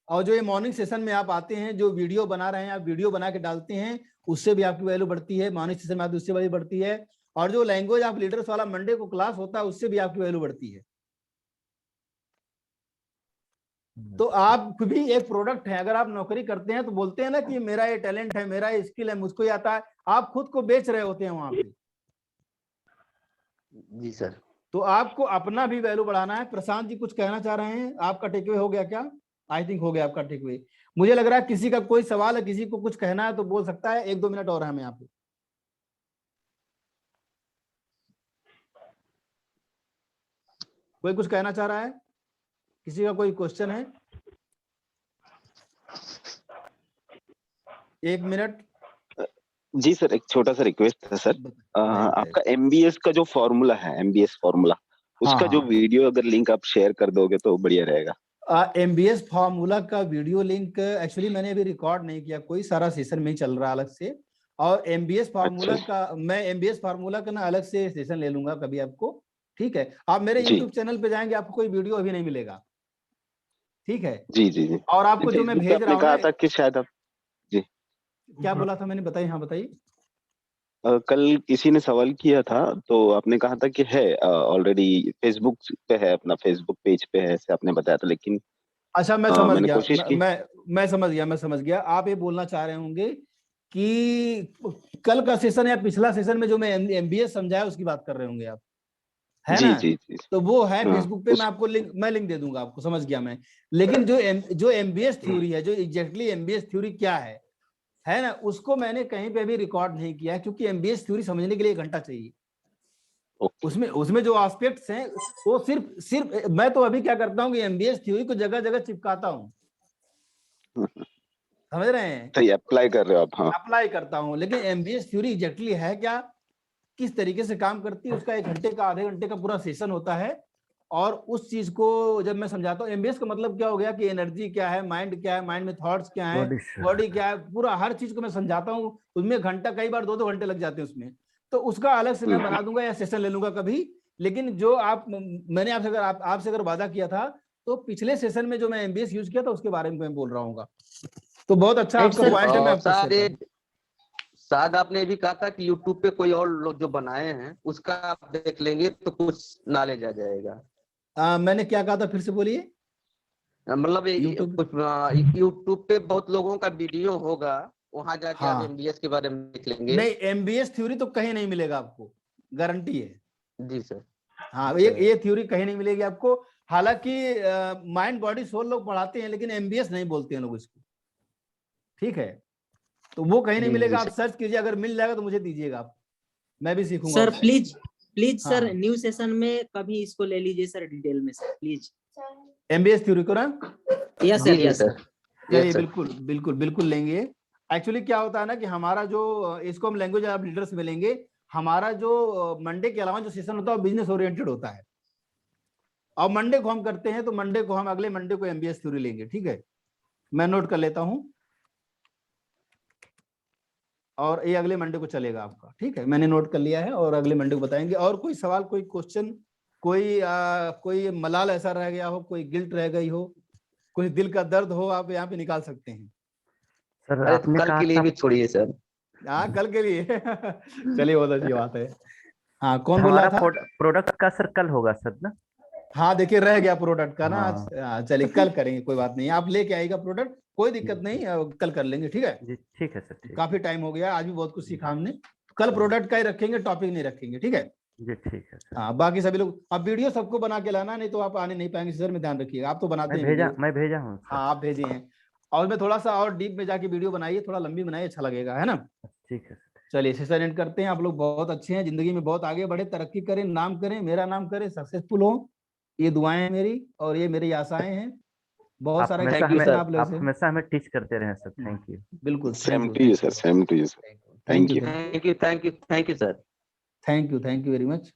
और जो ये मॉर्निंग सेशन में आप आते हैं, जो वीडियो बना रहे हैं, आप वीडियो बना के डालते हैं, उससे भी आपकी वैल्यू बढ़ती है। मॉर्निंग सेशन में आते उससे वैल्यू बढ़ती है। और जो लैंग्वेज ऑफ लीडर्स वाला मंडे को क्लास होता है, उससे भी आपकी वैल्यू बढ़ती है। तो आप भी एक प्रोडक्ट है। अगर आप नौकरी करते हैं तो बोलते हैं ना कि मेरा ये टैलेंट है, मेरा ये स्किल है, मुझको ये आता है, आप खुद को बेच रहे होते हैं वहां पे।
जी सर।
तो आपको अपना भी वैल्यू बढ़ाना है। प्रशांत जी कुछ कहना चाह रहे हैं, आपका टेकअवे हो गया क्या? आई थिंक हो गया आपका टेकअवे। मुझे लग रहा है किसी का कोई सवाल है, किसी को कुछ कहना है तो बोल सकता है। 1-2 मिनट और है हमें यहाँ पे। कोई कुछ कहना चाह रहा है? किसी का कोई क्वेश्चन है? 1 मिनट।
जी सर, एक छोटा सा रिक्वेस्ट है सर। आपका MBS का जो फॉर्मूला है, MBS फॉर्मूला, उसका जो वीडियो अगर लिंक आप शेयर कर दोगे तो बढ़िया रहेगा।
MBS फॉर्मूला का वीडियो लिंक एक्चुअली मैंने अभी रिकॉर्ड नहीं किया, कोई सारा सेशन में ही चल रहा अलग से। और MBS फॉर्मूला का मैं MBS फॉर्मूला का ना अलग से सेशन ले लूंगा कभी आपको। ठीक है, आप मेरे YouTube चैनल पे जाएंगे, आपको कोई वीडियो अभी नहीं मिलेगा। ठीक है
जी।
और आपको जो मैं भेज रहा हूँ,
कहा था कि शायद आप
क्या बोला था मैंने, बताइए। हाँ बताइए।
कल किसी ने सवाल किया था तो आपने कहा था कि है ऑलरेडी फेसबुक पे है, अपना फेसबुक पेज पे है, ऐसे आपने बताया था। लेकिन
अच्छा मैं समझ गया,
कोशिश की।
मैं समझ गया। आप ये बोलना चाह रहे होंगे कि कल का सेशन या पिछला सेशन में जो मैं MBS समझाया उसकी बात कर रहे होंगे आप, है ना?
जी।
तो वो है फेसबुक पे, मैं आपको लिंक दे दूंगा आपको, समझ गया मैं। लेकिन जो MBS थ्योरी है, जो एग्जैक्टली MBS थ्योरी क्या है ना, उसको मैंने कहीं पे भी रिकॉर्ड नहीं किया, क्योंकि MBS थ्योरी समझने के लिए 1 घंटा चाहिए। उसमें जो एस्पेक्ट्स हैं वो सिर्फ मैं तो अभी क्या करता हूँ कि MBS थ्योरी को जगह जगह चिपकाता हूँ, समझ रहे हैं?
तो अप्लाई कर रहे हो आप? हाँ,
अप्लाई करता हूँ। लेकिन MBS थ्योरी एग्जैक्टली है क्या, किस तरीके से काम करती है, उसका 1 घंटे का, आधे घंटे का पूरा सेशन होता है। और उस चीज को जब मैं समझाता हूँ, MBS का मतलब क्या हो गया कि एनर्जी क्या है, माइंड क्या है, माइंड में थॉट्स क्या है, बॉडी क्या है, पूरा हर चीज को मैं समझाता हूँ। उसमें घंटा, कई बार 2-2 घंटे लग जाते हैं उसमें। तो उसका अलग से मैं बना दूंगा या सेशन ले लूंगा कभी। लेकिन जो मैंने आपसे अगर वादा किया था, तो पिछले सेशन में जो मैं MBS यूज किया था उसके बारे में मैं बोल रहा हूँ। तो बहुत अच्छा आपका पॉइंट है। मैं
शायद आपने भी कहा था कि YouTube पे कोई और लोग जो बनाए हैं उसका आप देख लेंगे तो कुछ नॉलेज आ जाएगा।
मैंने क्या कहा था, फिर से बोलिए।
मतलब YouTube पे बहुत लोगों का वीडियो होगा, वहां जाके आप MBS के बारे में देख लेंगे।
नहीं, MBS थ्योरी तो कहीं नहीं मिलेगा आपको, गारंटी है।
जी सर।
हाँ, ये थ्योरी कहीं नहीं मिलेगी आपको। हालांकि माइंड बॉडी सोल लोग पढ़ाते हैं, लेकिन MBS नहीं बोलते हैं लोग इसको। ठीक है, तो वो कहीं नहीं
जी,
मिलेगा,
जी,
आप सर्च कीजिए, अगर मिल जाएगा तो मुझे दीजिएगा आप, मैं भी सीखूंगा
सर।
उससे।
प्लीज
हाँ।
सर न्यू सेशन में कभी इसको ले लीजिए सर डिटेल में सर प्लीज।
MBS थ्योरी को ना,
यस
जी,
सर
जी
यस
सर।
सर।
चलिए
यस सर।
बिल्कुल बिल्कुल बिल्कुल लेंगे। एक्चुअली क्या होता है ना कि हमारा जो इसको हम लैंग्वेज ऑफ लीडर्स में लेंगे, हमारा जो मंडे के अलावा जो सेशन होता है वो बिजनेस ओरिएंटेड होता है, और मंडे को हम करते हैं, तो मंडे को हम अगले मंडे को MBS थ्योरी लेंगे, ठीक है, मैं नोट कर लेता हूं, और ये अगले मंडे को चलेगा आपका, ठीक है, मैंने नोट कर लिया है, और अगले मंडे को बताएंगे। और कोई सवाल, कोई क्वेश्चन, कोई मलाल ऐसा रह गया हो, कोई गिल्ट रह गई हो, कोई दिल का दर्द हो, आप यहाँ पे निकाल सकते हैं।
सर
अरे
आपने
कल
कहा
के लिए
था
भी छोड़िए सर।
हाँ कल के लिए चलिए बहुत अच्छी बात है। हाँ कौन बोल रहा
हमारा
था?
प्रोडक्ट का सर कल होगा सर ना?
हाँ देखिए रह गया प्रोडक्ट का ना आज,
हाँ।
चलिए कल करेंगे, कोई बात नहीं, आप लेके आएगा प्रोडक्ट, कोई दिक्कत नहीं, कल कर लेंगे, ठीक है।
जी ठीक है सर, ठीक।
काफी टाइम हो गया, आज भी बहुत कुछ सीखा हमने, कल प्रोडक्ट का ही रखेंगे, टॉपिक नहीं रखेंगे, ठीक है।
जी ठीक है सर।
हाँ बाकी सभी लोग, अब वीडियो सबको बना के लाना, नहीं तो आप आने नहीं पाएंगे सर, में ध्यान रखिएगा, आप तो बनाते हैं वीडियो।
मैं भेजा हूँ सर।
हाँ आप भेजे हैं, और मैं थोड़ा सा और डीप में जाके वीडियो बनाइए, थोड़ा लंबी बनाइए, अच्छा लगेगा, है ना।
ठीक है सर।
चलिए सेशन एंड करते हैं। आप लोग बहुत अच्छे हैं, जिंदगी में बहुत आगे बढ़े, तरक्की करें, नाम करें, मेरा नाम करें, सक्सेसफुल हो, ये दुआएं हैं मेरी, और ये मेरी आशाएं हैं। बहुत सारा एक्सपेक्टेशन आप लोगों
आप
से।
हमेशा हमें टीच करते रहे सर, थैंक यू।
बिल्कुल,
same to you sir, same to you sir, thank you.
Thank you sir.
Thank you very much.